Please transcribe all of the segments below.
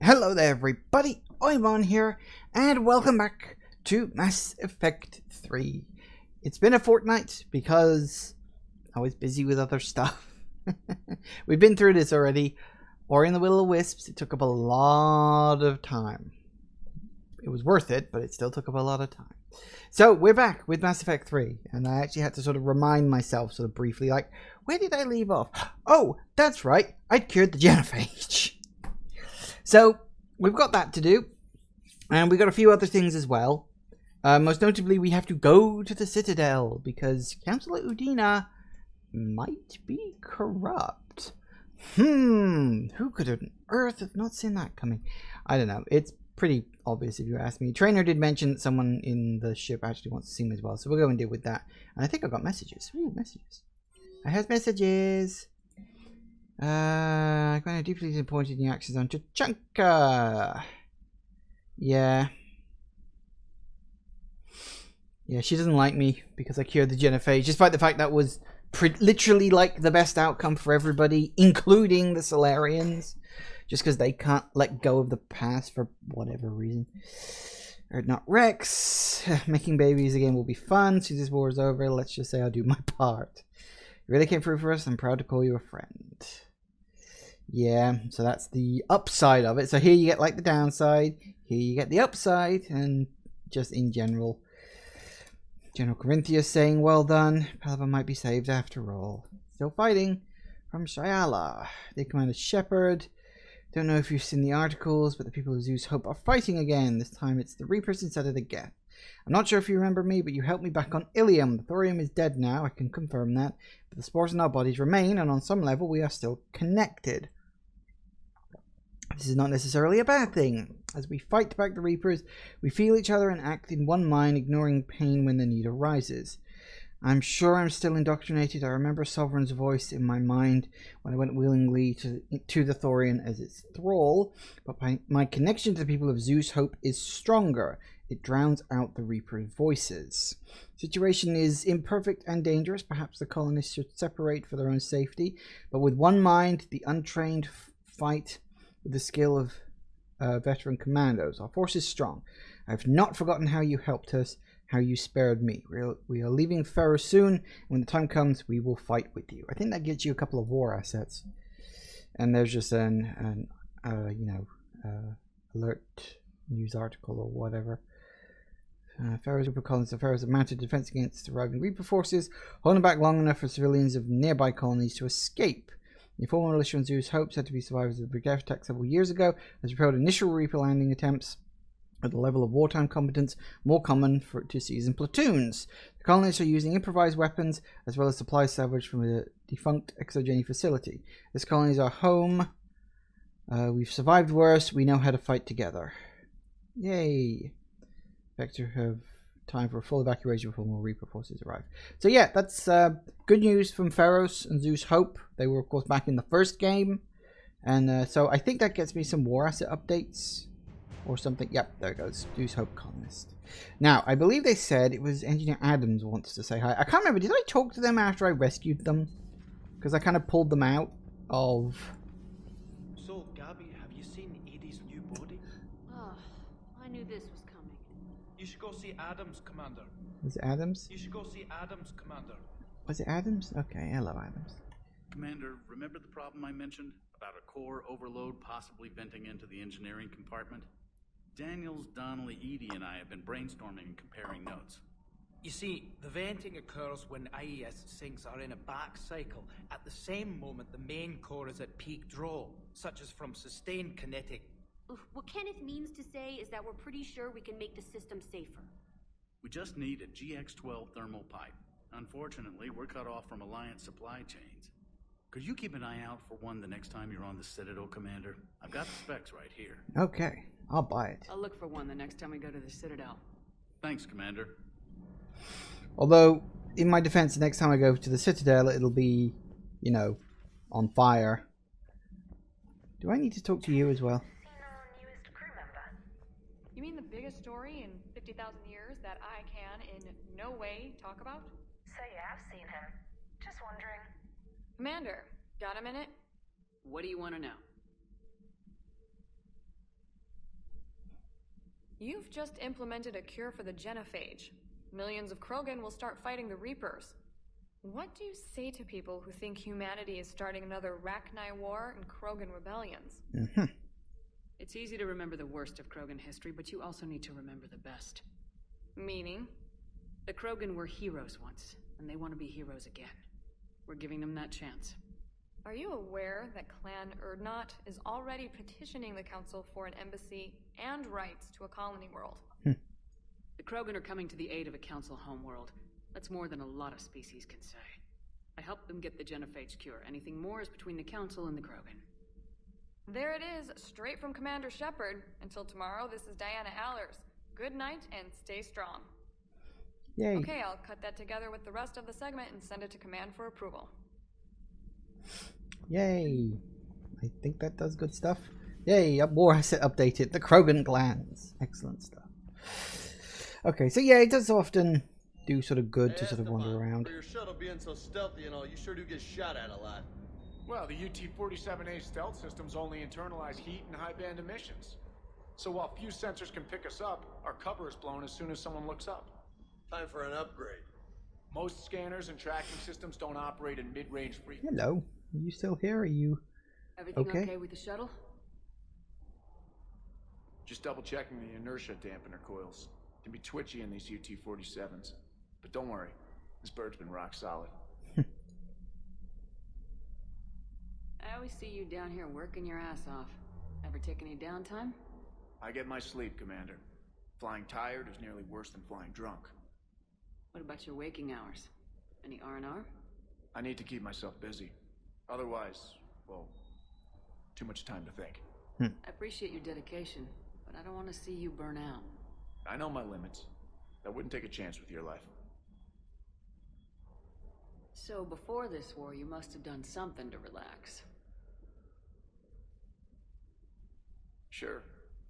Hello there everybody, I'm on here, and welcome back to Mass Effect 3. It's been a fortnight because I was busy with other stuff. We've been through this already. Ori and the Will-O-Wisps, it took up a lot of time. It was worth it, but it still took up a lot of time. So, we're back with Mass Effect 3, and I actually had to sort of remind myself sort of briefly, like, where did I leave off? Oh, that's right, I'd cured the genophage. So, we've got that to do, and we've got a few other things as well. Most notably, we have to go to the Citadel, because Councillor Udina might be corrupt. Who could on earth have not seen that coming? I don't know. It's pretty obvious if you ask me. Traitor did mention that someone in the ship actually wants to see me as well, so we'll go and deal with that. And I think I got messages. Ooh, messages. I have messages. I'm kind of deeply disappointed in your actions on Chunka. Yeah. Yeah, she doesn't like me because I cured the genophage, despite the fact that was literally like the best outcome for everybody, including the Solarians, just because they can't let go of the past for whatever reason. Or not Rex. Making babies again will be fun. Since this war is over, let's just say I'll do my part. You really came through for us. I'm proud to call you a friend. Yeah, so that's the upside of it. So here you get like the downside, here you get the upside, and just in general. General Corinthia saying, well done, Palavan might be saved after all. Still fighting from Shyala. They command a shepherd. Don't know if you've seen the articles, but the people of Zeus Hope are fighting again. This time it's the Reapers instead of the Geth. I'm not sure if you remember me, but you helped me back on Ilium. The thorium is dead now, I can confirm that. But the spores in our bodies remain, and on some level we are still connected. This is not necessarily a bad thing. As we fight back the Reapers, we feel each other and act in one mind, ignoring pain when the need arises. I'm sure I'm still indoctrinated. I remember Sovereign's voice in my mind when I went willingly to the Thorian as its thrall, but my connection to the people of Zeus Hope is stronger. It drowns out the Reaper's voices. The situation is imperfect and dangerous. Perhaps the colonists should separate for their own safety, but with one mind, the untrained fight with the skill of veteran commandos. Our force is strong. I have not forgotten how you helped us, how you spared me. We are leaving Ferro soon. When the time comes, we will fight with you. I think that gets you a couple of war assets. And there's just an alert news article or whatever. Pharaoh's Reaper colonies. The Pharaohs have mounted defense against arriving Reaper forces, holding back long enough for civilians of nearby colonies to escape. The former militia on Zeus Hope, said to be survivors of the Brigade attack several years ago, has repelled initial Reaper landing attempts at the level of wartime competence more common to seize in platoons. The colonists are using improvised weapons as well as supplies salvaged from a defunct exogeny facility. This colony is our home. We've survived worse. We know how to fight together. Yay. Vector have time for a full evacuation before more Reaper forces arrive. So yeah, that's good news from Pharos and Zeus Hope. They were of course back in the first game, and so I think that gets me some war asset updates or something. Yep, there it goes. Zeus Hope colonist. Now I believe they said it was Engineer Adams wants to say hi. I can't remember. Did I talk to them after I rescued them? Because I kind of pulled them out of. So Gabby, have you seen Edie's new body? Oh, I knew this was coming. You should go see Adams, Commander. Was it Adams? You should go see Adams, Commander. Was it Adams? Okay, hello Adams. Commander, remember the problem I mentioned about a core overload possibly venting into the engineering compartment? Daniels, Donnelly, Edie, and I have been brainstorming and comparing notes. You see, the venting occurs when IES sinks are in a back cycle. At the same moment, the main core is at peak draw, such as from sustained kinetic. What Kenneth means to say is that we're pretty sure we can make the system safer. We just need a GX-12 thermal pipe. Unfortunately, we're cut off from Alliance supply chains. Could you keep an eye out for one the next time you're on the Citadel, Commander? I've got the specs right here. Okay, I'll buy it. I'll look for one the next time we go to the Citadel. Thanks, Commander. Although, in my defense, the next time I go to the Citadel, it'll be, you know, on fire. Do I need to talk to you as well? You mean the biggest story in 50,000 years that I can in no way talk about? So yeah, I've seen him. Just wondering. Commander, got a minute? What do you want to know? You've just implemented a cure for the genophage. Millions of Krogan will start fighting the Reapers. What do you say to people who think humanity is starting another Rachni War and Krogan rebellions? It's easy to remember the worst of Krogan history, but you also need to remember the best. Meaning? The Krogan were heroes once, and they want to be heroes again. We're giving them that chance. Are you aware that Clan Urdnot is already petitioning the Council for an embassy and rights to a colony world? The Krogan are coming to the aid of a Council homeworld. That's more than a lot of species can say. I helped them get the genophage cure. Anything more is between the Council and the Krogan. There it is, straight from Commander Shepard. Until tomorrow, this is Diana Allers. Good night and stay strong. Yay. Okay, I'll cut that together with the rest of the segment and send it to Command for approval. Yay. I think that does good stuff. Yay, more asset updated. The Krogan glands. Excellent stuff. Okay, so yeah, it does often do sort of good to sort of wander around. For your shuttle being so stealthy and all, you sure do get shot at a lot. Well, the UT-47A stealth systems only internalize heat and high-band emissions. So while few sensors can pick us up, our cover is blown as soon as someone looks up. Time for an upgrade. Most scanners and tracking systems don't operate in mid-range frequency. Hello. Are you still here? Are you Everything okay with the shuttle? Just double-checking the inertia dampener coils. Can be twitchy in these UT-47s. But don't worry, this bird's been rock solid. I always see you down here working your ass off. Ever take any downtime? I get my sleep, Commander. Flying tired is nearly worse than flying drunk. What about your waking hours? Any R&R? I need to keep myself busy. Otherwise, well, too much time to think. I appreciate your dedication, but I don't want to see you burn out. I know my limits. I wouldn't take a chance with your life. So before this war, you must have done something to relax. Sure.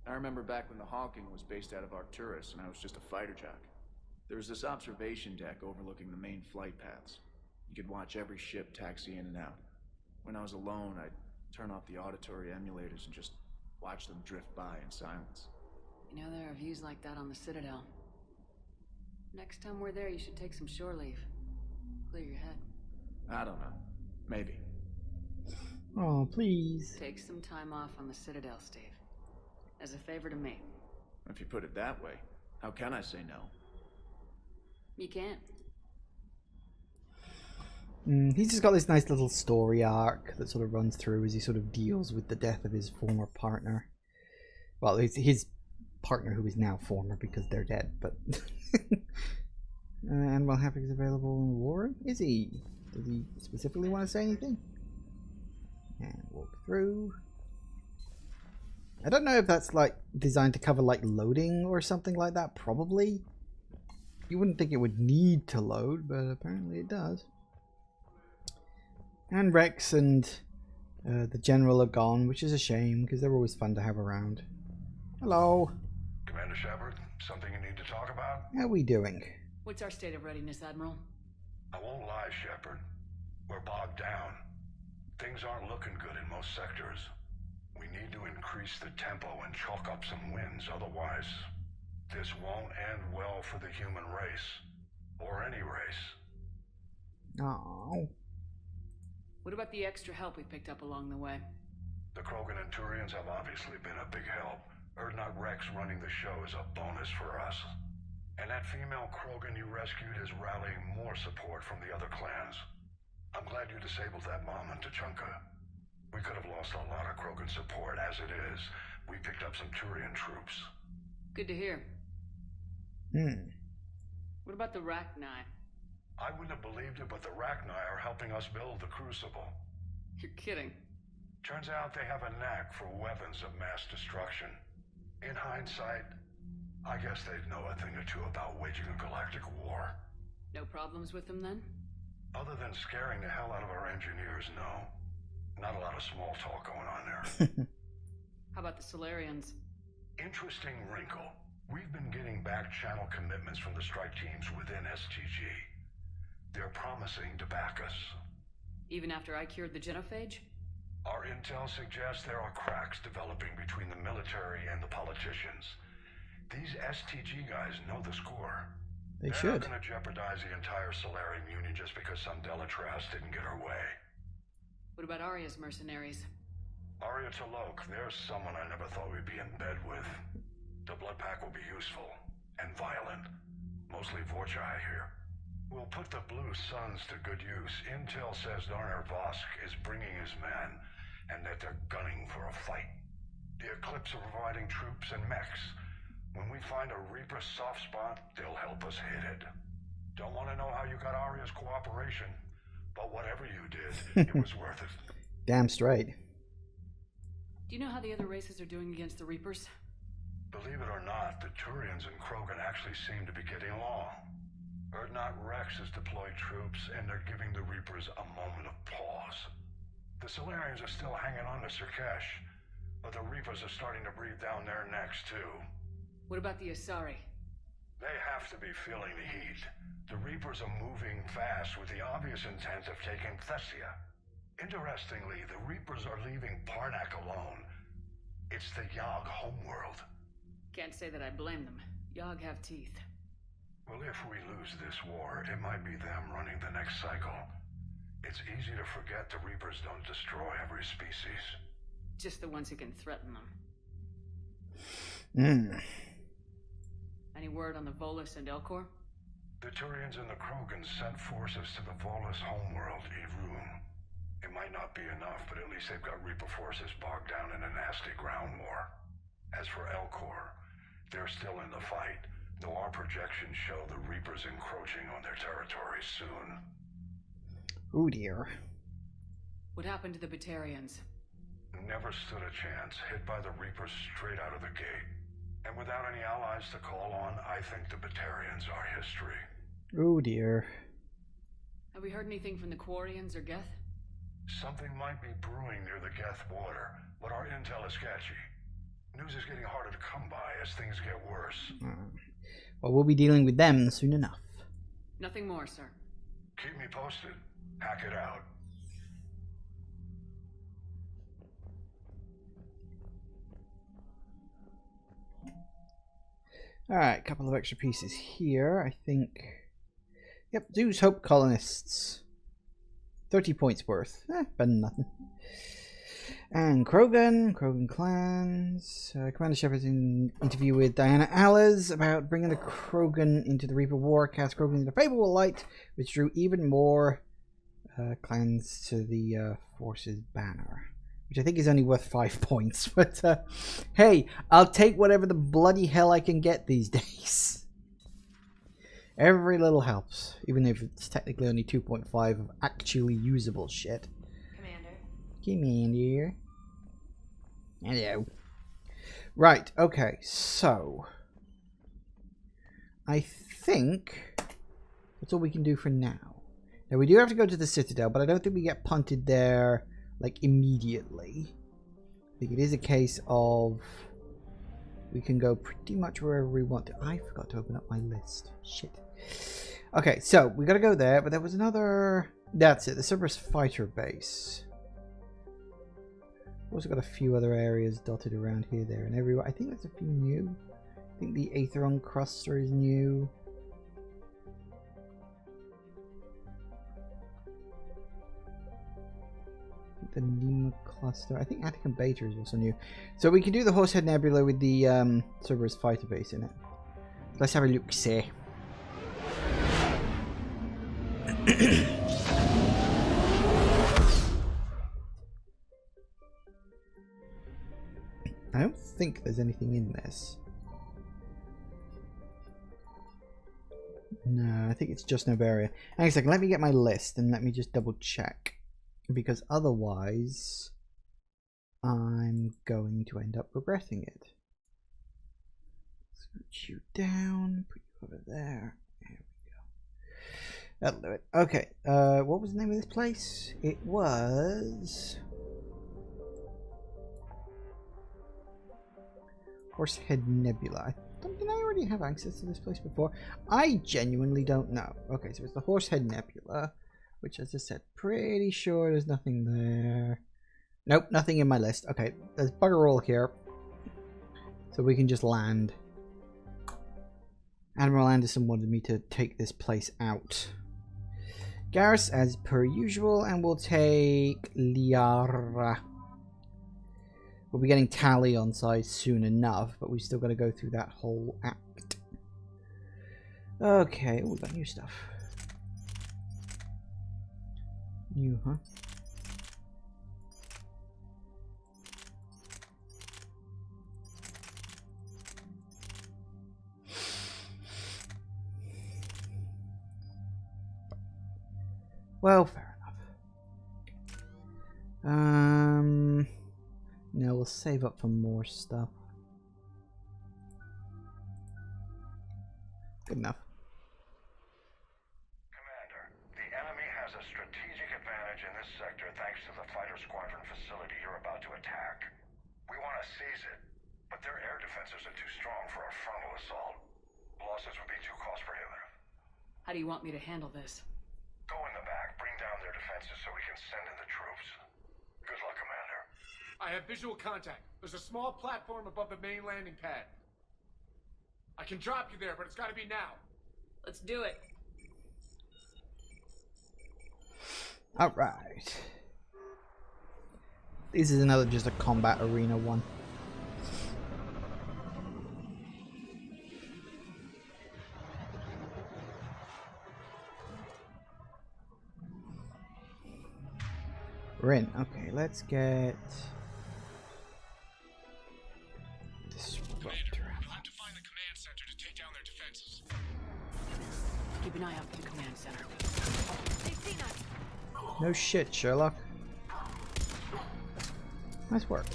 I remember back when the Hawking was based out of Arcturus and I was just a fighter jock. There was this observation deck overlooking the main flight paths. You could watch every ship taxi in and out. When I was alone, I'd turn off the auditory emulators and just watch them drift by in silence. You know, there are views like that on the Citadel. Next time we're there, you should take some shore leave. Clear your head. I don't know. Maybe. Oh, please. Take some time off on the Citadel, Steve. As a favor to me. If you put it that way, how can I say no? You can't. He's just got this nice little story arc that sort of runs through as he sort of deals with the death of his former partner. Well, his partner who is now former because they're dead, but... Animal Havoc is available in War? Is he? Does he specifically want to say anything? And walk through. I don't know if that's like designed to cover like loading or something like that. Probably. You wouldn't think it would need to load, but apparently it does. And Rex and the General are gone, which is a shame because they're always fun to have around. Hello. Commander Shepard, something you need to talk about? How are we doing? What's our state of readiness, Admiral? I won't lie, Shepard. We're bogged down. Things aren't looking good in most sectors. We need to increase the tempo and chalk up some wins, otherwise this won't end well for the human race. Or any race. Oh. What about the extra help we picked up along the way? The Krogan and Turians have obviously been a big help. Urdnot Rex running the show is a bonus for us. And that female Krogan you rescued is rallying more support from the other clans. I'm glad you disabled that bomb in Tuchanka. We could have lost a lot of Krogan support as it is. We picked up some Turian troops. Good to hear. What about the Rachni? I wouldn't have believed it, but the Rachni are helping us build the Crucible. You're kidding. Turns out they have a knack for weapons of mass destruction. In hindsight, I guess they'd know a thing or two about waging a galactic war. No problems with them then? Other than scaring the hell out of our engineers, no. Not a lot of small talk going on there. How about the Solarians? Interesting wrinkle. We've been getting back channel commitments from the strike teams within STG. They're promising to back us. Even after I cured the genophage? Our intel suggests there are cracks developing between the military and the politicians. These STG guys know the score. They They're should. not gonna jeopardize the entire Solarian Union just because some Delatras didn't get her way. What about Arya's mercenaries? Arya T'Loak, there's someone I never thought we'd be in bed with. The blood pack will be useful. And violent. Mostly Vorcha, I hear. We'll put the Blue Suns to good use. Intel says Darner Vosk is bringing his men, and that they're gunning for a fight. The Eclipse are providing troops and mechs. When we find a Reaper soft spot, they'll help us hit it. Don't want to know how you got Arya's cooperation, but whatever you did, it was worth it. Damn straight. Do you know how the other races are doing against the Reapers? Believe it or not, the Turians and Krogan actually seem to be getting along. Urdnot Rex has deployed troops, and they're giving the Reapers a moment of pause. The Solarians are still hanging on to Sirkesh, but the Reapers are starting to breathe down their necks, too. What about the Asari? They have to be feeling the heat. The Reapers are moving fast with the obvious intent of taking Thessia. Interestingly, the Reapers are leaving Parnak alone. It's the Yogg homeworld. Can't say that I blame them. Yogg have teeth. Well, if we lose this war, it might be them running the next cycle. It's easy to forget the Reapers don't destroy every species. Just the ones who can threaten them. Any word on the Volus and Elcor? The Turians and the Krogan sent forces to the Volus homeworld, Evrun. It might not be enough, but at least they've got Reaper forces bogged down in a nasty ground war. As for Elcor, they're still in the fight, though our projections show the Reapers encroaching on their territory soon. Oh dear. What happened to the Batarians? Never stood a chance, hit by the Reapers straight out of the gate. And without any allies to call on, I think the Batarians are history. Oh dear. Have we heard anything from the Quarians or Geth? Something might be brewing near the Geth border, but our intel is sketchy. News is getting harder to come by as things get worse. Well, we'll be dealing with them soon enough. Nothing more, sir. Keep me posted. Hack it out. Alright, a couple of extra pieces here, I think. Yep, Zeus Hope Colonists. 30 points worth. Better than nothing. And Krogan clans. Commander Shepard's in interview with Diana Allers about bringing the Krogan into the Reaper War. Cast Krogan into favorable light, which drew even more clans to the Forces banner. Which I think is only worth 5 points. But hey, I'll take whatever the bloody hell I can get these days. Every little helps. Even if it's technically only 2.5 of actually usable shit. Commander. Hello. Right, okay, so I think that's all we can do for now. Now we do have to go to the Citadel, but I don't think we get punted there like immediately. I think it is a case of we can go pretty much wherever we want to. I forgot to open up my list. Shit. Okay, so we gotta go there, but there was another. That's it, the Cerberus fighter base. Also got a few other areas dotted around here, there, and everywhere. I think there's a few new. I think the Aetheron cluster is new. The Nima cluster. I think Atticum Beta is also new. So we can do the Horsehead Nebula with the Cerberus fighter base in it. Let's have a look, see. I don't think there's anything in this. No, I think it's just Novaria. Hang on a second, let me get my list and let me just double check. Because otherwise, I'm going to end up regretting it. Switch you down, put you over there. There we go. That'll do it. Okay, what was the name of this place? It was Horsehead Nebula. Did I already have access to this place before? I genuinely don't know. Okay, so it's the Horsehead Nebula, which, as I said, pretty sure there's nothing there. Nope, nothing in my list. Okay, there's bugger all here, so we can just land. Admiral Anderson wanted me to take this place out. Garrus as per usual, and we'll take Liara. We'll be getting Tally on side soon enough, but we've still got to go through that whole act. Okay, we got new stuff. New, huh? Well, fair enough. No, we'll save up for more stuff. Good enough. Commander, the enemy has a strategic advantage in this sector thanks to the fighter squadron facility you're about to attack. We want to seize it, but their air defenses are too strong for a frontal assault. Losses would be too cost prohibitive. How do you want me to handle this? Go in the back, bring down their defenses so we can send in the troops. Good luck, Commander. I have visual contact. There's a small platform above the main landing pad. I can drop you there, but it's gotta be now. Let's do it. Alright. This is another just a combat arena one. We're in. Okay, let's get Disruptor. You'll have to find the command center to take down their defenses. Keep an eye out for the command center. They've seen us. No shit, Sherlock. Nice work.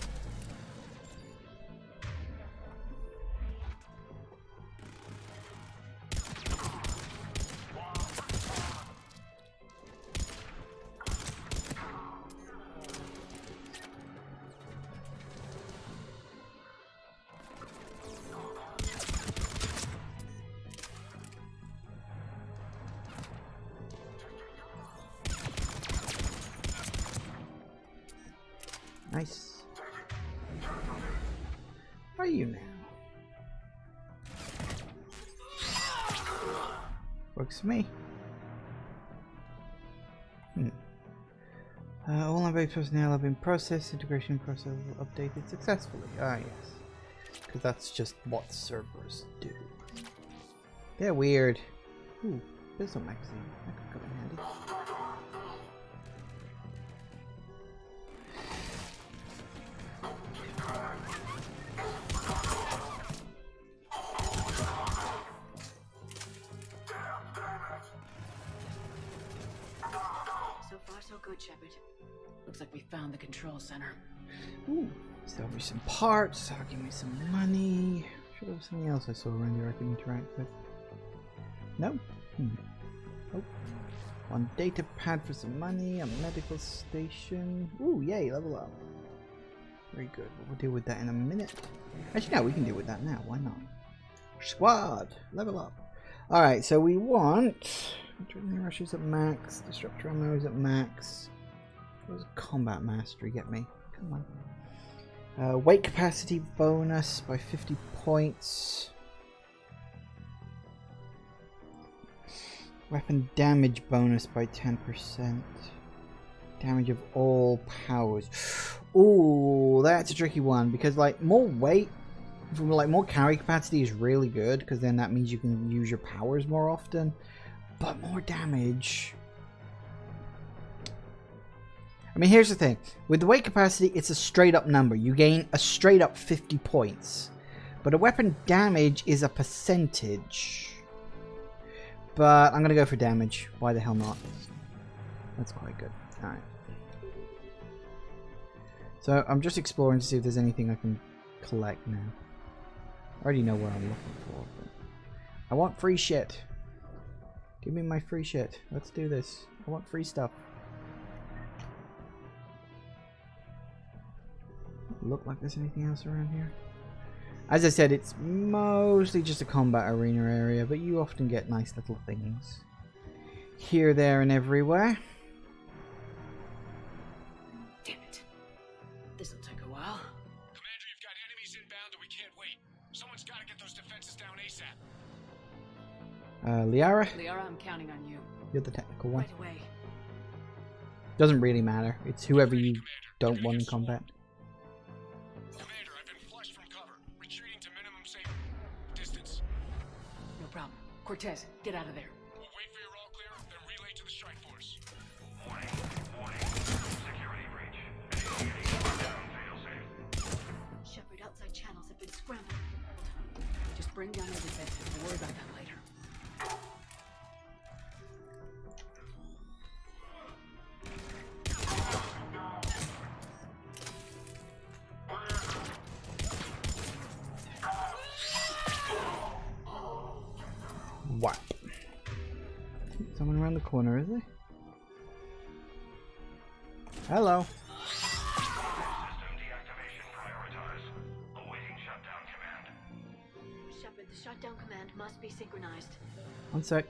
Nice. Where are you now? Works for me. All my base personnel have been processed. Integration process updated successfully. Ah, yes. Because that's just what Cerberus do. They're weird. Ooh, there's a magazine. That could come in handy. So far, so good, Shepard. Looks like we found the control center. Ooh, sell me some parts. That'll give me some money. Should have something else I saw around here I can interact with. No? Nope. One data pad for some money. A medical station. Ooh, yay, level up. Very good. We'll deal with that in a minute. Actually, no, we can deal with that now. Why not? Squad, level up. Alright, so we want... Adrenaline rush is at max. Disruptor ammo is at max. What does combat mastery get me? Come on. Weight capacity bonus by 50 points. Weapon damage bonus by 10%. Damage of all powers. Ooh, that's a tricky one because like more weight, from like more carry capacity is really good because then that means you can use your powers more often. But more damage. I mean, here's the thing. With the weight capacity, it's a straight up number. You gain a straight up 50 points. But a weapon damage is a percentage. But I'm going to go for damage. Why the hell not? That's quite good. Alright. So I'm just exploring to see if there's anything I can collect now. I already know what I'm looking for. But I want free shit. Give me my free shit. Let's do this. I want free stuff. Look like there's anything else around here. As I said, it's mostly just a combat arena area, but you often get nice little things. Here, there, and everywhere. Damn it. This'll take a while. Commander, you've got enemies inbound and we can't wait. Someone's gotta get those defenses down ASAP. Liara, Liara, I'm counting on you. you're the technical one. Right away. Doesn't really matter. It's whoever you don't want in combat. Commander, I've been flushed from cover. Retreating to minimum safe distance. No problem. Cortez, get out of there. We'll wait for your all clear, then relay to the strike force. Warning. Security breach. Initiating down fail safe. Shepard, outside channels have been scrambled. Just bring down the defenses. We'll worry about that later. What? Someone around the corner, is there? Hello. System deactivation prioritized. Awaiting shutdown command. Shepard, the shutdown command must be synchronized. One sec.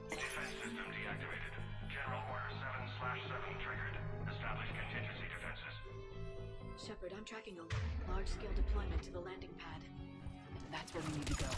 Defense system deactivated. General Order 7/7 triggered. Establish contingency defenses. Shepard, I'm tracking a large-scale deployment to the landing pad. That's where we need to go.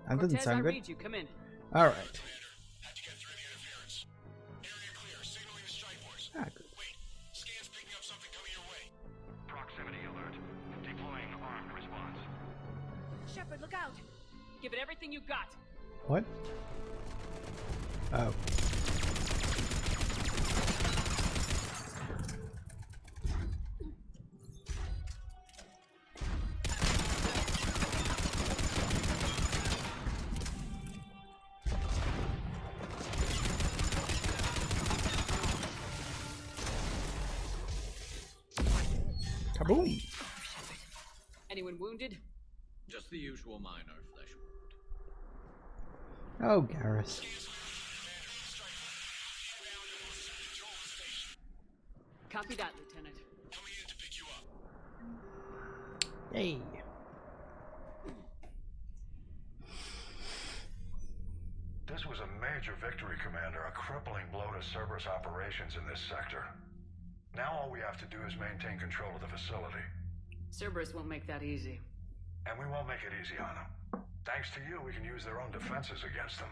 That doesn't Cortez, sound I good. read you. Come in. All right. Had to get through the interference. Area clear. Signaling the strike force. Ah, good. Wait. Scan's picking up something coming your way. Proximity alert. Deploying armed response. Shepard, look out! Give it everything you got. What? Oh. Kaboom! Anyone wounded? Just the usual minor flesh wound. Oh, Garrus. Copy that, Lieutenant. Coming in to pick you up. Hey. This was a major victory, Commander. A crippling blow to Cerberus operations in this sector. Now all we have to do is maintain control of the facility. Cerberus won't make that easy. And we won't make it easy on them. Thanks to you, we can use their own defenses against them.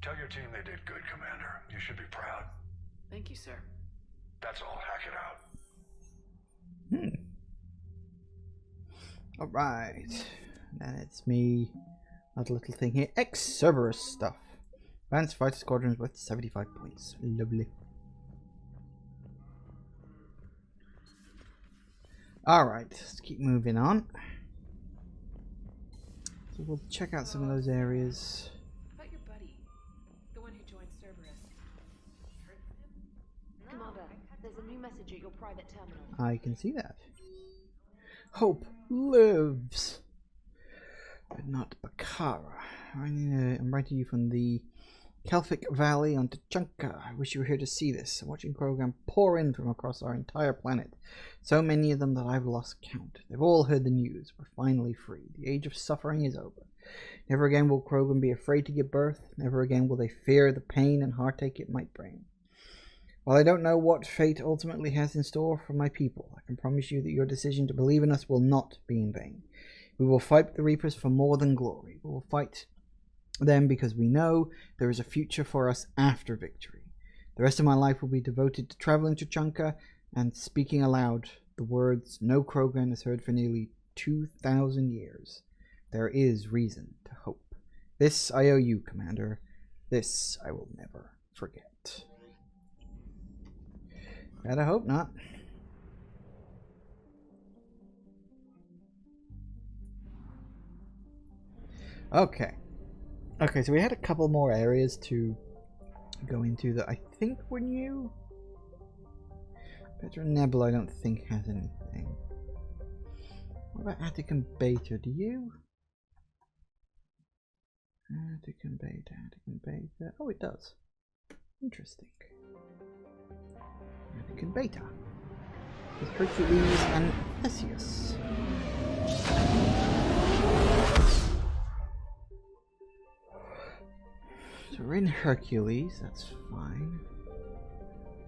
Tell your team they did good, Commander. You should be proud. Thank you, sir. That's all. Hack it out. Alright. Then it's me. Another little thing here. Cerberus stuff. Advanced fighter squadrons worth 75 points. Lovely. Alright, let's keep moving on. So we'll check out some of those areas. About your buddy, the one who joined Cerberus. Commander, there's a new message at your private terminal. I can see that. Hope lives, but not Bakara. I'm writing to you from the Kelphic Valley on Tuchanka. I wish you were here to see this. I'm watching Krogan pour in from across our entire planet. So many of them that I've lost count. They've all heard the news. We're finally free. The age of suffering is over. Never again will Krogan be afraid to give birth. Never again will they fear the pain and heartache it might bring. While I don't know what fate ultimately has in store for my people, I can promise you that your decision to believe in us will not be in vain. We will fight the Reapers for more than glory. We will fight them because we know there is a future for us after victory. The rest of my life will be devoted to traveling to Chunka and speaking aloud the words no Krogan has heard for nearly 2,000 years. There is reason to hope. This I owe you, Commander. This I will never forget. Better hope not. Okay. Okay, so we had a couple more areas to go into that I think were new. Petra Nebula I don't think has anything. What about Attic and Beta? Do you? Attic and Beta. Oh, it does. Interesting. Attic and Beta. With Hercules and Theseus. So we're in Hercules, that's fine.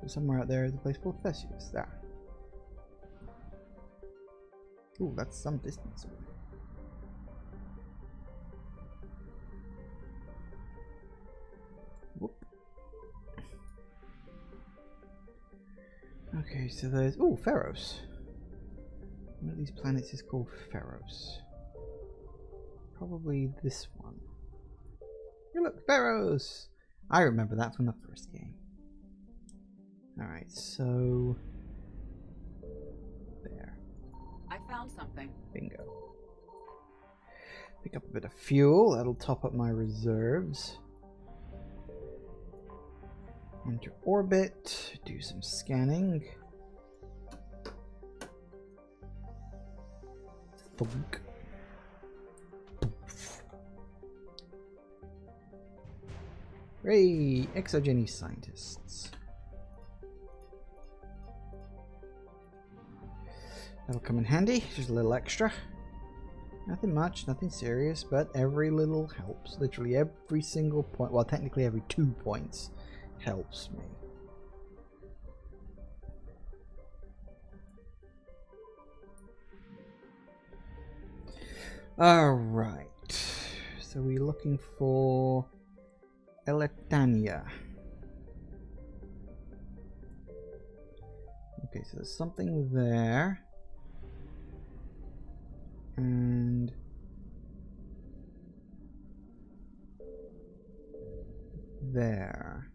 So somewhere out there is a place called Theseus. There. Ooh, that's some distance away. Whoop. Okay, so there's... Ooh, Pharos. One of these planets is called Pharos. Probably this one. Hey look, Pharos! I remember that from the first game. Alright, so... There. I found something. Bingo. Pick up a bit of fuel, that'll top up my reserves. Enter orbit, do some scanning. Thunk. Hooray! Exogeny scientists. That'll come in handy, just a little extra. Nothing much, nothing serious, but every little helps. Literally every single point, well technically every 2 points helps me. Alright, so we're looking for Eletania. Okay, so there's something there. And there.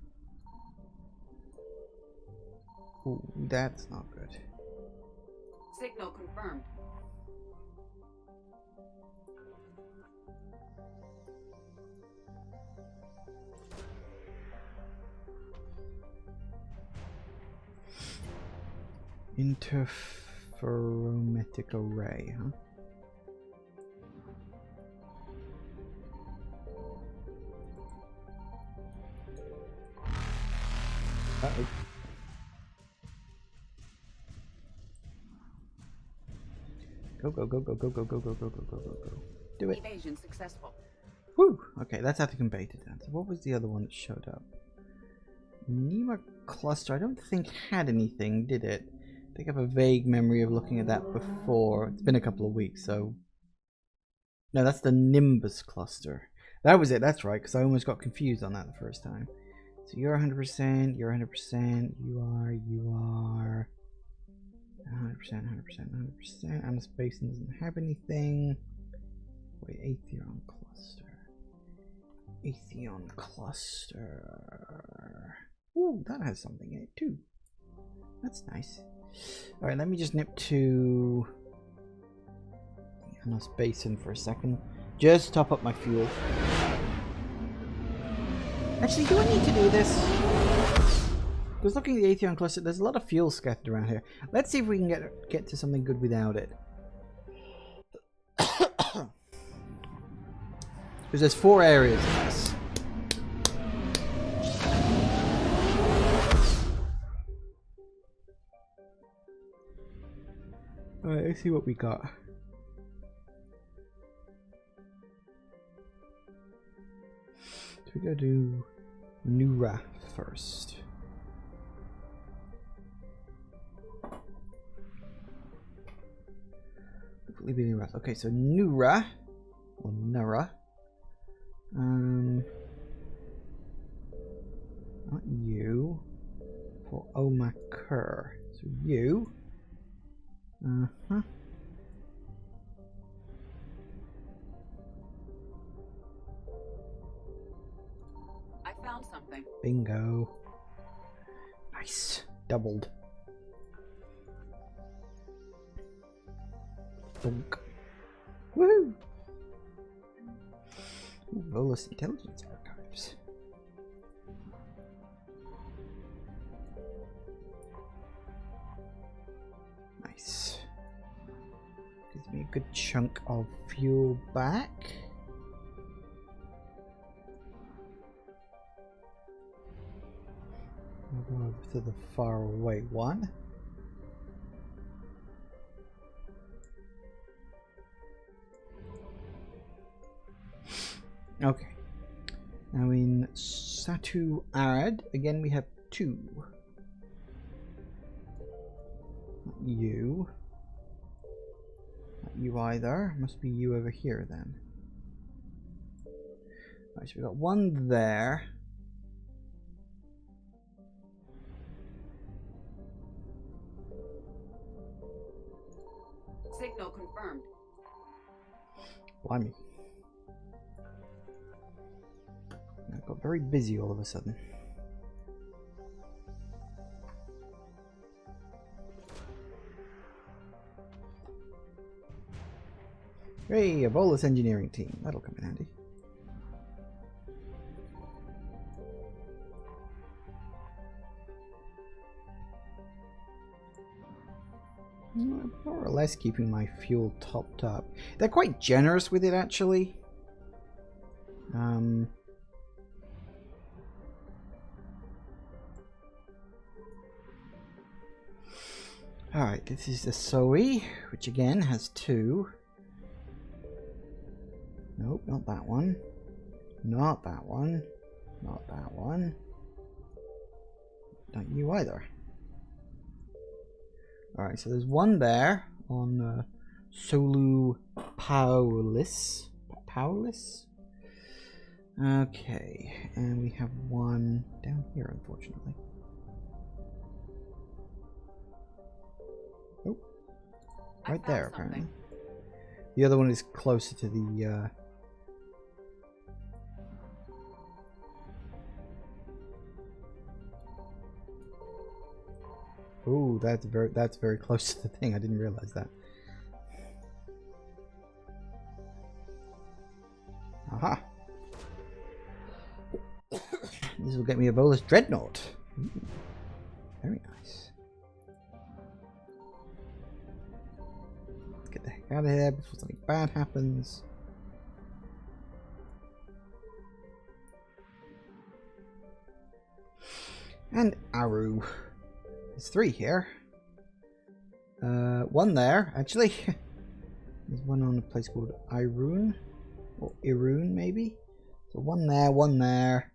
Ooh, that's not good. Signal confirmed. Interferometric array, huh? Uh-oh. Go, go, go, go, go, go, go, go, go, go, go, go, go. Do it. Evasion successful. Woo! Okay, that's how to convey it then. So what was the other one that showed up? Nema cluster, I don't think had anything, did it? I think I have a vague memory of looking at that before. It's been a couple of weeks, so... No, that's the Nimbus cluster. That was it, that's right, because I almost got confused on that the first time. So you're 100%, you're 100%, you are 100%, 100%. Anna Spaceman doesn't have anything. Wait, Atheon cluster. Atheon cluster. Ooh, that has something in it too. That's nice. Alright, let me just nip to Anna's Basin for a second. Just top up my fuel. Actually, do I need to do this? Because looking at the Atheon cluster, there's a lot of fuel scattered around here. Let's see if we can get to something good without it. Because there's 4 areas in this. Alright, let's see what we got. So we gotta do Nura first. Okay, so Nura or Nura. Not you. For Omakur. So you. Uh-huh. I found something. Bingo. Nice. Doubled. Bonk. Woohoo! Cerberus intelligence archives. Nice. Gives me a good chunk of fuel back. I'll go over to the far away one. Okay. Now in Satu Arad, again we have 2. Not you. Not you either. Must be you over here then. Right, so we got 1 there. Signal confirmed. Blimey. I got very busy all of a sudden. Hey, a bolus engineering team. That'll come in handy. More or less keeping my fuel topped up. They're quite generous with it, actually. Alright, this is the Zoe, which again has 2. Nope, not that one. Not that one. Not that one. Not you either. Alright, so there's 1 there on Solu Paulis. Paulis? Okay, and we have 1 down here, unfortunately. Oh, right there, apparently. The other one is closer to the oh, that's very close to the thing. I didn't realize that. Aha. This will get me a bolus dreadnought. Ooh, very nice. Let's get the heck out of here before something bad happens. And Aru. There's 3 here. 1 there, actually. There's 1 on a place called Irun. Or Irun, maybe? So 1 there, 1 there.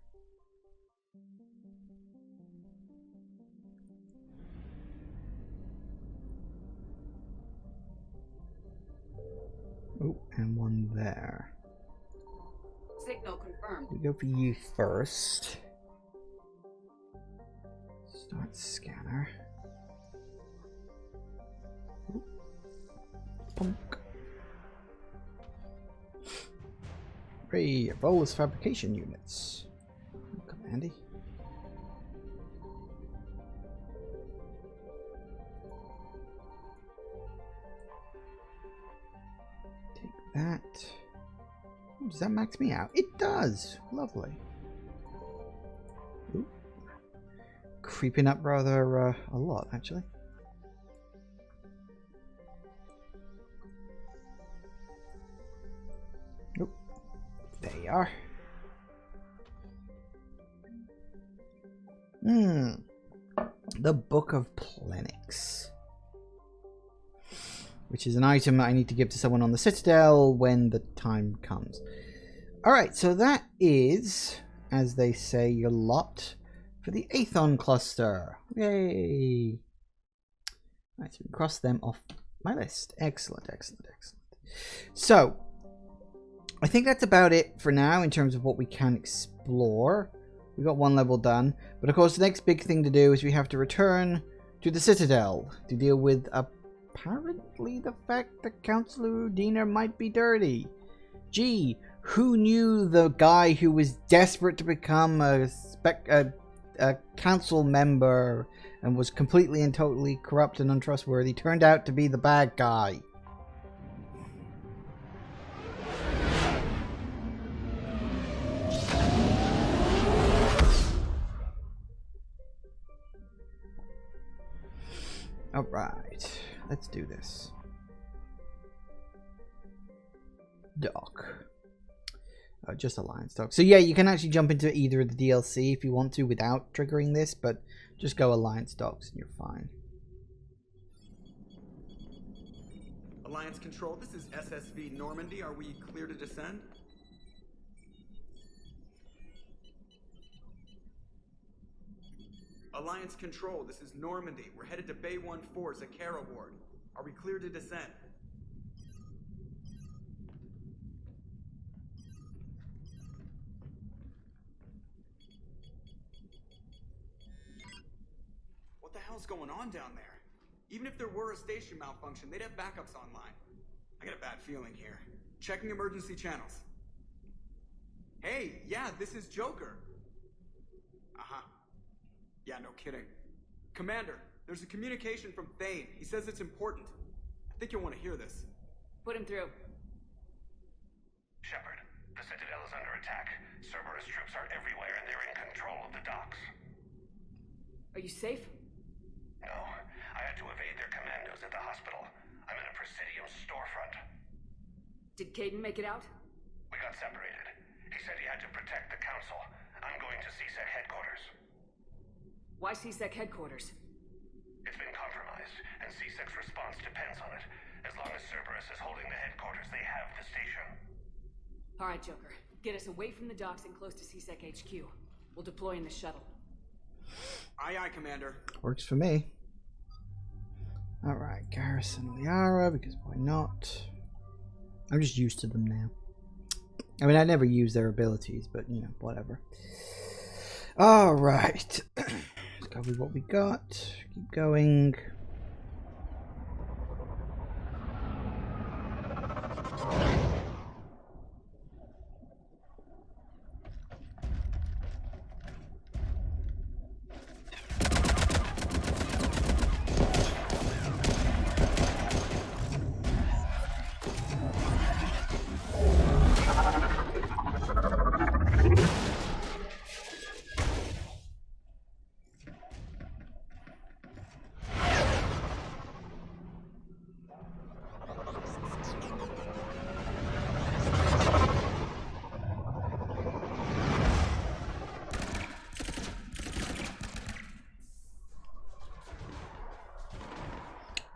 Oh, and 1 there. Signal confirmed. We go for you first. Start scanner. Ooh. Punk. Hooray, bolus fabrication units. Come handy. Take that. Oh, does that max me out? It does. Lovely. Ooh. Creeping up rather a lot, actually. Nope. There you are. The Book of Plenix. Which is an item that I need to give to someone on the Citadel when the time comes. Alright, so that is, as they say, your lot for the Aethon cluster. Yay! Right, so we can cross them off my list. Excellent, excellent, excellent. So, I think that's about it for now in terms of what we can explore. We got 1 level done. But of course, the next big thing to do is we have to return to the Citadel to deal with apparently the fact that Councillor Udiner might be dirty. Gee, who knew the guy who was desperate to become a council member and was completely and totally corrupt and untrustworthy turned out to be the bad guy? Alright, let's do this. Dock. Oh, just Alliance Dock. So yeah, you can actually jump into either of the DLC if you want to without triggering this, but just go Alliance Docks and you're fine. Alliance Control, this is SSV Normandy. Are we clear to descend? Alliance Control, this is Normandy. We're headed to Bay 1-4, Zakara Ward. Are we clear to descend? What the hell's going on down there? Even if there were a station malfunction, they'd have backups online. I got a bad feeling here. Checking emergency channels. Hey, yeah, this is Joker. Uh-huh. Yeah, no kidding. Commander, there's a communication from Thane. He says it's important. I think you'll want to hear this. Put him through. Shepard, the Citadel is under attack. Cerberus troops are everywhere and they're in control of the docks. Are you safe? No, I had to evade their commandos at the hospital. I'm in a Presidium storefront. Did Caden make it out? We got separated. He said he had to protect the Council. I'm going to CSEC headquarters. Why CSEC headquarters? It's been compromised, and CSEC's response depends on it. As long as Cerberus is holding the headquarters, they have the station. Alright, Joker. Get us away from the docks and close to CSEC HQ. We'll deploy in the shuttle. Aye, aye, Commander. Works for me. Alright, Garrison Liara, because why not? I'm just used to them now. I mean, I never use their abilities, but, you know, whatever. Alright. Let's go with what we got. Keep going.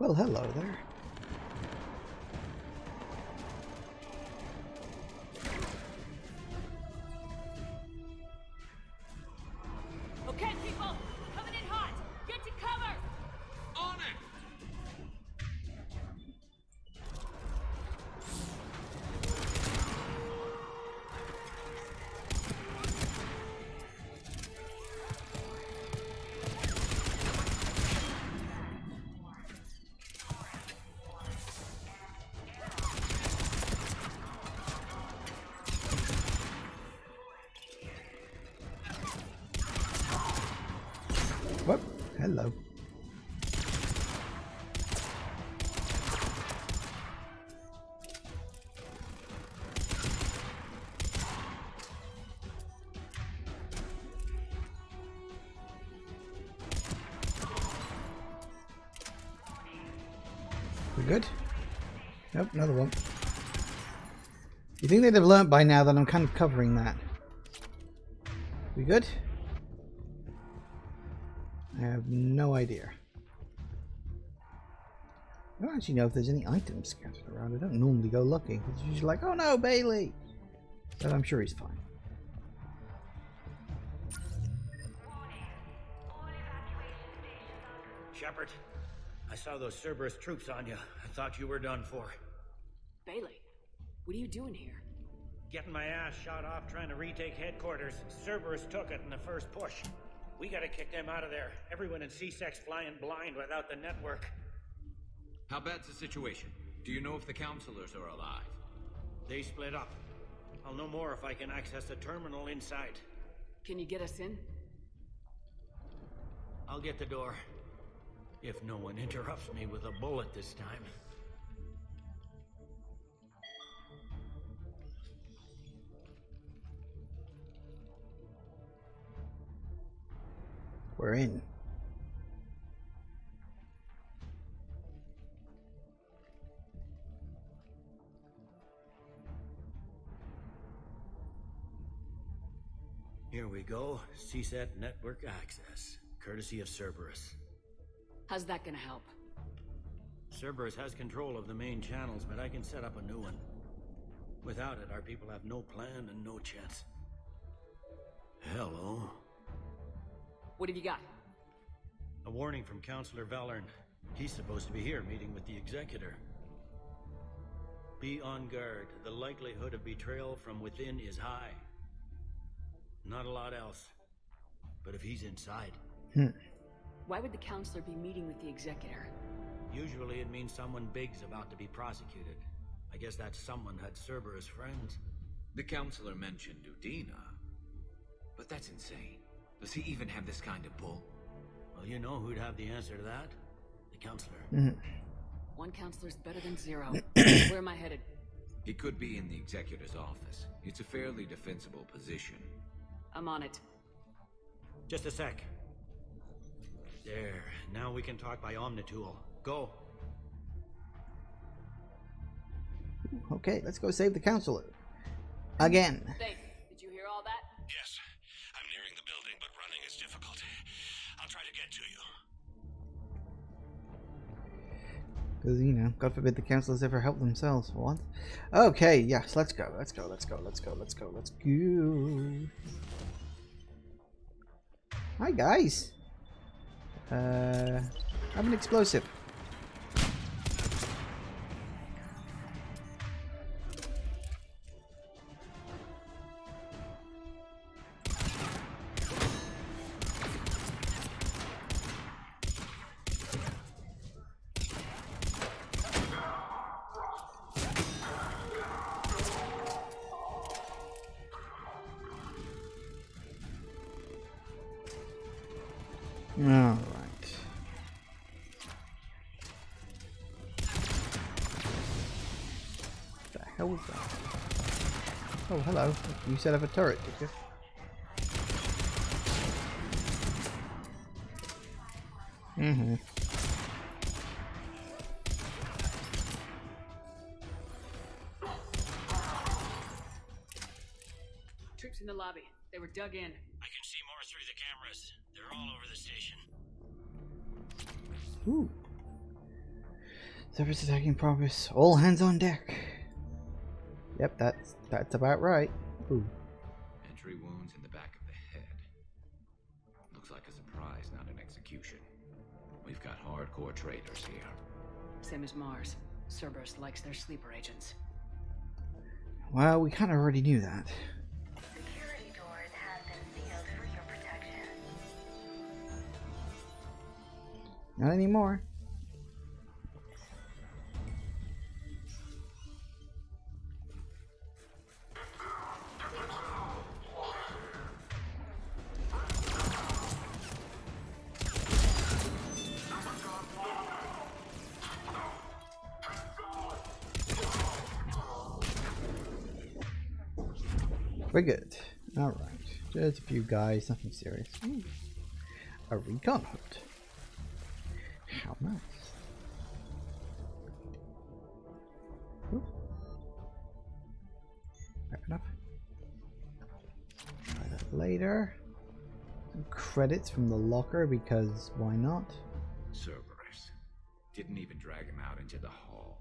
Well, hello there. Okay, people, coming in hot. Get to cover. On it! Whoop, hello. We good? Nope, another one. You think they'd have learnt by now that I'm kind of covering that? We good? I have no idea. I don't actually know if there's any items scattered around. I don't normally go looking. It's usually like, oh no, Bailey! But I'm sure he's fine. Shepard, I saw those Cerberus troops on you. I thought you were done for. Bailey, what are you doing here? Getting my ass shot off trying to retake headquarters. Cerberus took it in the first push. We gotta kick them out of there. Everyone in CSEC's flying blind without the network. How bad's the situation? Do you know if the counselors are alive? They split up. I'll know more if I can access the terminal inside. Can you get us in? I'll get the door. If no one interrupts me with a bullet this time. We're in. Here we go. CSET network access, courtesy of Cerberus. How's that gonna help? Cerberus has control of the main channels, but I can set up a new one. Without it, our people have no plan and no chance. Hello. What have you got? A warning from Counselor Valern. He's supposed to be here meeting with the Executor. Be on guard. The likelihood of betrayal from within is high. Not a lot else. But if he's inside... Why would the Counselor be meeting with the Executor? Usually it means someone big's about to be prosecuted. I guess that someone had Cerberus friends. The Counselor mentioned Udina. But that's insane. Does he even have this kind of pull? Well, you know who'd have the answer to that? The Counselor. One Counselor's better than zero. Where am I headed? He could be in the Executor's office. It's a fairly defensible position. I'm on it. Just a sec. There. Now we can talk by Omnitool. Go. Okay, let's go save the Counselor. Again. Thanks. Did you hear all that? Yes. I'm nearing the building, but running is difficult. I'll try to get to you. Because, you know, God forbid the Counselors ever help themselves for once. Okay, yes, let's go. Let's go. Hi, guys. I have an explosive. Alright. What the hell was that? Oh, hello. You set up a turret, did you? Troops in the lobby. They were dug in. I can see more through the cameras. They're all over the station. Ooh. Cerberus attacking progress. All hands on deck. Yep, that's about right. Ooh. Entry wounds in the back of the head. Looks like a surprise, not an execution. We've got hardcore traitors here. Same as Mars. Cerberus likes their sleeper agents. Well, we kind of already knew that. Security doors have been sealed for your protection. Not anymore. We're good. Alright. Just a few guys, nothing serious. Ooh. A recon hood. How nice. Ooh. Fair enough. Try that later. Some credits from the locker because why not? Cerberus. Didn't even drag him out into the hall.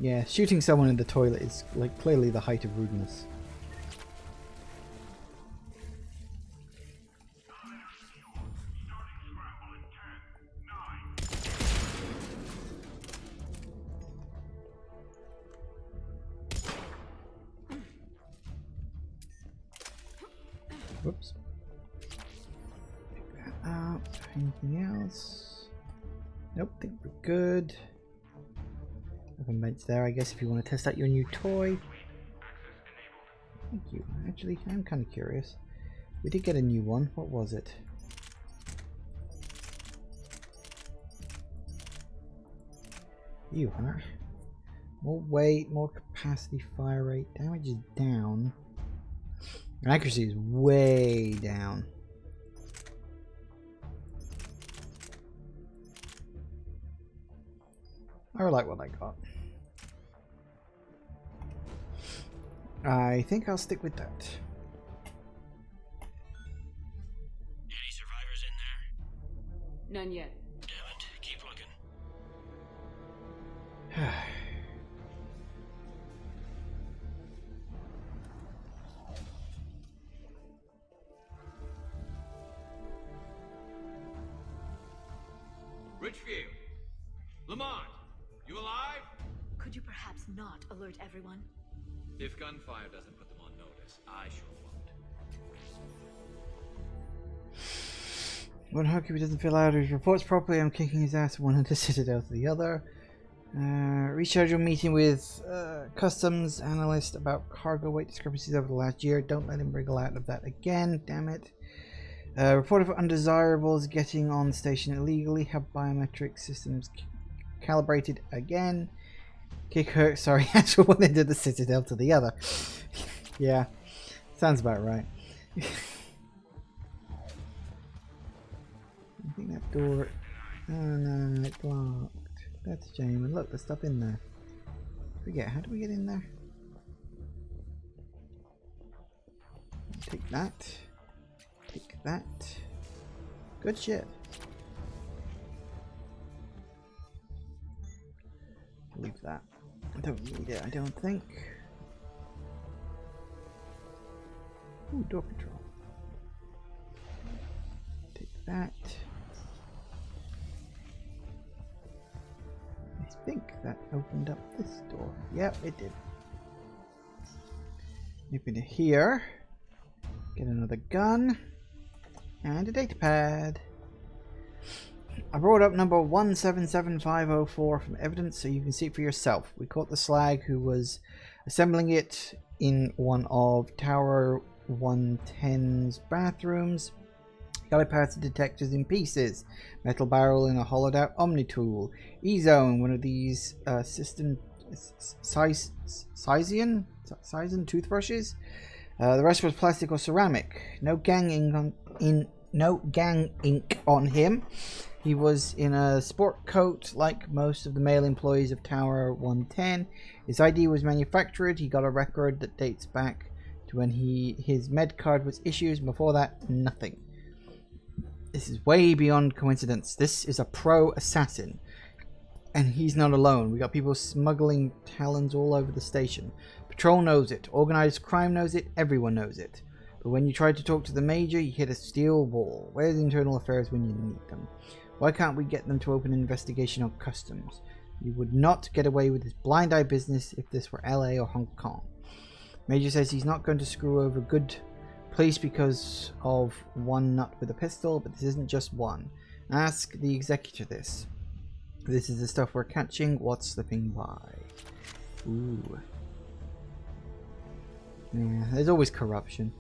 Yeah, shooting someone in the toilet is like clearly the height of rudeness. Whoops. Pick that up. Anything else? Nope, think we're good. Have a bench there, I guess, if you want to test out your new toy. Thank you. Actually, I'm kind of curious. We did get a new one. What was it? You are. More weight, more capacity, fire rate. Damage is down. Accuracy is way down. I like what I got. I think I'll stick with that. Any survivors in there? None yet. Damn it. Keep looking. Richfield! Lamont! You alive? Could you perhaps not alert everyone? If gunfire doesn't put them on notice, I sure won't. One Hockey doesn't fill out his reports properly. I'm kicking his ass from one end of the Citadel to the other. Reschedule meeting with customs analyst about cargo weight discrepancies over the last year. Don't let him wriggle out of that again. Damn it. Report of undesirables getting on station illegally. Have biometric systems calibrated again. Kick her. Sorry, actual one end of the Citadel to the other. Yeah, sounds about right. I think that door. Oh no, it's locked. That's a shame. And look, there's stuff in there. Forget. How do we get in there? Take that. Take that. Good shit. Leave that. I don't need it, I don't think. Ooh, door control. Take that. I think that opened up this door. Yep, it did. Nip into here. Get another gun. And a data pad. I brought up number 177504 from evidence so you can see it for yourself. We caught the slag who was assembling it in one of Tower 110's bathrooms. Got parts of detectors in pieces. Metal barrel in a hollowed out Omni tool. E-zone, one of these system Sizian toothbrushes. The rest was plastic or ceramic. No gang ink on him. He was in a sport coat like most of the male employees of Tower 110. His ID was manufactured. He got a record that dates back to when his med card was issued, and before that, nothing. This is way beyond coincidence. This is a pro assassin. And he's not alone. We got people smuggling talons all over the station. Patrol knows it. Organized crime knows it. Everyone knows it. But when you try to talk to the Major, you hit a steel wall. Where's Internal Affairs when you need them? Why can't we get them to open an investigation on customs? You would not get away with this blind eye business if this were LA or Hong Kong. Major says he's not going to screw over good police because of one nut with a pistol, but this isn't just one. Ask the executor this. This is the stuff we're catching. What's slipping by? Ooh. Yeah, there's always corruption.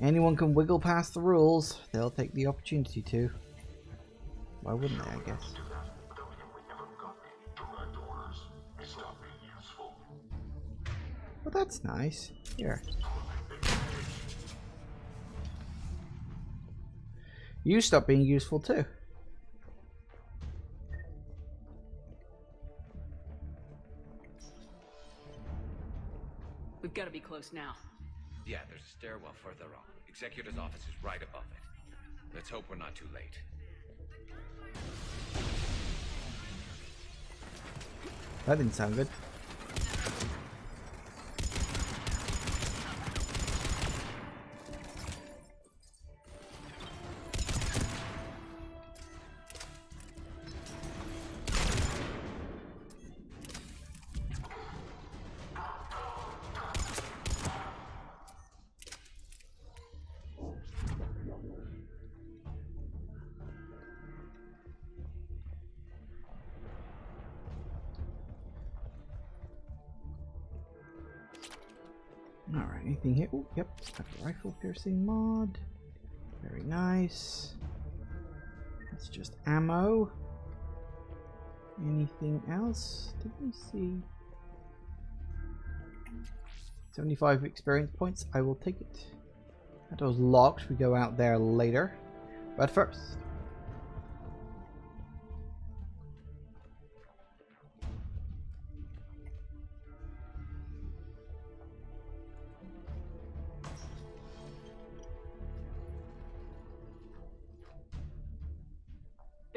Anyone can wiggle past the rules. They'll take the opportunity to. Why wouldn't they, I guess? Well, that's nice. Here. You stop being useful too. We've got to be close now. Yeah, there's a stairwell further on. Executor's office is right above it. Let's hope we're not too late. That didn't sound good. Alright, anything here? Oh, yep, got a rifle piercing mod. Very nice. That's just ammo. Anything else? Did we see? 75 experience points. I will take it. That door's locked. We go out there later. But first.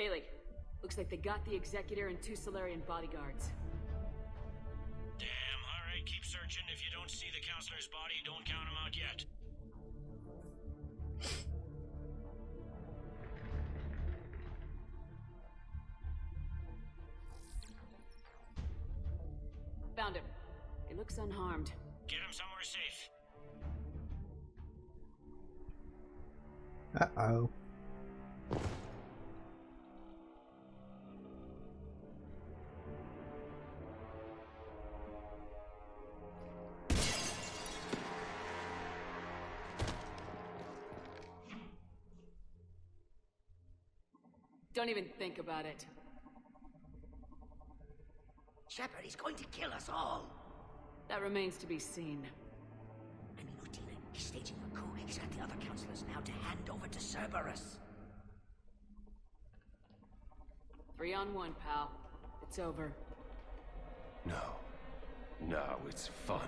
Bailey, looks like they got the Executor and 2 Solarian bodyguards. Damn, alright, keep searching. If you don't see the counselor's body, don't count him out yet. Found him. He looks unharmed. Get him somewhere safe. Uh-oh. Don't even think about it. Shepard, he's going to kill us all. That remains to be seen. I mean, Udina, he's staging a coup. He's got the other counselors now to hand over to Cerberus. 3 on 1, pal. It's over. No. No, it's fun.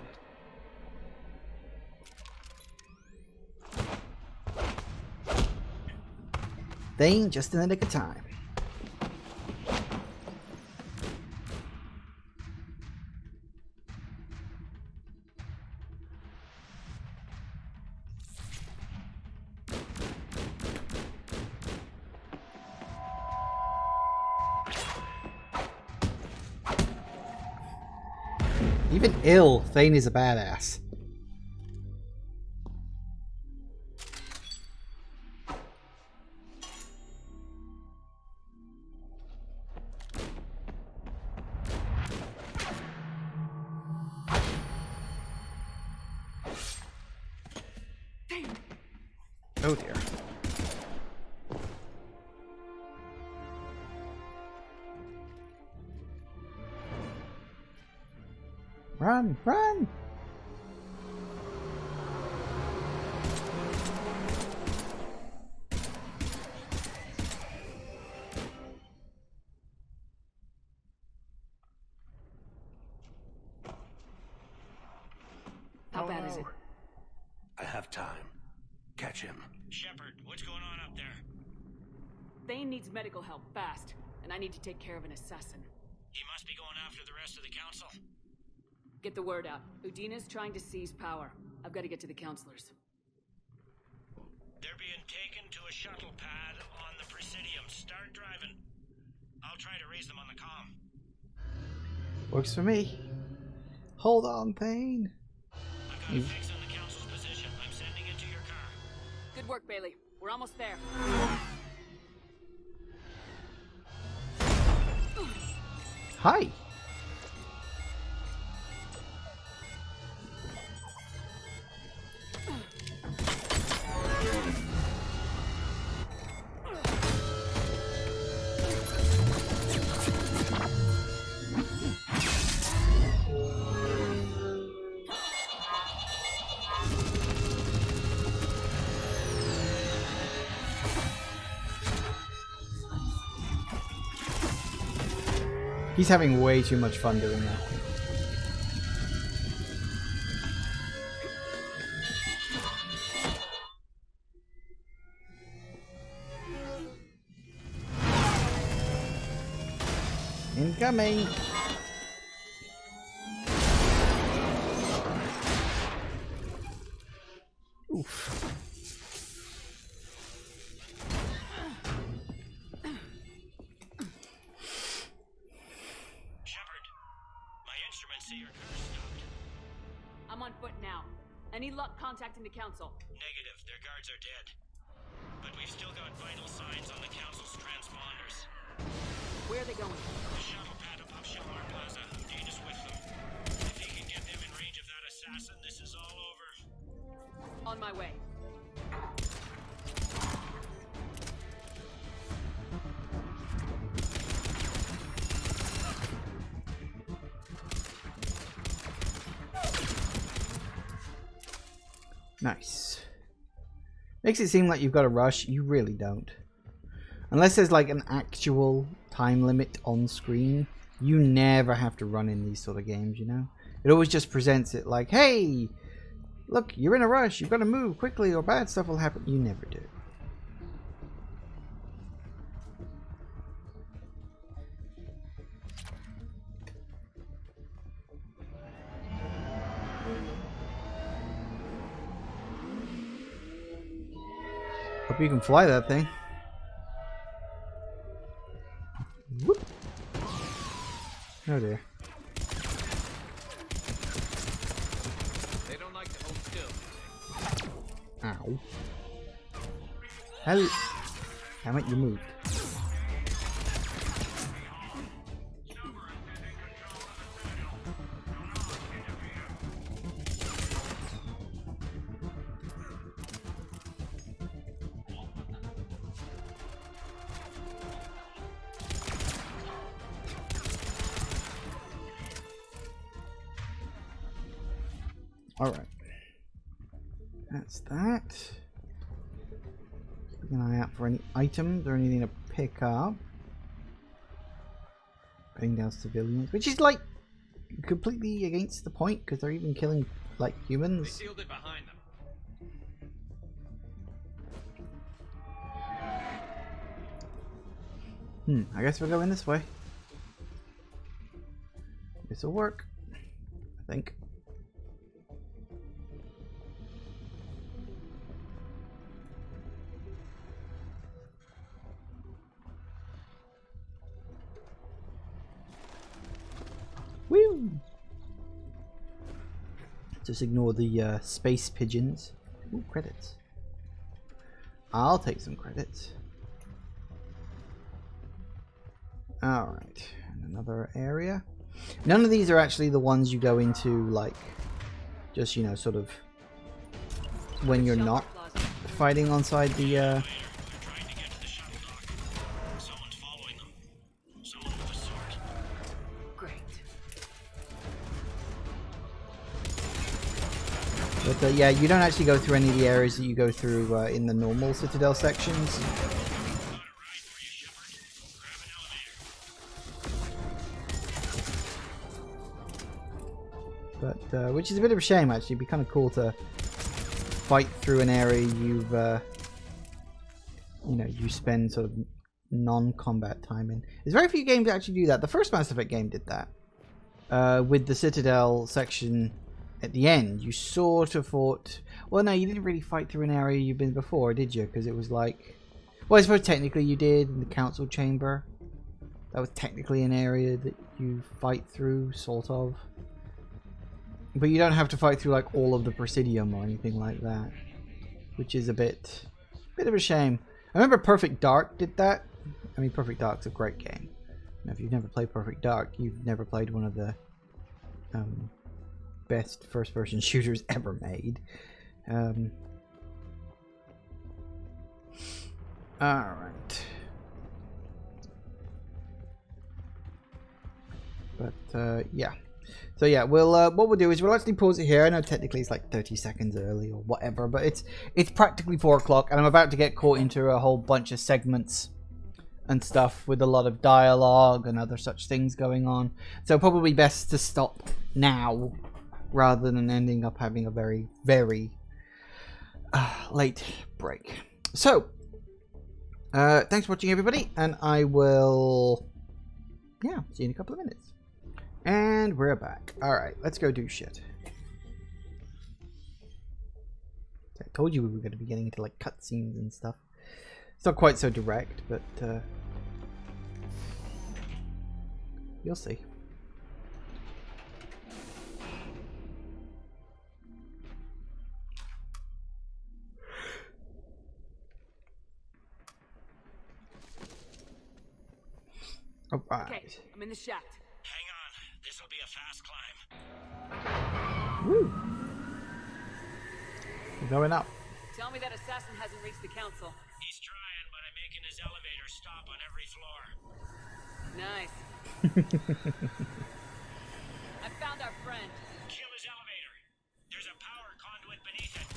Thane just in the nick of time. Even ill, Thane is a badass. Oh dear. Run, run! How bad is it? I have time. Catch him. Shepard, what's going on up there? Thane needs medical help, fast. And I need to take care of an assassin. He must be going after the rest of the council. Get the word out. Udina's trying to seize power. I've got to get to the counselors. They're being taken to a shuttle pad on the Presidium. Start driving. I'll try to raise them on the comm. Works for me. Hold on, Thane. I've got a fix on the council's position. I'm sending it to your car. Good work, Bailey. We're almost there. Hi. He's having way too much fun doing that. Incoming! Oof. I'm on foot now. Any luck contacting the council? Negative. Their guards are dead. But we've still got vital signs on the council's transponders. Where are they going? The shuttle pad above Shelmar Plaza. Data's with them. If he can get them in range of that assassin, this is all over. On my way. Nice. Makes it seem like you've got to rush. You really don't. Unless there's like an actual time limit on screen, you never have to run in these sort of games, you know? It always just presents it like, hey, look, you're in a rush. You've got to move quickly or bad stuff will happen. You never do. Hope you can fly that thing. Whoop. Oh dear. They don't like to hold still. Ow. Hell. Damn it, you moved. Alright. That's that. Keep an eye out for any items or anything to pick up. Putting down civilians, which is like completely against the point because they're even killing like humans. They sealed it behind them. I guess we're going this way. This will work, I think. Woo! Just ignore the space pigeons. Ooh, credits. I'll take some credits. Alright, another area. None of these are actually the ones you go into, like, just, you know, sort of when you're not fighting on side the, But yeah, you don't actually go through any of the areas that you go through in the normal Citadel sections. But which is a bit of a shame, actually. It'd be kind of cool to fight through an area you've, you know, you spend sort of non-combat time in. There's very few games that actually do that. The first Mass Effect game did that with the Citadel section. At the end, you sort of fought... Well, no, you didn't really fight through an area you've been before, did you? Because it was like... Well, I suppose technically you did in the council chamber. That was technically an area that you fight through, sort of. But you don't have to fight through like all of the Presidium or anything like that. Which is a bit of a shame. I remember Perfect Dark did that. I mean, Perfect Dark's a great game. Now, if you've never played Perfect Dark, you've never played one of the... best first-person shooters ever made. Alright. But, yeah. So, yeah, we'll, what we'll do is we'll actually pause it here. I know technically it's like 30 seconds early or whatever, but it's practically 4 o'clock, and I'm about to get caught into a whole bunch of segments and stuff with a lot of dialogue and other such things going on. So, probably best to stop now, rather than ending up having a very, very late break. So, thanks for watching, everybody, and I will, yeah, see you in a couple of minutes. And we're back. Alright, let's go do shit. I told you we were going to be getting into, like, cutscenes and stuff. It's not quite so direct, but, you'll see. Alright. Okay, I'm in the shaft. Hang on. This'll be a fast climb. Woo! We're going up. Tell me that assassin hasn't reached the council. He's trying, but I'm making his elevator stop on every floor. Nice. I found our friend. Kill his elevator. There's a power conduit beneath it.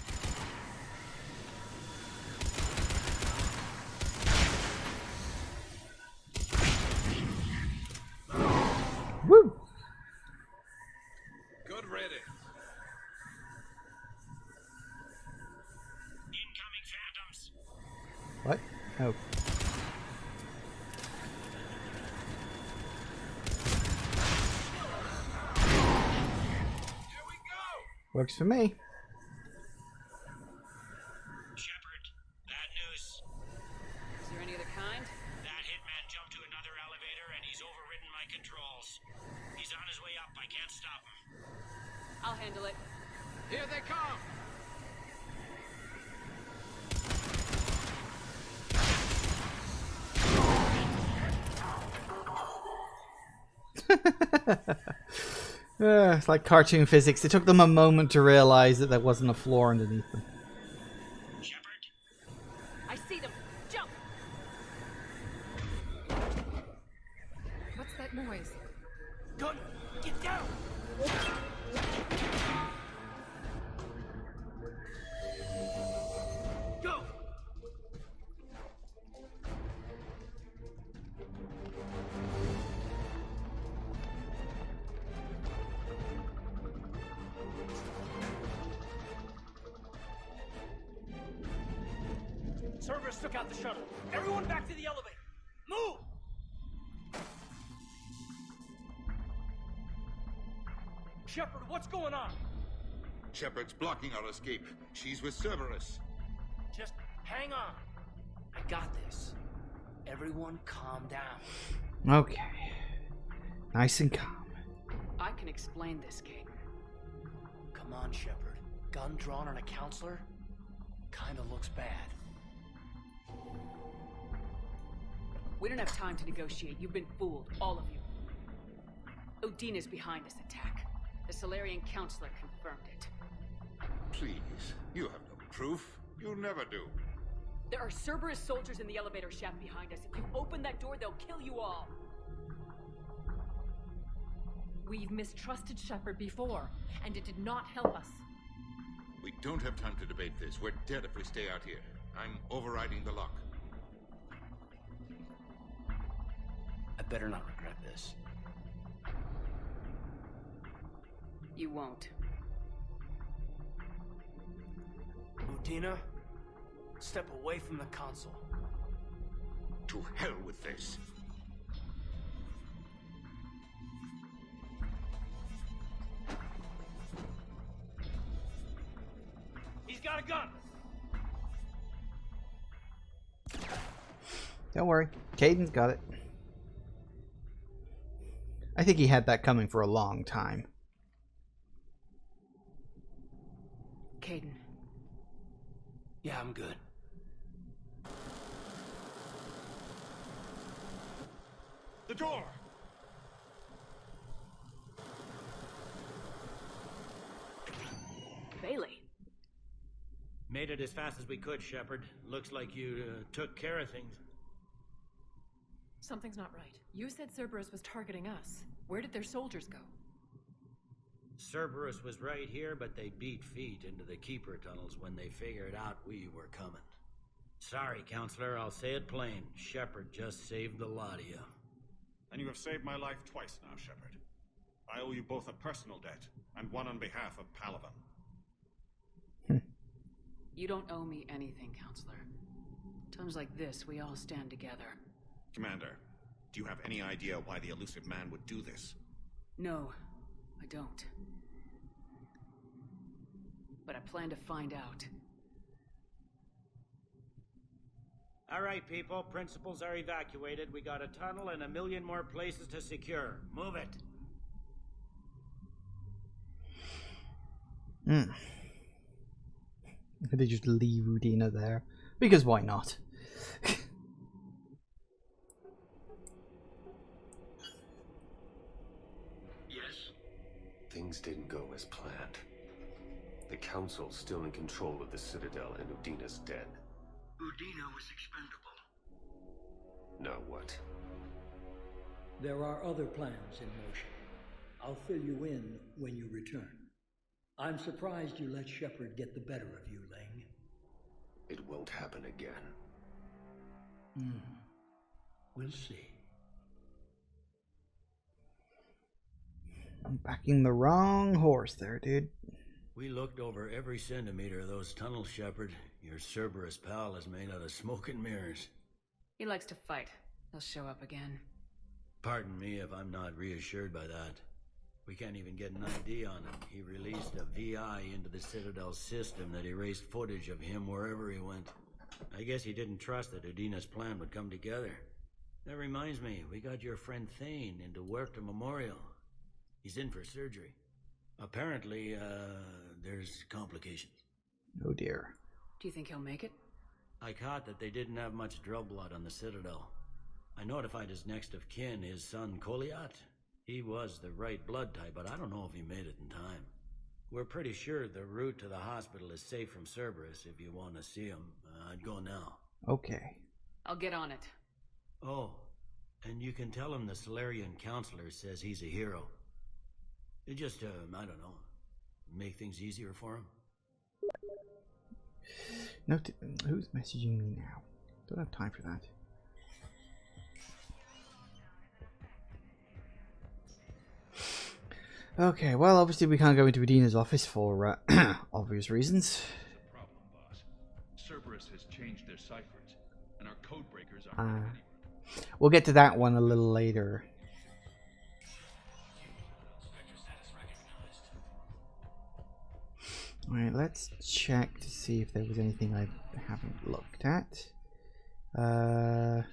Woo! Good riddance. Incoming phantoms. What? Oh. Here we go. Works for me. Shepard, bad news. controls. He's on his way up. I can't stop him. I'll handle it. Here they come! It's like cartoon physics. It took them a moment to realize that there wasn't a floor underneath them. I see them. Jump! What's that noise? Gun! Get down! Go! Cerberus took out the shuttle. Everyone back to the elevator. Move! Shepard, what's going on? Shepard's blocking our escape. She's with Cerberus. Just hang on. I got this. Everyone calm down. Okay. Nice and calm. I can explain this, Kate. Come on, Shepard. Gun drawn on a counselor? Kinda looks bad. We don't have time to negotiate. You've been fooled, all of you. Udina's behind this attack. The Solarian Counselor confirmed it. Please, you have no proof. You never do. There are Cerberus soldiers in the elevator shaft behind us. If you open that door, they'll kill you all. We've mistrusted Shepard before, and it did not help us. We don't have time to debate this. We're dead if we stay out here. I'm overriding the lock. I better not regret this. You won't. Udina, step away from the console. To hell with this. He's got a gun! Don't worry. Caden's got it. I think he had that coming for a long time. Caden. Yeah, I'm good. The door! Bailey. Made it as fast as we could, Shepard. Looks like you took care of things. Something's not right. You said Cerberus was targeting us. Where did their soldiers go? Cerberus was right here, but they beat feet into the Keeper tunnels when they figured out we were coming. Sorry, Counselor, I'll say it plain. Shepard just saved the lot of you. And you have saved my life twice now, Shepard. I owe you both a personal debt, and one on behalf of Palaven. You don't owe me anything, Counselor. Times like this, we all stand together. Commander, do you have any idea why the elusive man would do this? No, I don't. But I plan to find out. All right, people. Principals are evacuated. We got a tunnel and 1 million more places to secure. Move it. They just leave Udina there. Because why not? Yes? Things didn't go as planned. The Council's still in control of the Citadel and Udina's dead. Udina was expendable. Now what? There are other plans in motion. I'll fill you in when you return. I'm surprised you let Shepard get the better of you, Ling. It won't happen again. We'll see. I'm backing the wrong horse there, dude. We looked over every centimeter of those tunnels, Shepard. Your Cerberus pal is made out of smoke and mirrors. He likes to fight. He'll show up again. Pardon me if I'm not reassured by that. We can't even get an ID on him. He released a VI into the Citadel system that erased footage of him wherever he went. I guess he didn't trust that Udina's plan would come together. That reminds me, we got your friend Thane into Werchter Memorial. He's in for surgery. Apparently, there's complications. Oh dear. Do you think he'll make it? I caught that they didn't have much drill blood on the Citadel. I notified his next of kin, his son Koliat. He was the right blood type, but I don't know if he made it in time. We're pretty sure the route to the hospital is safe from Cerberus if you want to see him. I'd go now. Okay. I'll get on it. Oh, and you can tell him the Solarian counselor says he's a hero. It just, I don't know, make things easier for him. Who's messaging me now? Don't have time for that. Okay, well, obviously we can't go into Adina's office for obvious reasons. Problem, boss. Cerberus has changed their ciphers, and our code breakers aren't. We'll get to that one a little later. Alright, let's check to see if there was anything I haven't looked at. I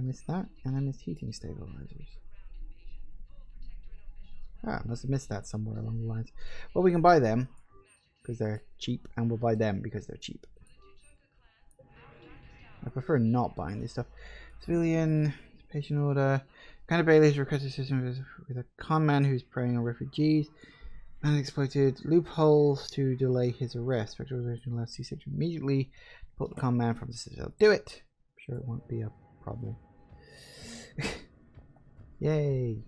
missed that, and I missed heating stabilizers. I must have missed that somewhere along the lines. Well, we can buy them because they're cheap, and we'll buy them because they're cheap. I prefer not buying this stuff. Civilian, patient order. Kind of Bailey's requested system with a con man who's preying on refugees. Man exploited loopholes to delay his arrest. Spectral will allow C-section immediately. Pull the con man from the Citadel. Do it! I'm sure it won't be a problem. Yay!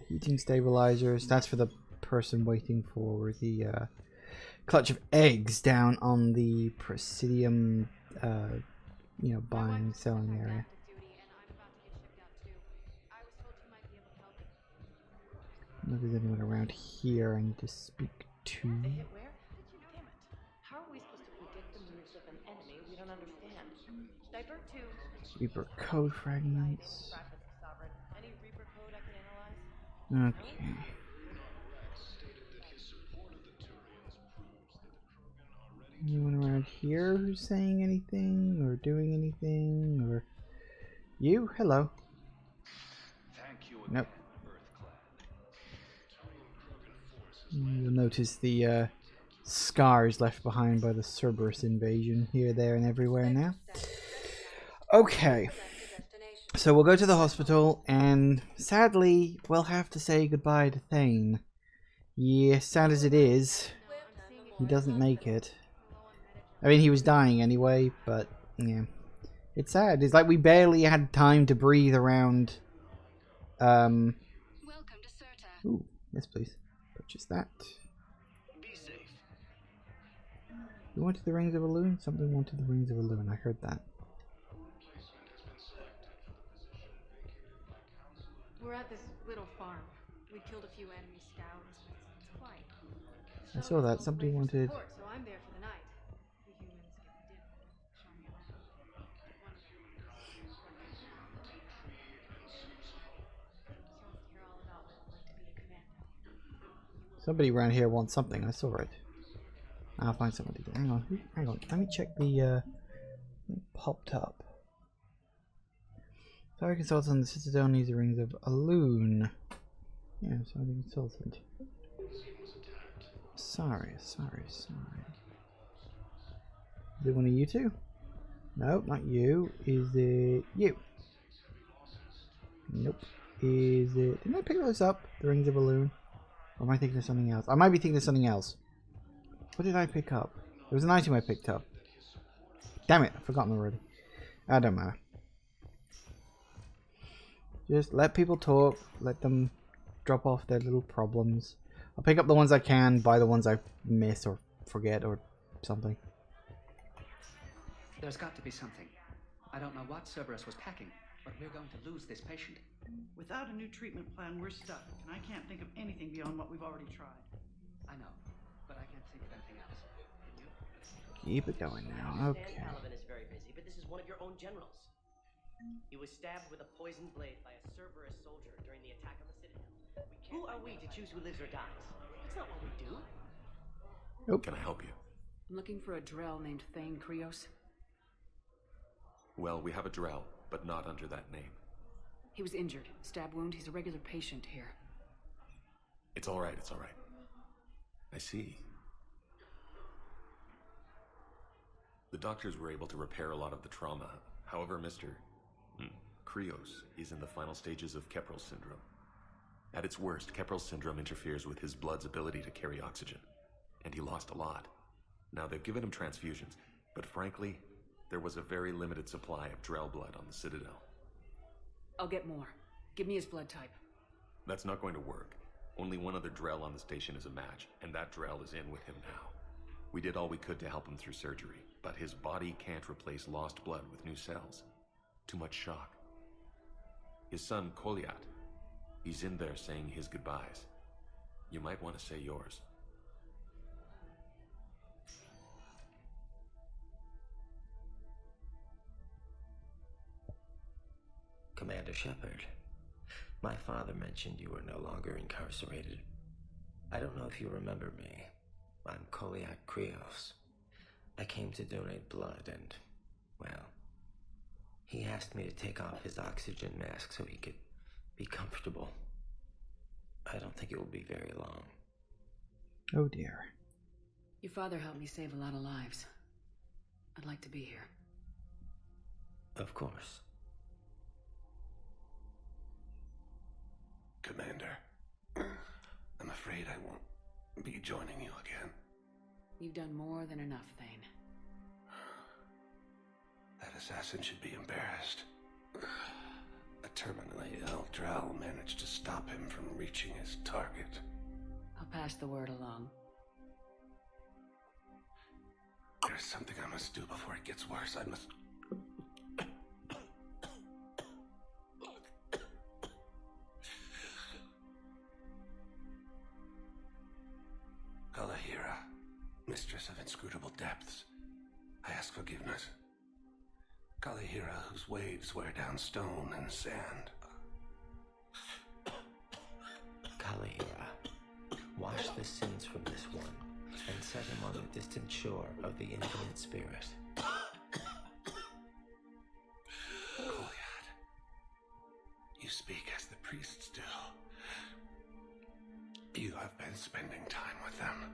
Heating stabilizers. That's for the person waiting for the clutch of eggs down on the Presidium, buying, selling area. I don't know if there's anyone around here I need to speak to. Where? Damn it. How are we supposed to predict the moves of an enemy we don't understand? Divert to Reaper code fragments. Any Reaper code I can analyze? Okay. Anyone around here who's saying anything or doing anything or you? Hello. Thank you nope. You'll notice the scars left behind by the Cerberus invasion here, there, and everywhere now. Okay. So we'll go to the hospital, and sadly, we'll have to say goodbye to Thane. Yeah, sad as it is, he doesn't make it. I mean, he was dying anyway, but, yeah. It's sad. It's like we barely had time to breathe around. Welcome to Certa. Ooh, yes please. Purchase that. Be safe. You wanted the rings of Elune? Somebody wanted the rings of Elune. I heard that. We're at this little farm. We killed a few enemy scouts. It's quiet. I saw that. Somebody wanted... So I'm there for the night. The humans get the dinner. Show me around. Hear all about what it's like to be a commando. Somebody around here wants something. I saw it. I'll find somebody. Hang on. Hang on. Let me check the... it popped up. Sorry, consultant. The Citadel needs the rings of Elune. Yeah, sorry, consultant. Sorry. Is it one of you two? Nope, not you. Is it you? Nope. Is it... Didn't I pick those up? The rings of Elune? Or am I thinking of something else? I might be thinking of something else. What did I pick up? There was an item I picked up. Damn it, I've forgotten already. I don't matter. Just let people talk. Let them drop off their little problems. I'll pick up the ones I can, buy the ones I miss or forget or something. There's got to be something. I don't know what Cerberus was packing, but we're going to lose this patient. Without a new treatment plan, we're stuck, and I can't think of anything beyond what we've already tried. I know, but I can't think of anything else. Can you? Keep it going now. Okay. Paladin is very busy, but this is one of your own generals. He was stabbed with a poisoned blade by a Cerberus soldier during the attack on the Citadel. Who are we to choose who lives or dies? That's not what we do. Nope. Can I help you? I'm looking for a Drell named Thane Krios. Well, we have a Drell, but not under that name. He was injured. Stab wound. He's a regular patient here. It's all right, it's all right. I see. The doctors were able to repair a lot of the trauma. However, Mr. Krios is in the final stages of Keprel's syndrome. At its worst, Keprel's syndrome interferes with his blood's ability to carry oxygen, and he lost a lot. Now, they've given him transfusions, but frankly, there was a very limited supply of Drell blood on the Citadel. I'll get more. Give me his blood type. That's not going to work. Only one other Drell on the station is a match, and that Drell is in with him now. We did all we could to help him through surgery, but his body can't replace lost blood with new cells. Too much shock. His son, Koliat, he's in there saying his goodbyes. You might want to say yours. Commander Shepard, my father mentioned you were no longer incarcerated. I don't know if you remember me. I'm Koliat Krios. I came to donate blood and, well, he asked me to take off his oxygen mask so he could be comfortable. I don't think it will be very long. Oh dear. Your father helped me save a lot of lives. I'd like to be here. Of course. Commander, I'm afraid I won't be joining you again. You've done more than enough, Thane. That assassin should be embarrassed. A terminally ill Drell managed to stop him from reaching his target. I'll pass the word along. There's something I must do before it gets worse. I must... Kalahira, mistress of inscrutable depths, I ask forgiveness. Kalahira, whose waves wear down stone and sand. Kalahira, wash the sins from this one and set him on the distant shore of the infinite spirit. Koliat, you speak as the priests do. You have been spending time with them.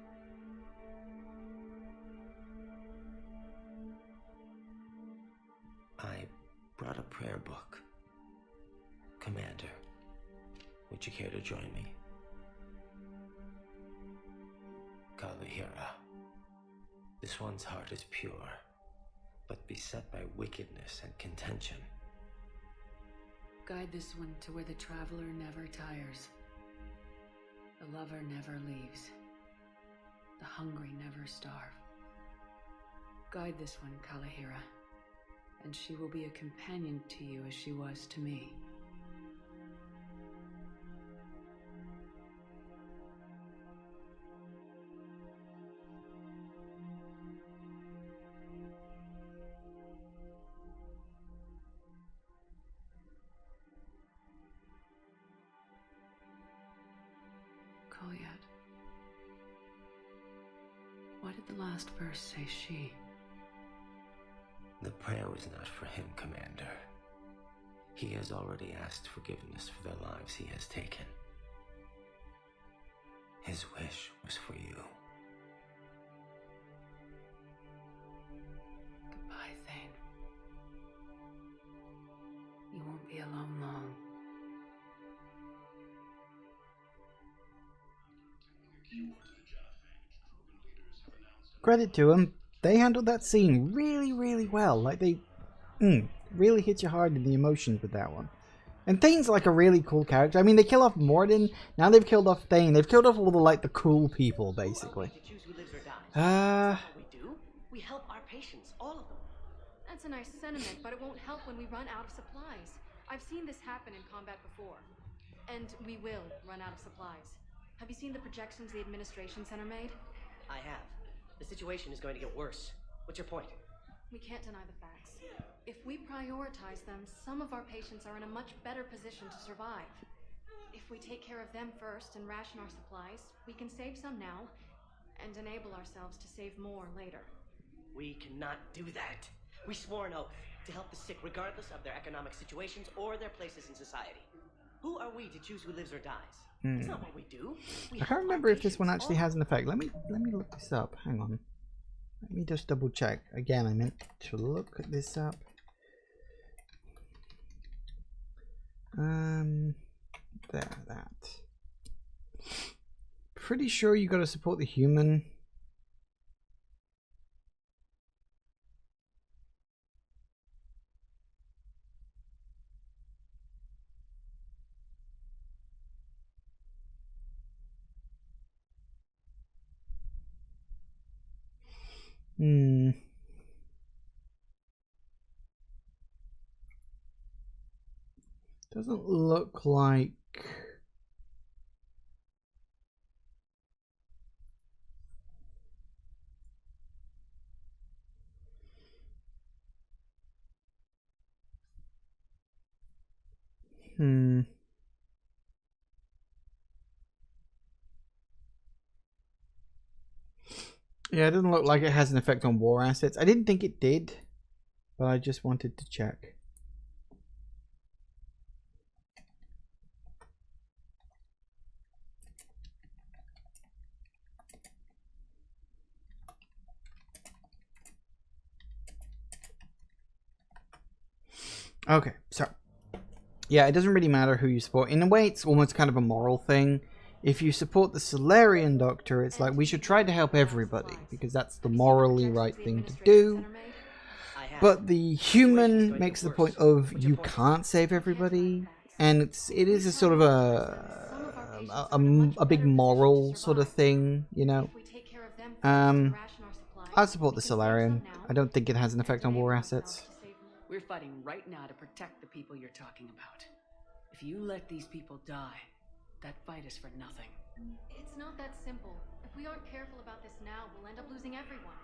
I brought a prayer book. Commander, would you care to join me? Kalahira, this one's heart is pure, but beset by wickedness and contention. Guide this one to where the traveler never tires. The lover never leaves. The hungry never starve. Guide this one, Kalahira, and she will be a companion to you as she was to me. Koliat. Why did the last verse say she? The prayer was not for him, Commander. He has already asked forgiveness for the lives he has taken. His wish was for you. Goodbye, Thane. You won't be alone long. Credit to them, they handled that scene really, really well. Like they really hit you hard in the emotions with that one. And Thane's like a really cool character. I mean, they kill off Morden, now they've killed off Thane. They've killed off all the like the cool people, basically. We help our patients, all of them. That's a nice sentiment, but it won't help when we run out of supplies. I've seen this happen in combat before. And we will run out of supplies. Have you seen the projections the administration center made? I have. The situation is going to get worse. What's your point? We can't deny the facts. If we prioritize them, some of our patients are in a much better position to survive. If we take care of them first and ration our supplies, we can save some now and enable ourselves to save more later. We cannot do that. We swore an oath to help the sick regardless of their economic situations or their places in society. Who are we to choose who lives or dies? It's not what we do. I can't remember if this one actually has an effect. Let me look this up. Hang on. Let me just double check. Again, I meant to look this up. There, that. Pretty sure you got to support the human. Doesn't look like. Yeah, it doesn't look like it has an effect on war assets. I didn't think it did, but I just wanted to check. Okay, so yeah, it doesn't really matter who you support. In a way, it's almost kind of a moral thing. If you support the Solarian Doctor, it's like we should try to help everybody because that's the morally right thing to do. But the human makes the point of you can't save everybody, and it is a sort of a big moral sort of thing, you know. I support the Solarian. I don't think it has an effect on war assets. We're fighting right now to protect the people you're talking about. If you let these people die, that fight is for nothing. It's not that simple. If we aren't careful about this now, we'll end up losing everyone.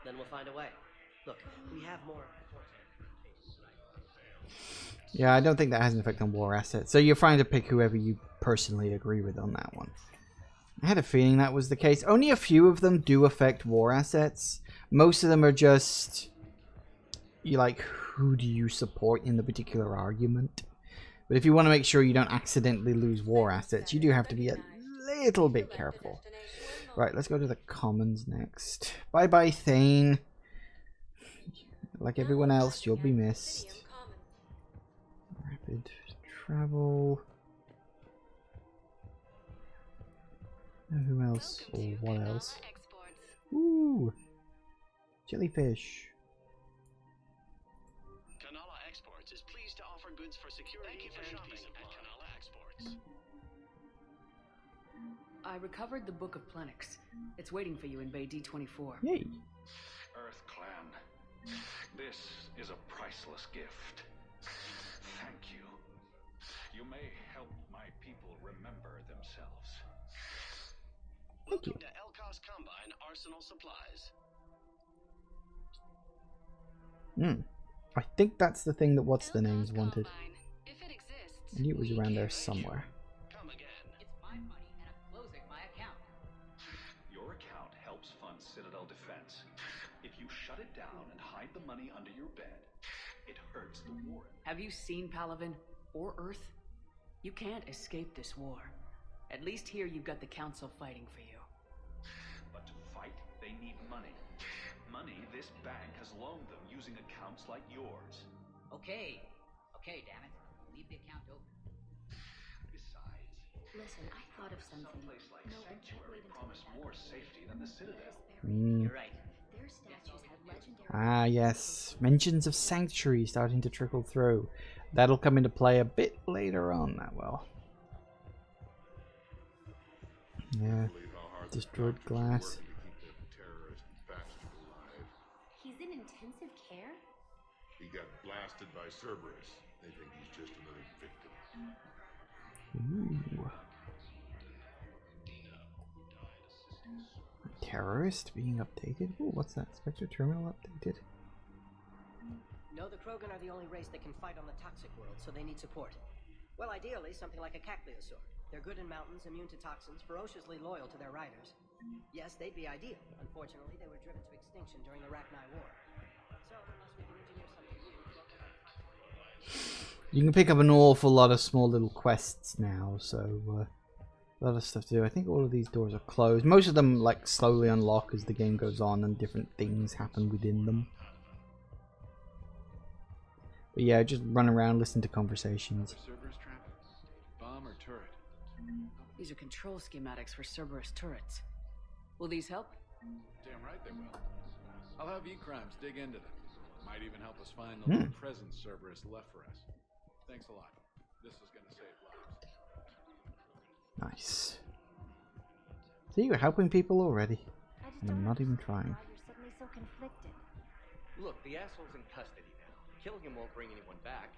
Then we'll find a way. Look, we have more. Yeah, I don't think that has an effect on war assets. So you're trying to pick whoever you personally agree with on that one. I had a feeling that was the case. Only a few of them do affect war assets. Most of them are just... you like, who do you support in the particular argument? But if you want to make sure you don't accidentally lose war assets, you do have to be a little bit careful. Right, let's go to the commons next. Bye-bye, Thane. Like everyone else, you'll be missed. Rapid travel. Who else? Or what else? Ooh! Jellyfish. Is pleased to offer goods for security and peace of mind. Kanala Exports. I recovered the Book of Plenix. It's waiting for you in Bay D24. Yay! Earth Clan, this is a priceless gift. Thank you. You may help my people remember themselves. Welcome to Elkos Combine Arsenal Supplies. I think that's the thing that what's-the-names wanted. I knew it was around there somewhere. Come again. It's my money and I'm closing my account. Your account helps fund Citadel defense. If you shut it down and hide the money under your bed, it hurts the war. Have you seen Palaven or Earth? You can't escape this war. At least here you've got the Council fighting for you. But to fight, they need money. Money this bank has loaned them using accounts like yours. Okay, damn it. Leave the account open. Besides, listen, I thought of something. Someplace like Sanctuary promised more safety than the Citadel. You're right. Their statues have legendary. Ah, yes. Mentions of Sanctuary starting to trickle through. That'll come into play a bit later on, that will. Yeah. Destroyed glass. He's in intensive care? He got blasted by Cerberus. They think he's just another victim. Ooh. Terrorist being updated? Ooh, what's that? Spectre terminal updated? No, the Krogan are the only race that can fight on the toxic world, so they need support. Well, ideally, something like a Cacliosaur. They're good in mountains, immune to toxins, ferociously loyal to their riders. Yes, they'd be ideal. Unfortunately, they were driven to extinction during the Rachni War. So, unless we can engineer something new... You can pick up an awful lot of small little quests now, so a lot of stuff to do. I think all of these doors are closed. Most of them like slowly unlock as the game goes on and different things happen within them. But yeah, just run around, listen to conversations. Cerberus trap? Bomb or turret? These are control schematics for Cerberus turrets. Will these help? Damn right they will. I'll have E-Crimes dig into them. Might even help us find the little present Cerberus left for us. Thanks a lot. This is gonna save lives. Nice. See, you're helping people already. And I'm not even trying. Why you're suddenly so conflicted. Look, the asshole's in custody now. Killing him won't bring anyone back.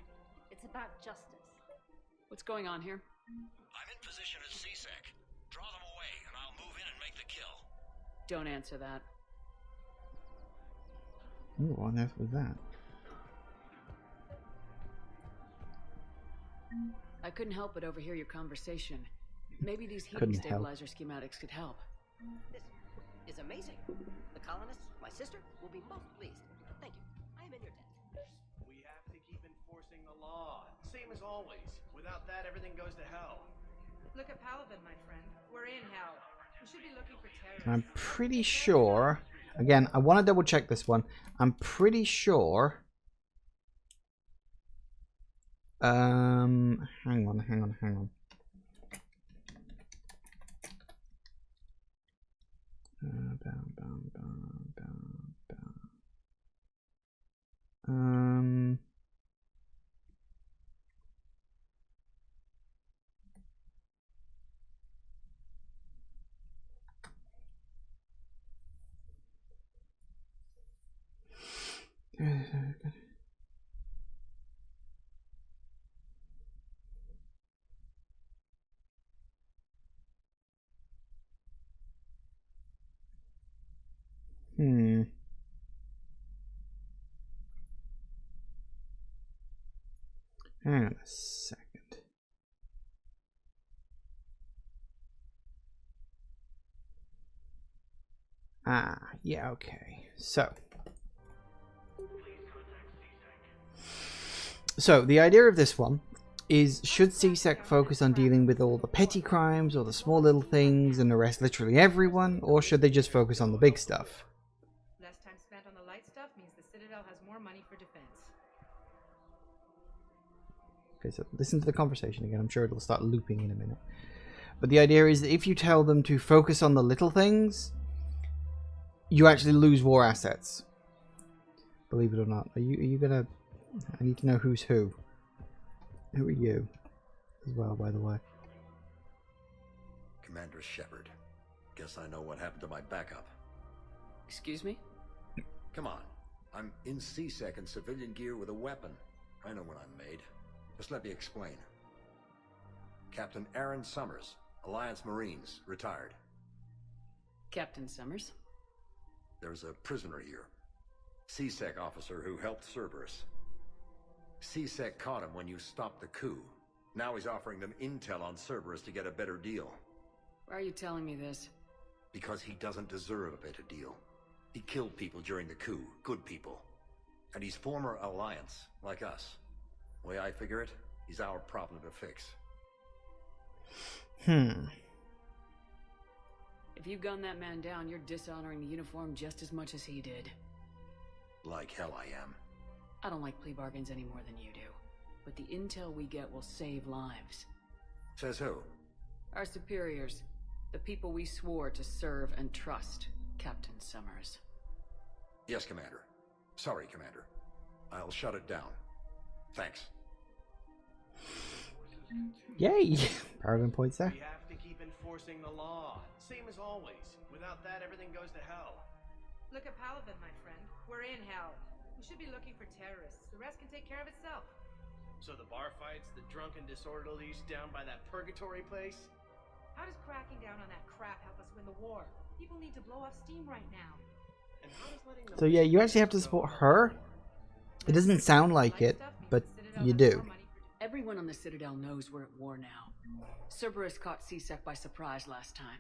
It's about justice. What's going on here? I'm in position at CSEC. Draw them away, and I'll move in and make the kill. Don't answer that. Ooh, what on earth was that? I couldn't help but overhear your conversation. Maybe these heating Couldn't help. stabilizer schematics could help. This is amazing. The colonists, my sister, will be most pleased. Thank you. I am in your debt. We have to keep enforcing the law. Same as always. Without that, everything goes to hell. Look at Paladin, my friend. We're in hell. We should be looking for terrorists. I'm pretty sure. Again, I want to double check this one. I'm pretty sure. Hang on. Hang on a second. Yeah, okay. So the idea of this one is, should CSEC focus on dealing with all the petty crimes or the small little things and arrest literally everyone, or should they just focus on the big stuff? Less time spent on the light stuff means the Citadel has more money for defense. Okay, so listen to the conversation again. I'm sure it'll start looping in a minute. But the idea is that if you tell them to focus on the little things, you actually lose war assets. Believe it or not. Are you gonna... I need to know who's who. Who are you? As well, by the way. Commander Shepard. Guess I know what happened to my backup. Excuse me? Come on. I'm in CSEC in civilian gear with a weapon. I know what I'm made. Just let me explain. Captain Aaron Summers, Alliance Marines, retired. Captain Summers? There's a prisoner here. CSEC officer who helped Cerberus. CSEC caught him when you stopped the coup. Now he's offering them intel on Cerberus to get a better deal. Why are you telling me this? Because he doesn't deserve a better deal. He killed people during the coup, good people. And he's former Alliance, like us. The way I figure it, he's our problem to fix. If you gun that man down, you're dishonoring the uniform just as much as he did. Like hell I am. I don't like plea bargains any more than you do. But the intel we get will save lives. Says who? Our superiors. The people we swore to serve and trust. Captain Summers. Yes, Commander. Sorry, Commander. I'll shut it down. Thanks. Yay! Paragon points there. We have to keep enforcing the law. Same as always. Without that, everything goes to hell. Look at Paladin, my friend. We're in hell. We should be looking for terrorists. The rest can take care of itself. So the bar fights, the drunken disorderlies down by that purgatory place? How does cracking down on that crap help us win the war? People need to blow off steam right now. And how does letting them... So yeah, you actually have to support her? It doesn't sound like it, but you do. Everyone on the Citadel knows we're at war now. Cerberus caught CSEC by surprise last time.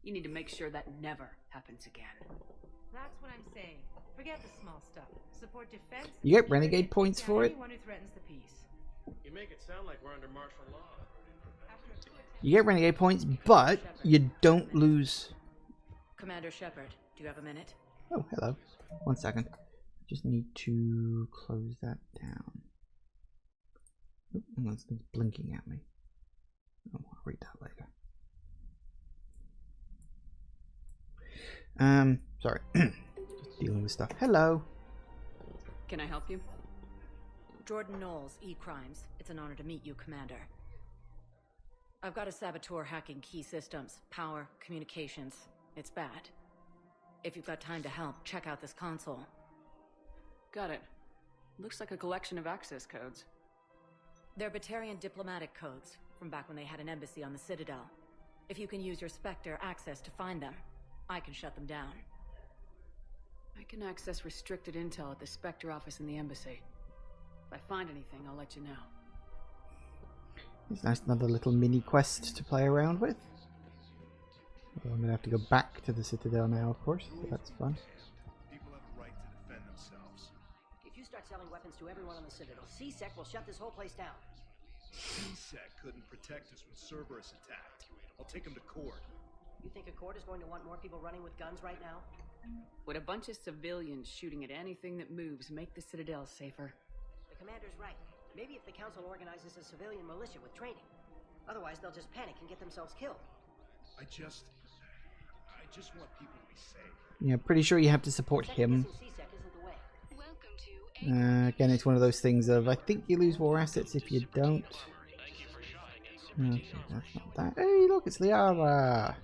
You need to make sure that never happens again. That's what I'm saying. Forget the small stuff. Support defense. You get renegade points for it. Anyone who threatens the peace. You make it sound like we're under martial law. You get renegade points, but you don't lose. Commander Shepard, do you have a minute? Oh, hello. 1 second. Just need to close that down. Oh, hang on, it's blinking at me. Oh, I'll read that later. Sorry. Just dealing with stuff. Hello. Can I help you? Jordan Knowles, E-Crimes. It's an honor to meet you, Commander. I've got a saboteur hacking key systems, power, communications. It's bad. If you've got time to help, check out this console. Got it. Looks like a collection of access codes. They're Batarian diplomatic codes, from back when they had an embassy on the Citadel. If you can use your Spectre access to find them, I can shut them down. I can access restricted intel at the Spectre office in the embassy. If I find anything, I'll let you know. It's nice, another little mini quest to play around with. Well, I'm gonna have to go back to the Citadel now, of course. So that's fun. People have a right to defend themselves. If you start selling weapons to everyone on the Citadel, C-Sec will shut this whole place down. C-Sec couldn't protect us when Cerberus attacked. I'll take him to court. You think a court is going to want more people running with guns right now? Would a bunch of civilians shooting at anything that moves make the Citadel safer? The commander's right. Maybe if the council organizes a civilian militia with training. Otherwise, they'll just panic and get themselves killed. I just want people to be safe. Yeah, pretty sure you have to support him. Again, it's one of those things of, I think you lose war assets if you don't. Okay, that's not that. Hey, look, it's Liara.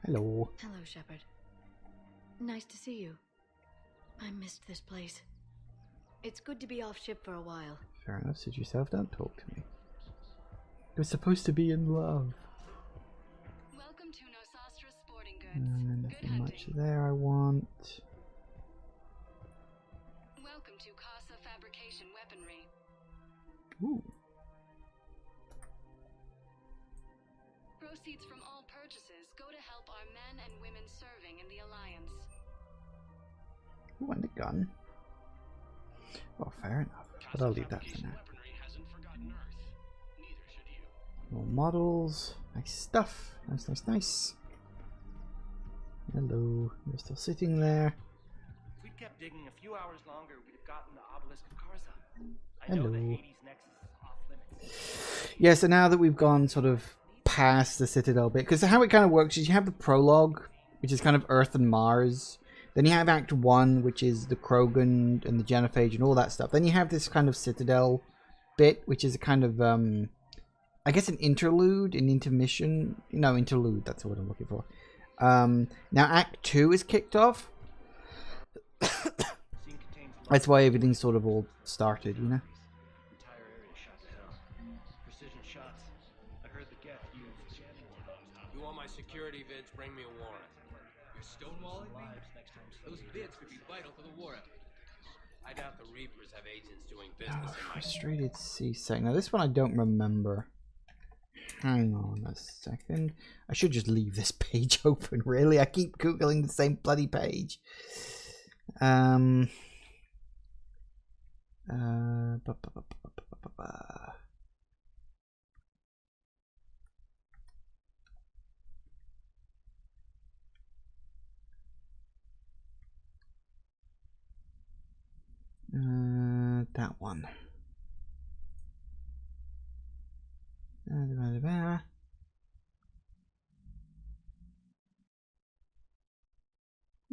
Hello. Hello, Shepard. Nice to see you. I missed this place. It's good to be off ship for a while. Fair enough, suit yourself, don't talk to me. You're supposed to be in love. Welcome to Nosastra Sporting Goods. Nothing much there I want. Welcome to Casa Fabrication Weaponry. Ooh. Proceeds from all purchases go to help our men and women serving in the Alliance. Ooh, and a gun. Oh, fair enough. But I'll leave that for now. More models. Nice stuff. Nice, nice, nice. Hello. You're still sitting there. If we'd kept digging a few hours longer, we'd have gotten the obelisk of Karza. I Hello. know the Hades nexus is off limits. Yeah, so now that we've gone sort of past the Citadel bit, because how it kind of works is you have the prologue, which is kind of Earth and Mars. Then you have Act 1, which is the Krogan and the Genophage and all that stuff. Then you have this kind of Citadel bit, which is a kind of, I guess an interlude, an intermission. No, interlude, that's what I'm looking for. Now Act 2 is kicked off. That's why everything's sort of all started, you know? Entire area shot down. Precision shots. I heard the Geth used jamming. You want my security vids? Bring me a warrant. You're stonewalling me? Those vids could be vital to the war effort. I doubt the Reapers have agents doing business in my... Frustrated C-Sec. Now this one I don't remember. Hang on a second. I should just leave this page open, really. I keep Googling the same bloody page. That one.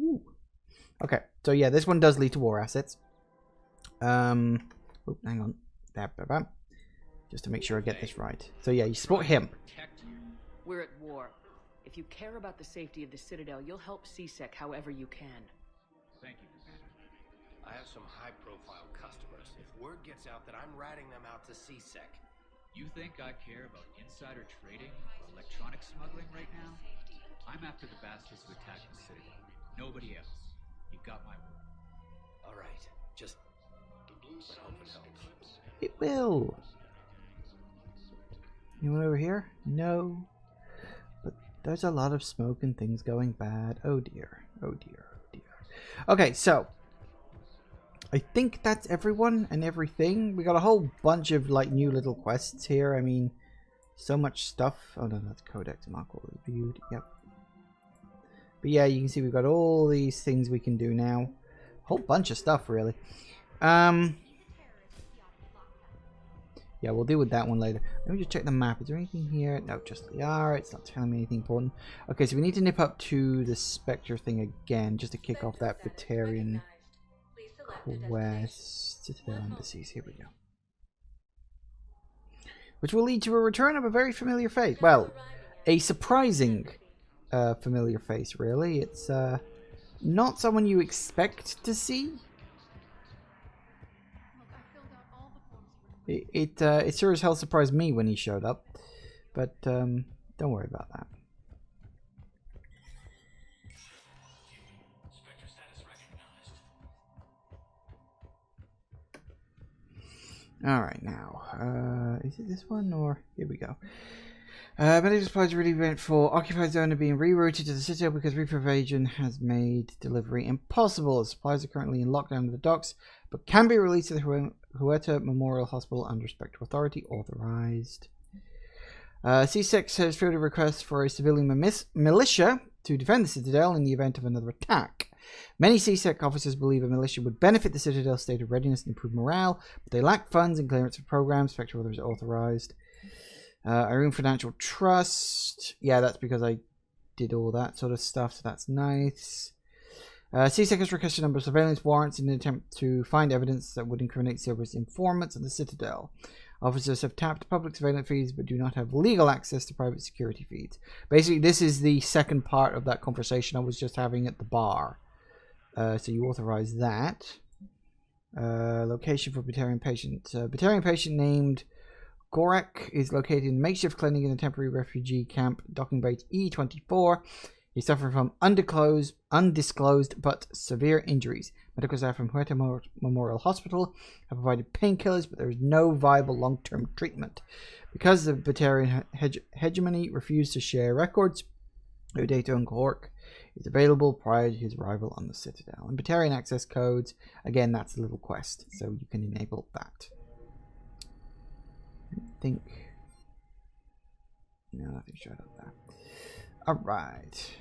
Ooh. Okay, so yeah, this one does lead to war assets. Oh, hang on. Just to make sure I get this right. So yeah, you support him. We're at war. If you care about the safety of the Citadel, you'll help C-Sec however you can. Thank you, Commander. I have some high-profile customers. If word gets out that I'm ratting them out to C-Sec... You think I care about insider trading or electronic smuggling right now? I'm after the bastards who attacked the Citadel. Nobody else. You got my word. All right. Just... I hope it helps. It will. Anyone over here? No. But There's a lot of smoke and things going bad. Oh dear. Oh dear. Oh dear. Okay, so I think that's everyone and everything. We got a whole bunch of like new little quests here. I mean, so much stuff. Oh no, that's Codex Marco reviewed. Yep. But yeah, you can see we've got all these things we can do now. A whole bunch of stuff, really. Yeah, we'll deal with that one later. Let me just check the map. Is there anything here? No, just Liara. It's not telling me anything important. Okay, so we need to nip up to the Spectre thing again, just to kick off that Batarian quest. Citadel embassies. Here we go. Which will lead to a return of a very familiar face. Well, a surprising familiar face, really. It's not someone you expect to see. It sure as hell surprised me when he showed up, but don't worry about that. Alright, now, is it this one, or here we go. Medical supplies really went for occupied zone are being rerouted to the Citadel because Reaper Invasion has made delivery impossible. The supplies are currently in lockdown at the docks, but can be released to the Huerta Memorial Hospital under Spectre Authority. Authorized. C6 has fielded requests for a civilian militia to defend the Citadel in the event of another attack. Many CSEC officers believe a militia would benefit the Citadel's state of readiness and improve morale, but they lack funds and clearance for programs. Spectre Authority is authorized. Irene Financial Trust. Yeah, that's because I did all that sort of stuff, so that's nice. CSEC has requested a number of surveillance warrants in an attempt to find evidence that would incriminate Cerberus informants at the Citadel. Officers have tapped public surveillance feeds but do not have legal access to private security feeds. Basically, this is the second part of that conversation I was just having at the bar. So you authorize that. Location for Batarian patient. Batarian patient named Gorek is located in a makeshift clinic in a temporary refugee camp, docking bay E24. He's suffering from undisclosed but severe injuries. Medical staff from Huerta Memorial Hospital have provided painkillers, but there is no viable long-term treatment. Because the Batarian hegemony refused to share records, no data on Gorek is available prior to his arrival on the Citadel. And Batarian access codes, again, that's a little quest, so you can enable that. I think... No, nothing showed up there. Alright.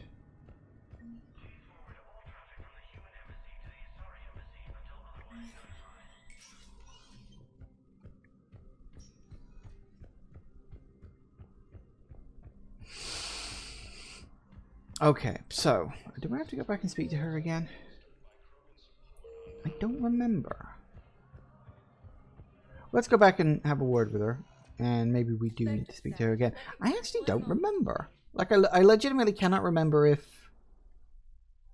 Okay, so, do I have to go back and speak to her again? I don't remember. Let's go back and have a word with her, and maybe we do need to speak to her again. I actually don't remember. Like, I legitimately cannot remember if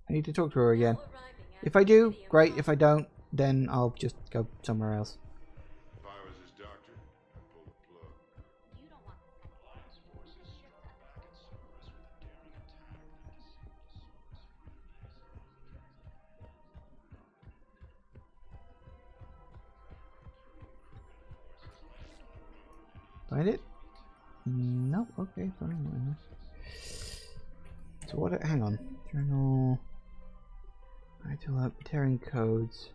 I need to talk to her again. If I do, great. If I don't, then I'll just go somewhere else. If I was his doctor, I'd pull the plug. Find it? Nope. Okay, fine. So what? Hang on. Journal. I fill out Batarian codes.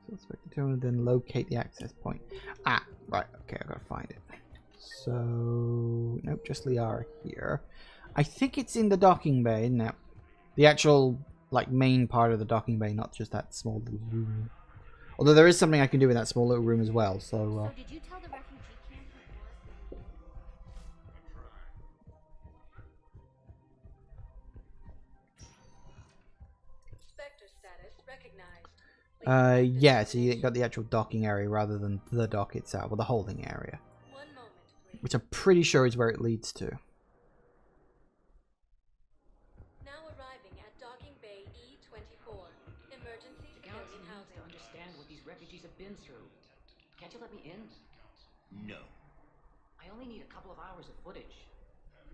Suspect determined, then locate the access point. Ah, right. Okay, I gotta find it. So nope, just Liara here. I think it's in the docking bay, isn't it? The actual like main part of the docking bay, not just that small little room. Although there is something I can do in that small little room as well. So. Did you tell the refugee camp who it was? Spectre status recognized. Yeah, so you got the actual docking area rather than the dock itself, or the holding area. 1 moment, please. Which I'm pretty sure is where it leads to. Now arriving at docking bay E24. Emergency civilian housing. To understand what these refugees have been through. Can't you let me in? No. I only need a couple of hours of footage.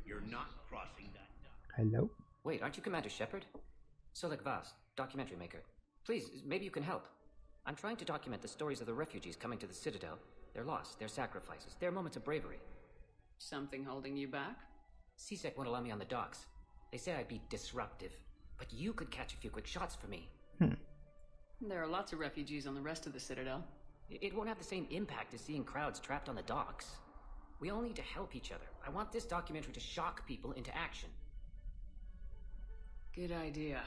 You're not crossing that dock. Hello? Wait, aren't you Commander Shepard? Solek Vast, documentary maker. Please, maybe you can help. I'm trying to document the stories of the refugees coming to the Citadel. Their loss, their sacrifices, their moments of bravery. Something holding you back? CSEC won't allow me on the docks. They say I'd be disruptive, but you could catch a few quick shots for me. There are lots of refugees on the rest of the Citadel. It won't have the same impact as seeing crowds trapped on the docks. We all need to help each other. I want this documentary to shock people into action. Good idea.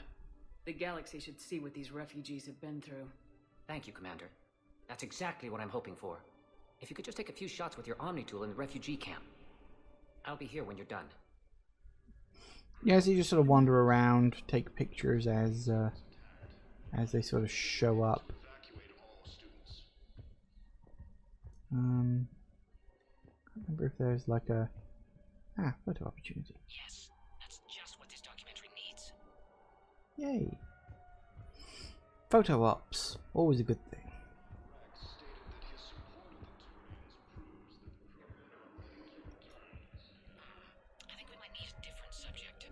The galaxy should see what these refugees have been through. Thank you, Commander. That's exactly what I'm hoping for. If you could just take a few shots with your Omni tool in the refugee camp. I'll be here when you're done. Yeah, so you just sort of wander around, take pictures as they sort of show up. I can't remember if there's like a photo opportunity. Yes, that's just what this documentary needs. Yay! Photo ops, always a good thing. I think we might need a different subject.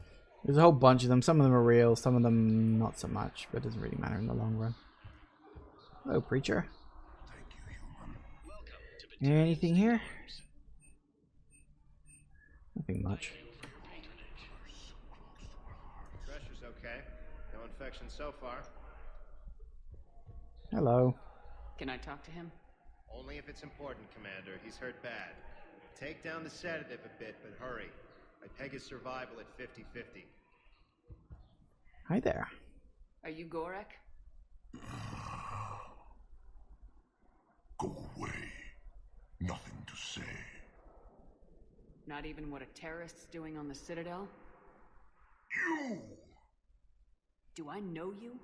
There's a whole bunch of them. Some of them are real, some of them not so much, but it doesn't really matter in the long run. Hello, preacher. Anything here? Nothing much. Pressure's okay. No infection so far. Hello. Can I talk to him? Only if it's important, Commander. He's hurt bad. Take down the sedative a bit, but hurry. I peg his survival at 50-50. Hi there. Are you Gorek? Go away. Nothing to say. Not even what a terrorist's doing on the Citadel? You! Do I know you?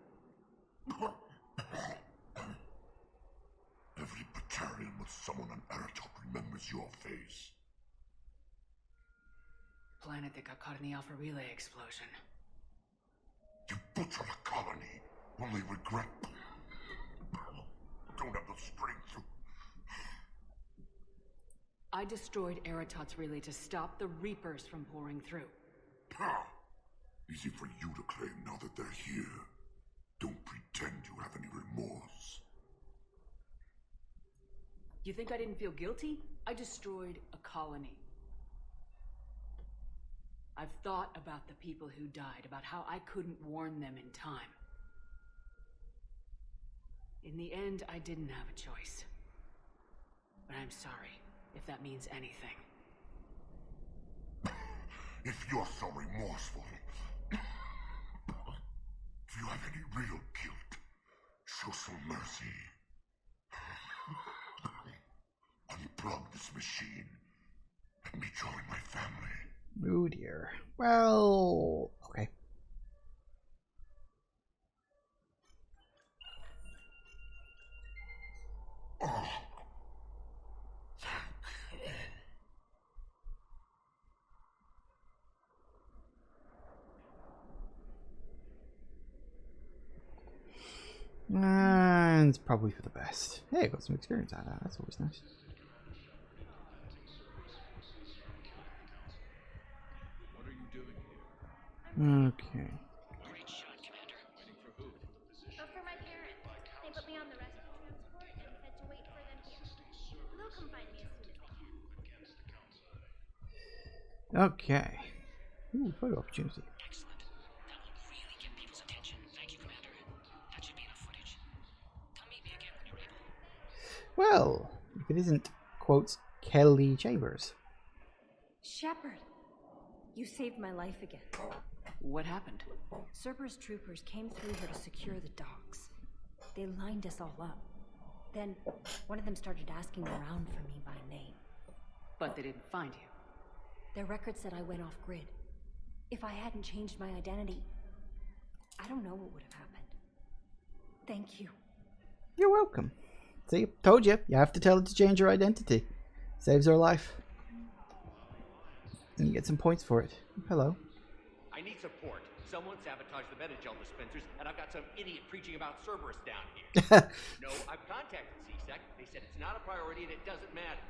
Every battalion with someone on Eratop remembers your face. Planet that got caught in the Alpha Relay explosion. You butchered a colony, only regret. Don't have the strength to... I destroyed Eratot's relay to stop the Reapers from pouring through. Easy for you to claim now that they're here. Don't pretend you have any remorse. You think I didn't feel guilty? I destroyed a colony. I've thought about the people who died, about how I couldn't warn them in time. In the end, I didn't have a choice. But I'm sorry, if that means anything. If you're so remorseful, if you have any real guilt, show some mercy. Unplug this machine. Let me join my family. Oh dear. Well, okay. And it's probably for the best. Hey, I got some experience out of that. That's always nice. What are you doing here? Okay. Great shot, Commander. Waiting for who? For my parents. They put me on the rescue transport and said to wait for them here. They'll come find me as soon as they can. Okay. Ooh, photo opportunity. Excellent. That will really get people's attention. Thank you, Commander. That should be enough footage. Come meet me again when you're able. Well, if it isn't, quotes, Kelly Chambers. Shepard, you saved my life again. What happened? Cerberus troopers came through here to secure the docks. They lined us all up. Then, one of them started asking around for me by name. But they didn't find you. Their record said I went off-grid. If I hadn't changed my identity, I don't know what would have happened. Thank you. You're welcome. See, told you. You have to tell her to change her identity. Saves her life. And you get some points for it. Hello. I need support. Someone sabotaged the Metagel dispensers, and I've got some idiot preaching about Cerberus down here. No, I've contacted CSEC. They said it's not a priority and it doesn't matter.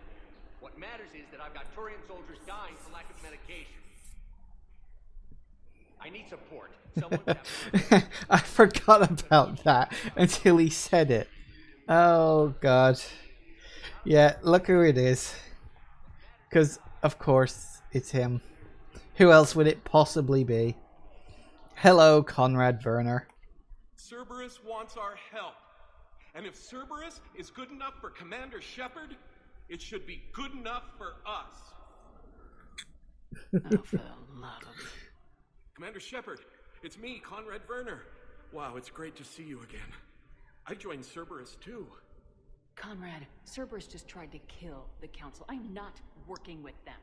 What matters is that I've got Turian soldiers dying for lack of medication. I need support. Someone I forgot about that until he said it. Oh, God. Yeah, look who it is. Because, of course, it's him. Who else would it possibly be? Hello, Conrad Werner. Cerberus wants our help. And if Cerberus is good enough for Commander Shepard, it should be good enough for us. Oh, for the love of... Commander Shepard, it's me, Conrad Werner. Wow, it's great to see you again. I joined Cerberus too. Conrad, Cerberus just tried to kill the Council. I'm not working with them.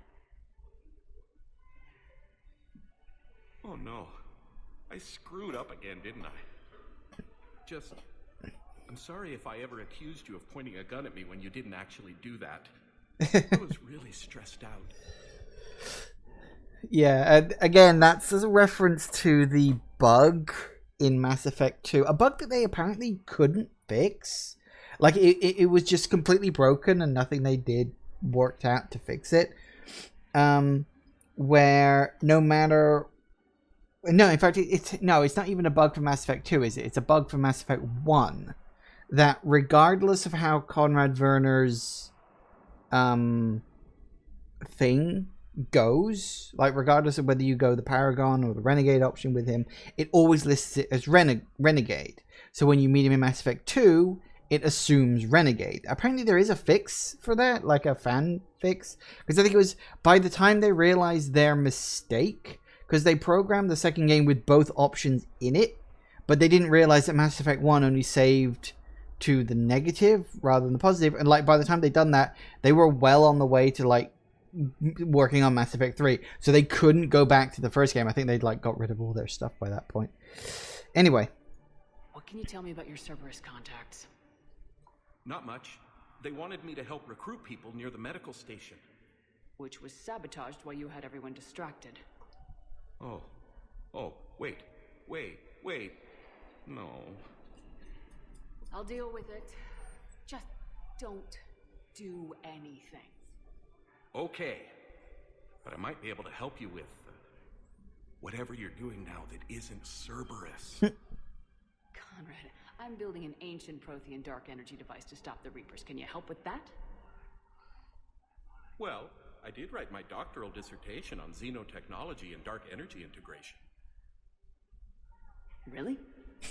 Oh no. I screwed up again, didn't I? I'm sorry if I ever accused you of pointing a gun at me when you didn't actually do that. I was really stressed out. Yeah, and again, that's a reference to the bug in Mass Effect 2. A bug that they apparently couldn't fix. Like, it was just completely broken and nothing they did worked out to fix it. Where no matter... No, in fact, it's not even a bug for Mass Effect 2, is it? It's a bug for Mass Effect 1. That regardless of how Conrad Werner's thing goes, like regardless of whether you go the Paragon or the Renegade option with him, it always lists it as Renegade. So when you meet him in Mass Effect 2, it assumes Renegade. Apparently there is a fix for that, like a fan fix. Because I think it was by the time they realized their mistake, because they programmed the second game with both options in it, but they didn't realize that Mass Effect 1 only saved to the negative rather than the positive. And like by the time they'd done that, they were well on the way to like working on Mass Effect 3. So they couldn't go back to the first game. I think they'd like got rid of all their stuff by that point. Anyway. What can you tell me about your Cerberus contacts? Not much. They wanted me to help recruit people near the medical station. Which was sabotaged while you had everyone distracted. Oh, wait. No. I'll deal with it. Just don't do anything. Okay. But I might be able to help you with whatever you're doing now that isn't Cerberus. Conrad, I'm building an ancient Prothean dark energy device to stop the Reapers. Can you help with that? Well, I did write my doctoral dissertation on xenotechnology and dark energy integration. Really?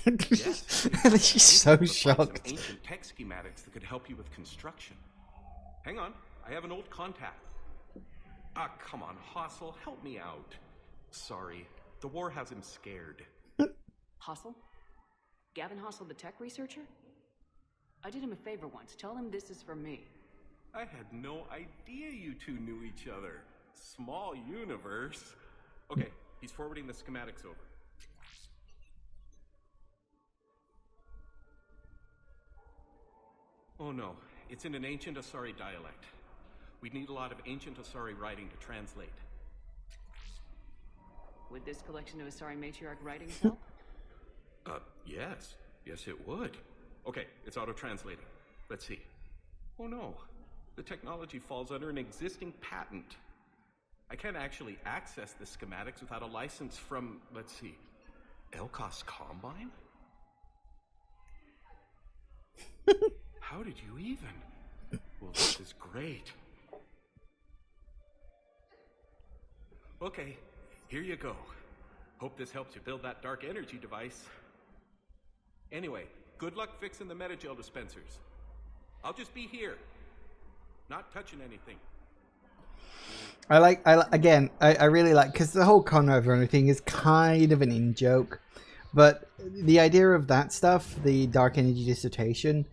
Yes. She's so shocked. Some ancient tech schematics that could help you with construction. Hang on, I have an old contact. Come on, Hossel, help me out. Sorry, the war has him scared. Hossel? Gavin Hossel, the tech researcher? I did him a favor once. Tell him this is from me. I had no idea you two knew each other. Small universe. Okay, he's forwarding the schematics over. Oh no, it's in an ancient Asari dialect. We'd need a lot of ancient Asari writing to translate. Would this collection of Asari matriarch writings help? Yes. Yes, it would. Okay, it's auto-translating. Let's see. Oh no, the technology falls under an existing patent. I can't actually access the schematics without a license from, let's see, Elkos Combine? How did you even? Well, this is great. Okay, here you go. Hope this helps you build that dark energy device. Anyway, good luck fixing the metagel dispensers. I'll just be here. Not touching anything. I really like, because the whole Conrad Werner thing is kind of an in-joke. But the idea of that stuff, the dark energy dissertation,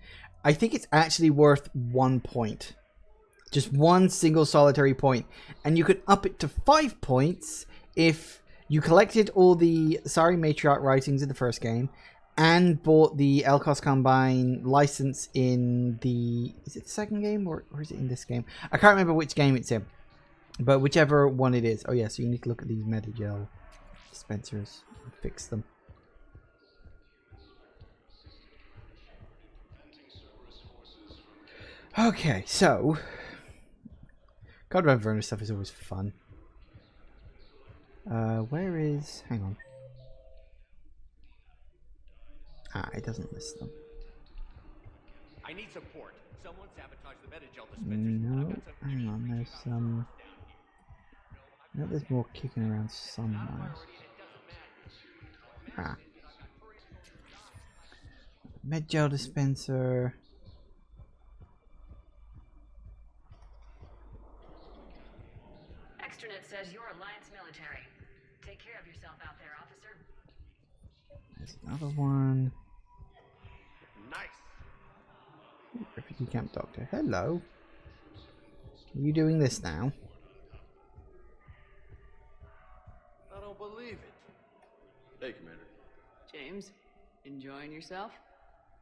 I think it's actually worth 1 point. Just one single solitary point. And you could up it to 5 points if you collected all the Asari matriarch writings in the first game and bought the Elkos Combine license in the... Is it the second game or is it in this game? I can't remember which game it's in. But whichever one it is. Oh yeah, so you need to look at these metagel dispensers and fix them. Okay, so... Conrad Werner stuff is always fun. Where is... Hang on. It doesn't list them. I need support. Someone sabotaged the metagel dispensers. No, hang on, there's some... I know there's more kicking around somewhere. Ah. Med gel dispenser. Extranet says you're Alliance military. Take care of yourself out there, officer. There's another one. Nice. Refugee camp doctor. Hello. Are you doing this now? I don't believe it. Hey, Commander. James, enjoying yourself?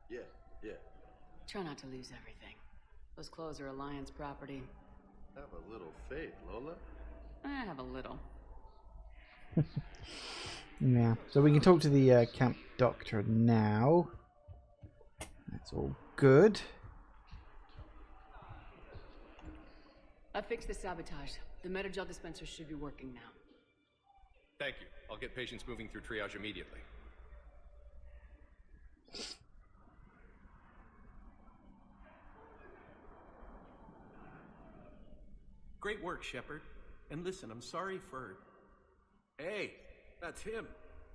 Yeah. Try not to lose everything. Those clothes are Alliance property. Have a little faith, Lola. I have a little. Yeah. So we can talk to the camp doctor now. That's all good. I fixed the sabotage. The metagel dispenser should be working now. Thank you. I'll get patients moving through triage immediately. Great work, Shepard. And listen, I'm sorry for... Hey, that's him.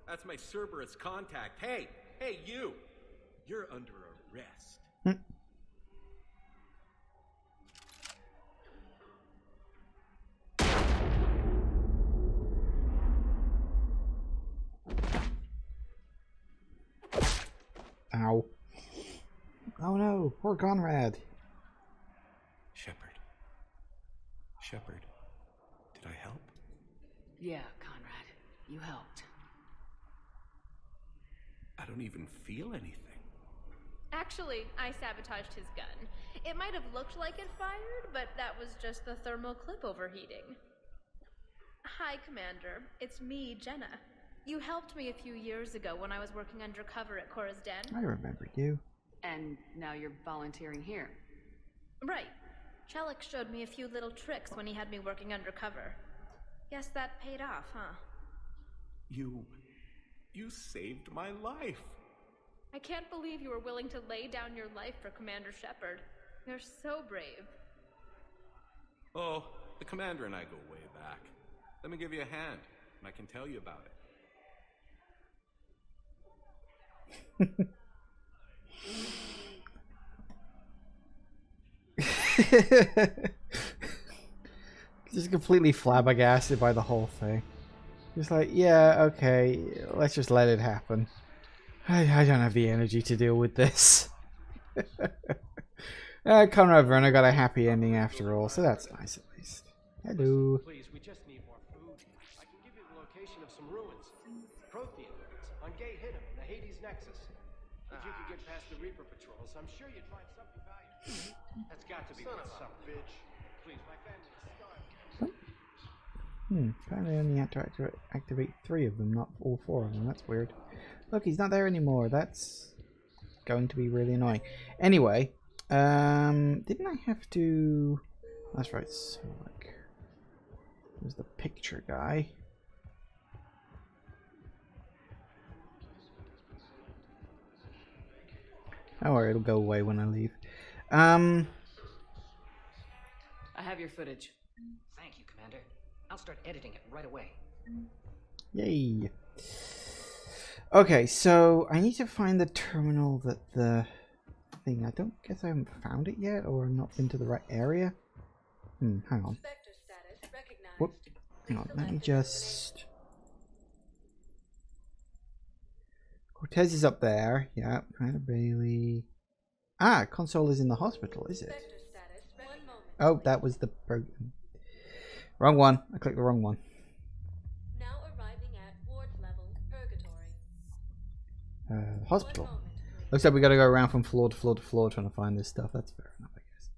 That's my Cerberus contact. Hey, you! You're under arrest. Ow. Oh no, poor Conrad. Shepard, did I help? Yeah, Conrad. You helped. I don't even feel anything. Actually, I sabotaged his gun. It might have looked like it fired, but that was just the thermal clip overheating. Hi, Commander. It's me, Jenna. You helped me a few years ago when I was working undercover at Cora's Den. I remember you. And now you're volunteering here. Right. Chelik showed me a few little tricks when he had me working undercover. Guess that paid off, huh? You saved my life. I can't believe you were willing to lay down your life for Commander Shepard. You're so brave. Oh, the Commander and I go way back. Let me give you a hand, and I can tell you about it. Just completely flabbergasted by the whole thing. Just like, yeah, okay, let's just let it happen. I don't have the energy to deal with this. Conrad Werner got a happy ending after all, so that's nice at least. Hello. Please, we just need more food. I can give you the location of some ruins. Prothean ruins on Gay Hittim in the Hades Nexus. If you could get past the Reaper patrols, I'm sure you'd find something valuable. That's got to be worth something. Bitch. Please, my family's starving. Apparently only had to activate 3 of them, not all 4 of them. That's weird. Look, he's not there anymore. That's going to be really annoying. Anyway, didn't I have to... That's right, so like... There's the picture guy. Don't worry, it'll go away when I leave. I have your footage. Thank you, Commander. I'll start editing it right away. Yay. Okay, so I need to find the terminal that the thing... I don't guess I haven't found it yet, or I've not been to the right area. Hang on. Whoop. Hang on, let me just... Cortez is up there. Yeah, Commander Bailey. Ah, console is in the hospital, is it? Oh, that was the program. Wrong one. I clicked the wrong one. Now arriving at ward level purgatory. Hospital. Looks like we gotta go around from floor to floor to floor trying to find this stuff. That's fair enough, I guess.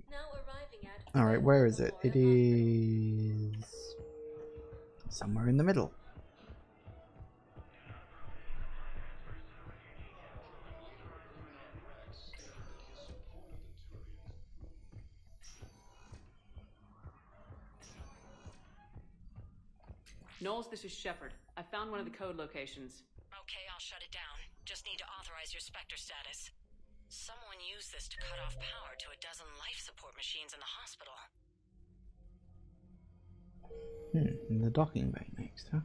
Now arriving at Alright, where is it? It is... somewhere in the middle. Knowles, this is Shepard. I found one of the code locations. Okay, I'll shut it down. Just need to authorize your Spectre status. Someone used this to cut off power to a dozen life support machines in the hospital. In the docking bay next, huh?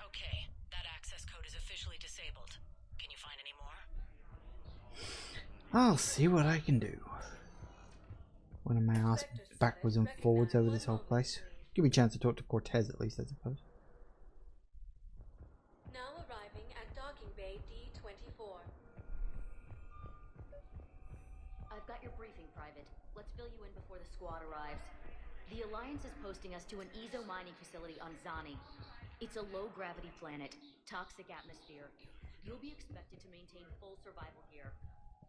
Okay, that access code is officially disabled. Can you find any more? I'll see what I can do. When am I asked backwards and forwards over this whole place? Give me a chance to talk to Cortez at least, I suppose. Now arriving at docking bay D24. I've got your briefing, Private. Let's fill you in before the squad arrives. The Alliance is posting us to an ezo mining facility on Zani. It's a low-gravity planet, toxic atmosphere. You'll be expected to maintain full survival here.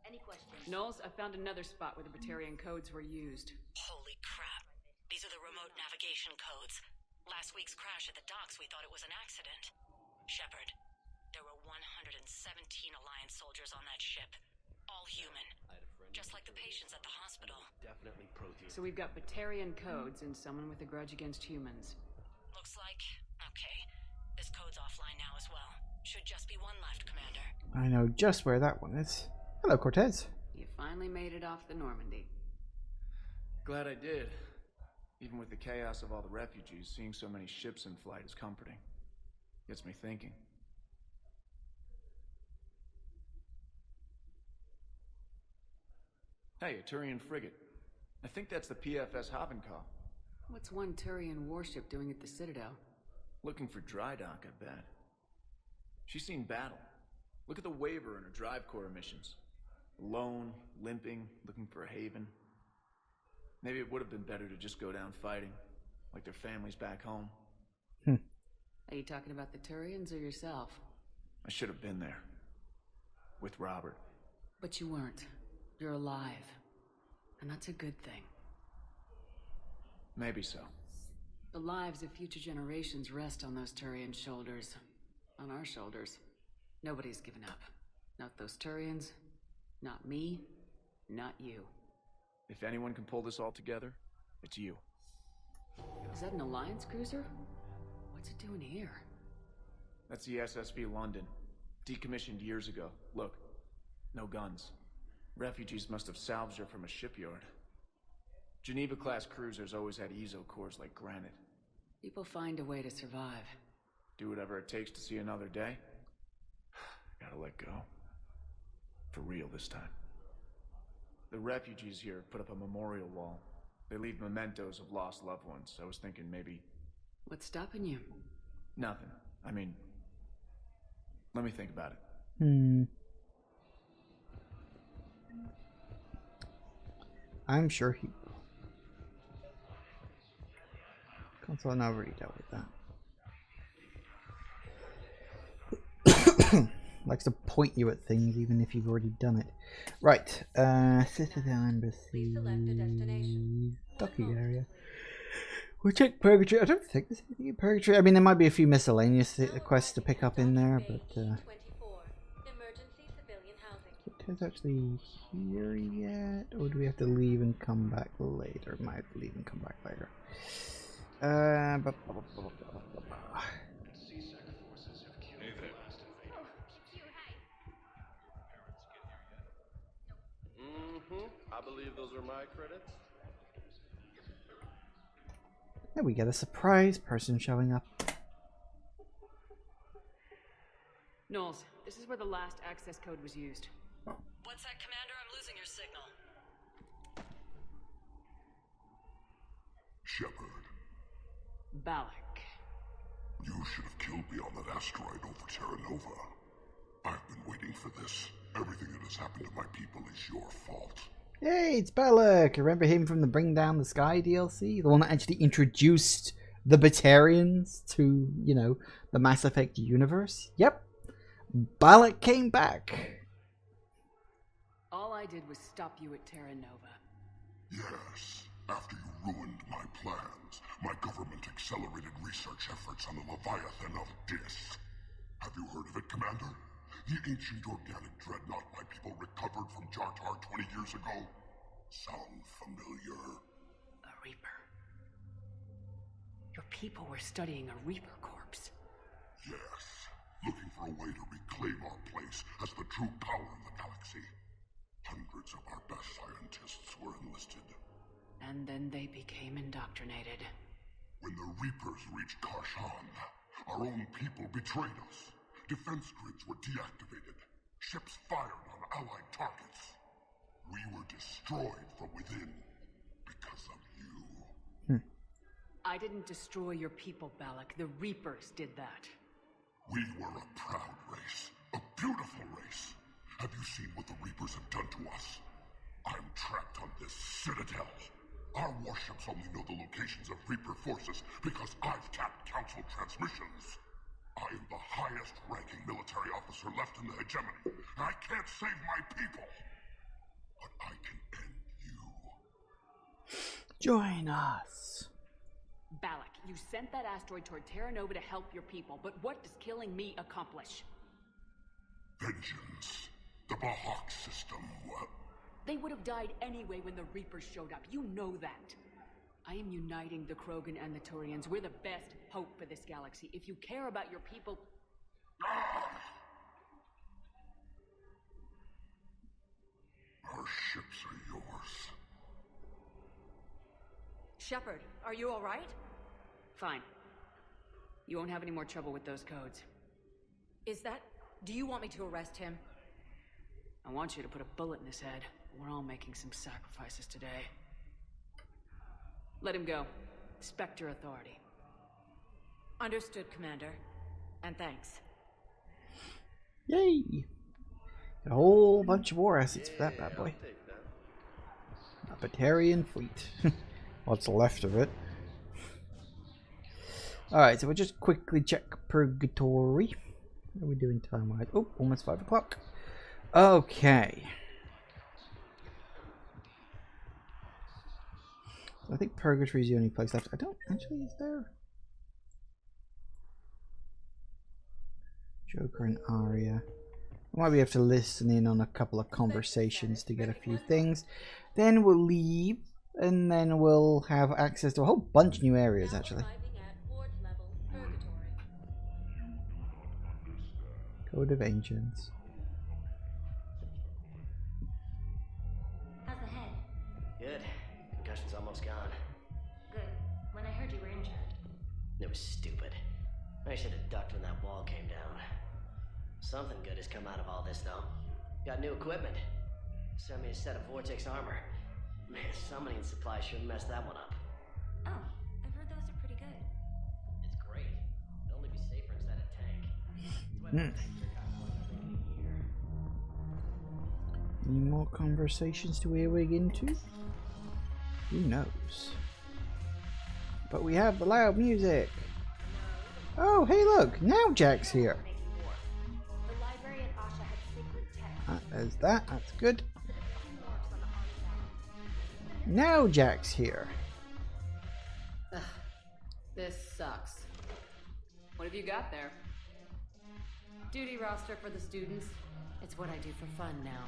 Any questions? Knowles, I found another spot where the Batarian codes were used. Holy crap. These are the remote navigation codes. Last week's crash at the docks, we thought it was an accident. Shepard, there were 117 Alliance soldiers on that ship. All human. Just like the patients at the hospital. Definitely Prothean. So we've got Batarian codes and someone with a grudge against humans. Looks like... Okay. This code's offline now as well. Should just be one left, Commander. I know just where that one is. Hello, Cortez. You finally made it off the Normandy. Glad I did. Even with the chaos of all the refugees, seeing so many ships in flight is comforting. Gets me thinking. Hey, a Turian frigate. I think that's the PFS Havenkopf. What's one Turian warship doing at the Citadel? Looking for dry dock, I bet. She's seen battle. Look at the waiver in her drive corps missions. Alone, limping, looking for a haven. Maybe it would have been better to just go down fighting, like their families back home. Are you talking about the Turians or yourself? I should have been there. With Robert. But you weren't. You're alive. And that's a good thing. Maybe so. The lives of future generations rest on those Turian shoulders. On our shoulders. Nobody's given up. Not those Turians. Not me. Not you. If anyone can pull this all together, it's you. Is that an Alliance cruiser? What's it doing here? That's the SSV London. Decommissioned years ago. Look. No guns. Refugees must have salvaged her from a shipyard. Geneva-class cruisers always had ezo cores like granite. People find a way to survive. Do whatever it takes to see another day. Gotta let go. For real this time. The refugees here put up a memorial wall. They leave mementos of lost loved ones. I was thinking maybe... What's stopping you? Nothing. I mean... Let me think about it. I'm sure he will. Console and I already dealt with that. Likes to point you at things even if you've already done it. Right. Citadel Embassy. Docking area. We'll check Purgatory. I don't think there's anything in Purgatory. I mean, there might be a few miscellaneous quests to pick up in there, but Cortez actually here yet? Or do we have to leave and come back later? Might have to leave and come back later. I believe those are my credits. There we get a surprise person showing up. Knowles, this is where the last access code was used. What's that, Commander? I'm losing your signal. Shepard. Balak. You should have killed me on that asteroid over Terra Nova. I've been waiting for this. Everything that has happened to my people is your fault. Hey, it's Balak! Remember him from the Bring Down the Sky DLC? The one that actually introduced the Batarians to, you know, the Mass Effect universe? Yep. Balak came back. All I did was stop you at Terra Nova. Yes. After you ruined my plans, my government accelerated research efforts on the Leviathan of Dis. Have you heard of it, Commander? The ancient organic dreadnought my people recovered from Jartar 20 years ago? Sound familiar? A Reaper. Your people were studying a Reaper corpse. Yes. Looking for a way to reclaim our place as the true power in the galaxy. Hundreds of our best scientists were enlisted. And then they became indoctrinated. When the Reapers reached Karshan, our own people betrayed us. Defense grids were deactivated. Ships fired on Allied targets. We were destroyed from within because of you. I didn't destroy your people, Balak. The Reapers did that. We were a proud race. A beautiful race. Have you seen what the Reapers have done to us? I'm trapped on this Citadel. Our warships only know the locations of Reaper forces because I've tapped Council transmissions. I am the highest ranking military officer left in the hegemony, and I can't save my people. But I can end you. Join us. Balak, you sent that asteroid toward Terra Nova to help your people, but what does killing me accomplish? Vengeance. The Bahak system. They would have died anyway when the Reapers showed up. You know that. I am uniting the Krogan and the Turians. We're the best hope for this galaxy. If you care about your people... Our ships are yours. Shepard, are you all right? Fine. You won't have any more trouble with those codes. Is that... Do you want me to arrest him? I want you to put a bullet in his head. We're all making some sacrifices today. Let him go. Respect your authority. Understood, Commander. And thanks. Yay! A whole bunch of war assets for that bad boy. A Batarian fleet. What's left of it. Alright, so we'll just quickly check Purgatory. What are we doing time-wise? Oh, almost 5 o'clock. Okay. I think Purgatory is the only place left. I don't actually, is there? Joker and Arya. Might we have to listen in on a couple of conversations to get a few things. Then we'll leave, and then we'll have access to a whole bunch of new areas actually. Code of Ancients. How's the head? Good. Concussion's almost gone. Good. When I heard you were injured. It was stupid. I should have ducked when that wall came down. Something good has come out of all this, though. Got new equipment. Sent me a set of Vortex armor. Man, summoning supply sure messed that one up. Oh, I've heard those are pretty good. It's great. It'll only be safer inside a tank. Any more conversations to earwig into? Who knows? But we have the loud music. Oh, hey look! Now Jack's here. The library at Asha had sacred text. There's that. That's good. Now Jack's here. Ugh, this sucks. What have you got there? Duty roster for the students. It's what I do for fun now.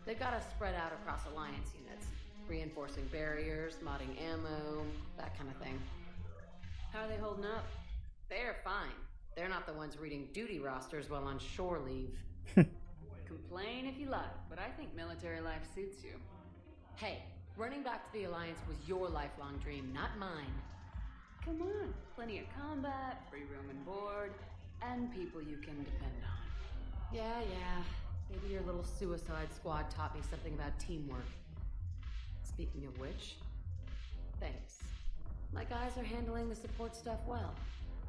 They've got us spread out across Alliance units. Reinforcing barriers, modding ammo, that kind of thing. How are they holding up? They're fine. They're not the ones reading duty rosters while on shore leave. Complain if you like, but I think military life suits you. Hey, running back to the Alliance was your lifelong dream, not mine. Come on, plenty of combat, free room and board, and people you can depend on. Yeah. Maybe your little suicide squad taught me something about teamwork. Speaking of which, thanks. My guys are handling the support stuff well.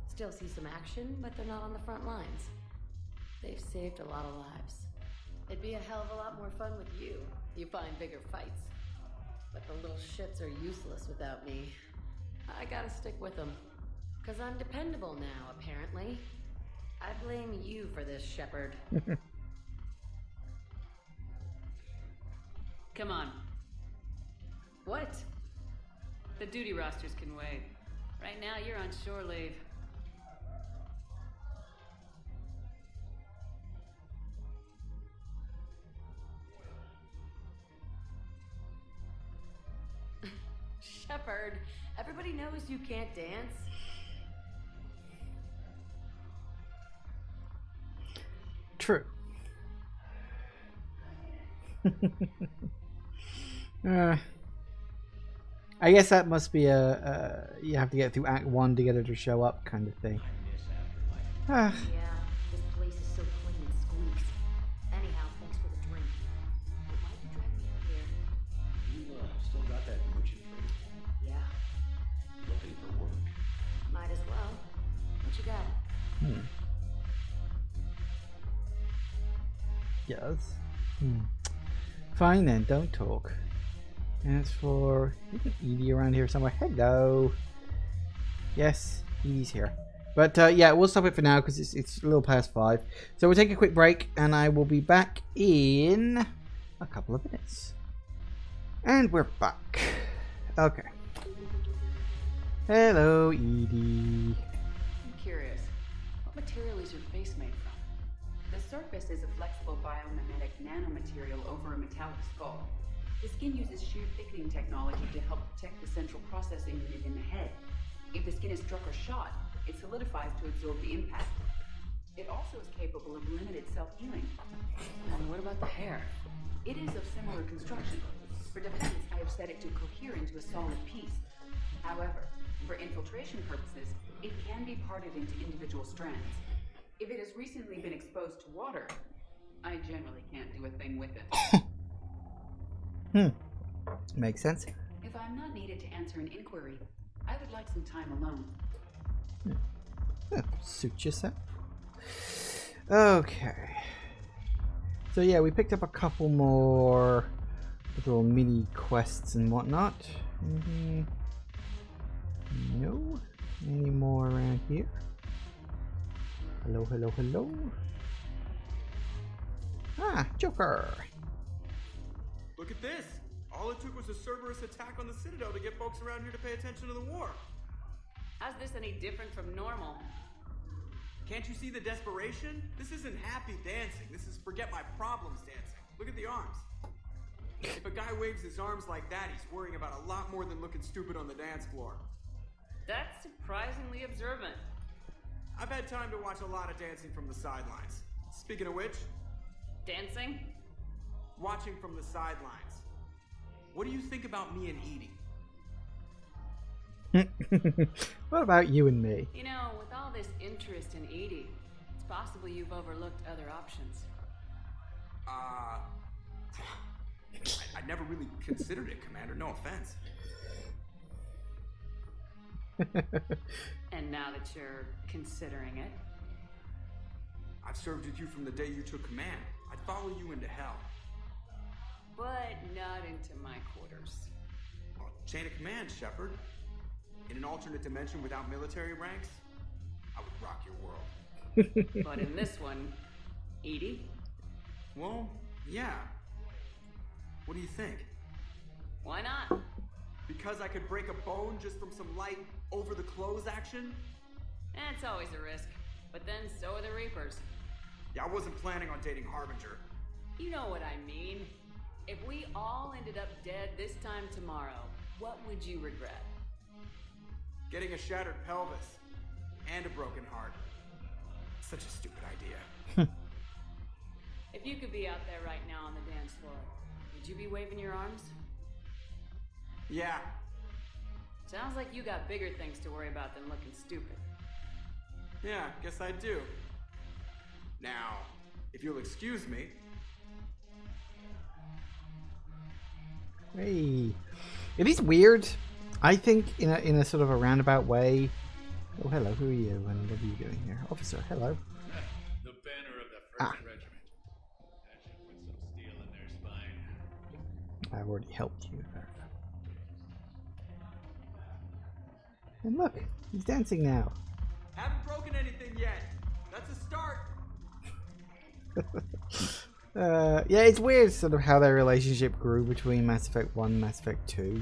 Still see some action, but they're not on the front lines. They've saved a lot of lives. It'd be a hell of a lot more fun with you. You find bigger fights. But the little shits are useless without me. I gotta stick with them. 'Cause I'm dependable now, apparently. I blame you for this, Shepard. Come on. What? The duty rosters can wait. Right now, you're on shore leave. Shepard, everybody knows you can't dance. True. I guess that must be a you have to get through Act 1 to get her to show up kind of thing. Yeah, this place is so clean it squeaks. Anyhow, thanks for the drink. But why'd you drag me out here? You still got that merchant freight? Yeah, Looking for work? might as well. What you got? Yes. Fine then, don't talk. As for Edie around here somewhere. Hello. Yes, Edie's here. But yeah, we'll stop it for now because it's a little past 5. So we'll take a quick break and I will be back in a couple of minutes. And we're back. Okay. Hello, Edie. I'm curious. What material is your face made from? The surface is a flexible biomimetic nanomaterial over a metallic skull. The skin uses shear thickening technology to help protect the central processing unit in the head. If the skin is struck or shot, it solidifies to absorb the impact. It also is capable of limited self-healing. And what about the hair? It is of similar construction. For defense, I have set it to cohere into a solid piece. However, for infiltration purposes, it can be parted into individual strands. If it has recently been exposed to water, I generally can't do a thing with it. Makes sense. If I'm not needed to answer an inquiry, I would like some time alone. Yeah, suit yourself. Okay. So yeah, we picked up a couple more little mini quests and whatnot. No? Any more around here? Hello, hello, hello. Ah, Joker. Look at this. All it took was a Cerberus attack on the Citadel to get folks around here to pay attention to the war. How's this any different from normal? Can't you see the desperation? This isn't happy dancing. This is forget my problems dancing. Look at the arms. If a guy waves his arms like that, he's worrying about a lot more than looking stupid on the dance floor. That's surprisingly observant. I've had time to watch a lot of dancing from the sidelines. Speaking of which... Dancing? Watching from the sidelines. What do you think about me and Edie? What about you and me? You know, with all this interest in Edie, it's possible you've overlooked other options. I never really considered it, Commander. No offense. And now that you're considering it? I've served with you from the day you took command. I'd follow you into hell. But not into my quarters. Well, chain of command, Shepard. In an alternate dimension without military ranks, I would rock your world. But in this one, Edie? Well, yeah. What do you think? Why not? Because I could break a bone just from some light over-the-clothes action? It's always a risk. But then so are the Reapers. Yeah, I wasn't planning on dating Harbinger. You know what I mean. If we all ended up dead this time tomorrow, what would you regret? Getting a shattered pelvis. And a broken heart. Such a stupid idea. If you could be out there right now on the dance floor, would you be waving your arms? Yeah. Sounds like you got bigger things to worry about than looking stupid. Yeah, guess I do. Now, if you'll excuse me. Hey, it is weird. I think in a sort of a roundabout way. Oh, hello. Who are you? And what are you doing here, officer? Hello. The banner of the 1st Regiment. That should put some steel in their spine. I've already helped you. And look, he's dancing now. Haven't broken anything yet. That's a start. Yeah, it's weird sort of how their relationship grew between Mass Effect 1 and Mass Effect 2.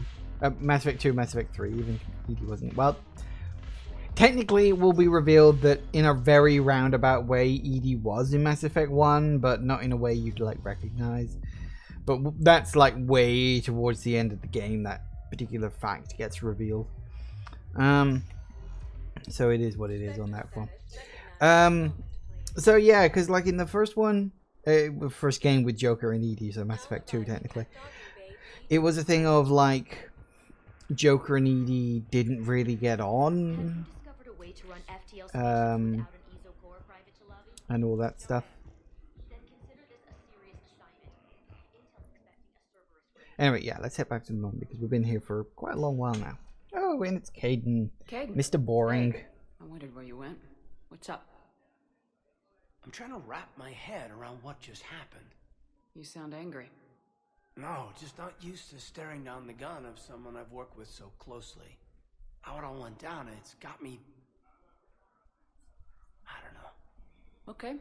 Mass Effect 2, Mass Effect 3, even Edie wasn't. Well, technically it will be revealed that in a very roundabout way Edie was in Mass Effect 1, but not in a way you'd like recognize. But that's like way towards the end of the game that particular fact gets revealed. So it is what it is on that one. So yeah, because like in the first one, first game with Joker and Edie, so Mass Effect 2 technically, it was a thing of like, Joker and Edie didn't really get on. Discovered a way to run FTL And all that stuff. Anyway, yeah, let's head back to the norm because we've been here for quite a long while now. Oh, and it's Caden. Mr. Boring. Hey, I wondered where you went. What's up? I'm trying to wrap my head around what just happened. You sound angry. No, just not used to staring down the gun of someone I've worked with so closely. How it all went down, it's got me... I don't know. Okay,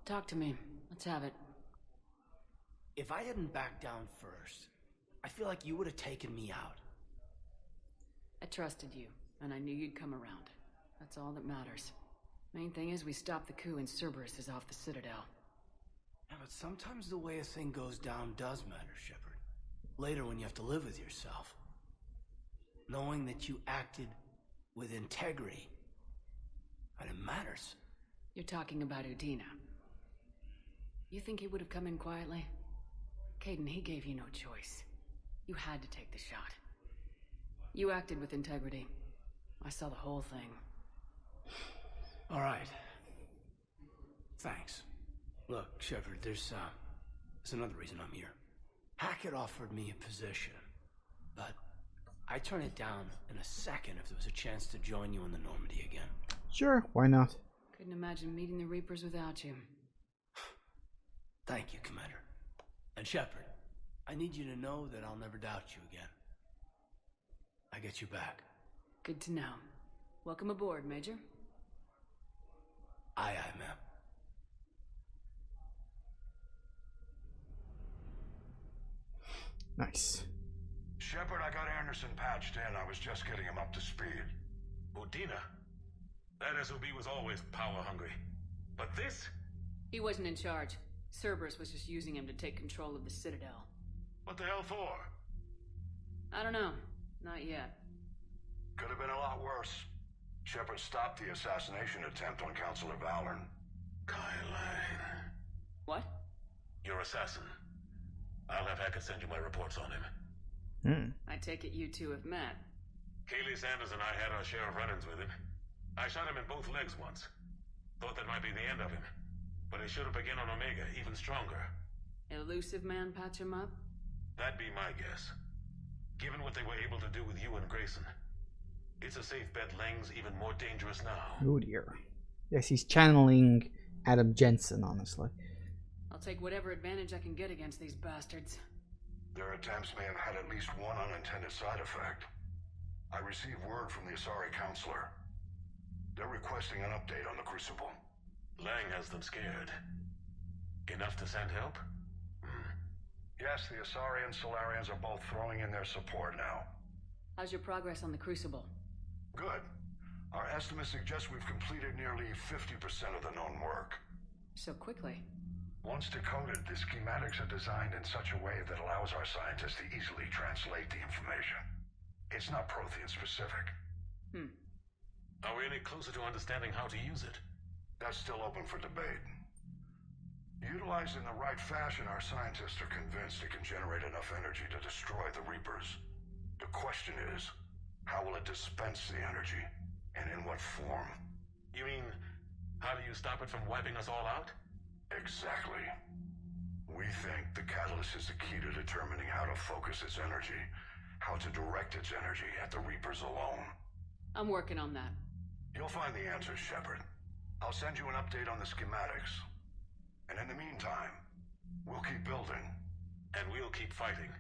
talk to me. Let's have it. If I hadn't backed down first, I feel like you would have taken me out. I trusted you, and I knew you'd come around. That's all that matters. Main thing is we stopped the coup and Cerberus is off the Citadel. Yeah, but sometimes the way a thing goes down does matter, Shepard. Later when you have to live with yourself. Knowing that you acted with integrity. And it matters. You're talking about Udina. You think he would have come in quietly? Caden, he gave you no choice. You had to take the shot. You acted with integrity. I saw the whole thing. All right. Thanks. Look, Shepard, there's another reason I'm here. Hackett offered me a position, but I'd turn it down in a second if there was a chance to join you in the Normandy again. Sure, why not? Couldn't imagine meeting the Reapers without you. Thank you, Commander. And Shepard, I need you to know that I'll never doubt you again. I get you back. Good to know. Welcome aboard, Major. Aye, aye, ma'am. Nice. Shepard, I got Anderson patched in. I was just getting him up to speed. Udina? That SOB was always power hungry. But this? He wasn't in charge. Cerberus was just using him to take control of the Citadel. What the hell for? I don't know. Not yet. Could have been a lot worse. Shepard stopped the assassination attempt on Counselor Valorn. Kylan. What? Your assassin. I'll have Hackett send you my reports on him. I take it you two have met. Kaylee Sanders and I had our share of run-ins with him. I shot him in both legs once. Thought that might be the end of him. But he should have begun on Omega, even stronger. Elusive man patch him up? That'd be my guess. Given what they were able to do with you and Grayson. It's a safe bet Lang's even more dangerous now. Oh dear. Yes, he's channeling Adam Jensen, honestly. I'll take whatever advantage I can get against these bastards. Their attempts may have had at least one unintended side effect. I received word from the Asari Counselor. They're requesting an update on the Crucible. Lang has them scared. Enough to send help? Yes, the Asari and Solarians are both throwing in their support now. How's your progress on the Crucible? Good. Our estimates suggest we've completed nearly 50% of the known work. So quickly? Once decoded, the schematics are designed in such a way that allows our scientists to easily translate the information. It's not Prothean specific. Are we any closer to understanding how to use it? That's still open for debate. Utilized in the right fashion, our scientists are convinced it can generate enough energy to destroy the Reapers. The question is, how will it dispense the energy, and in what form? You mean, how do you stop it from wiping us all out? Exactly. We think the catalyst is the key to determining how to focus its energy, how to direct its energy at the Reapers alone. I'm working on that. You'll find the answers, Shepard. I'll send you an update on the schematics. And in the meantime, we'll keep building. And we'll keep fighting.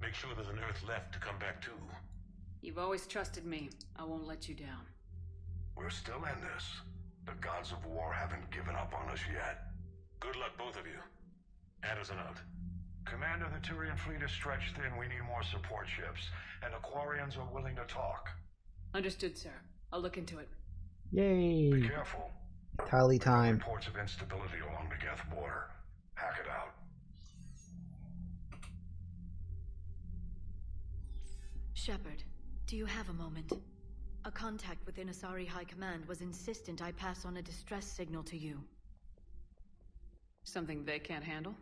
Make sure there's an Earth left to come back to. You've always trusted me. I won't let you down. We're still in this. The gods of war haven't given up on us yet. Good luck, both of you. Anderson out. Commander, the Tyrian fleet is stretched thin. We need more support ships. And the Quarians are willing to talk. Understood, sir. I'll look into it. Yay! Be careful. Tally time. Reports of instability along the Geth border. Hack it out. Shepard, do you have a moment? A contact within Asari High Command was insistent I pass on a distress signal to you. Something they can't handle?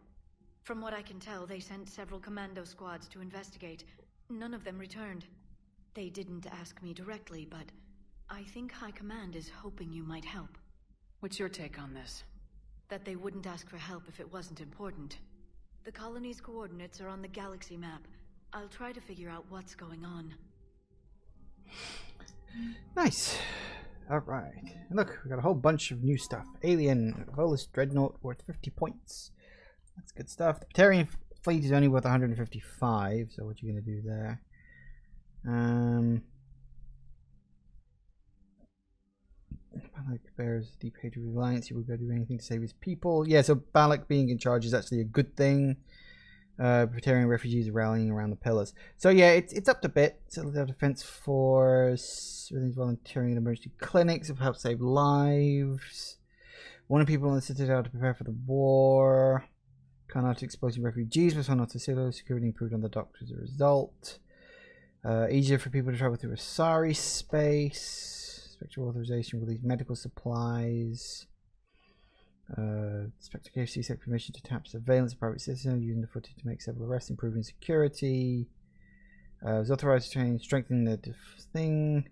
From what I can tell, they sent several commando squads to investigate. None of them returned. They didn't ask me directly, but I think High Command is hoping you might help. What's your take on this? That they wouldn't ask for help if it wasn't important. The colony's coordinates are on the galaxy map. I'll try to figure out what's going on. Nice. Alright. Look, we got a whole bunch of new stuff. Alien, Volus Dreadnought worth 50 points. That's good stuff. The Batarian fleet is only worth 155, so what are you going to do there? Balak bears deep hatred of Alliance. He will go do anything to save his people. Yeah, so Balak being in charge is actually a good thing. Batarian refugees are rallying around the pillars. So yeah, it's up to bit. Citadel Defense Force, volunteering in emergency clinics will help save lives. Warning people in the Citadel to prepare for the war. Carnage exposing refugees, but not to Citadel. Security improved on the docks as a result. Easier for people to travel through Asari space. Spectral authorization release medical supplies. Spectre gave CSEC permission to tap surveillance of private citizens, using the footage to make several arrests, improving security. Was authorized to train, strengthening the thing.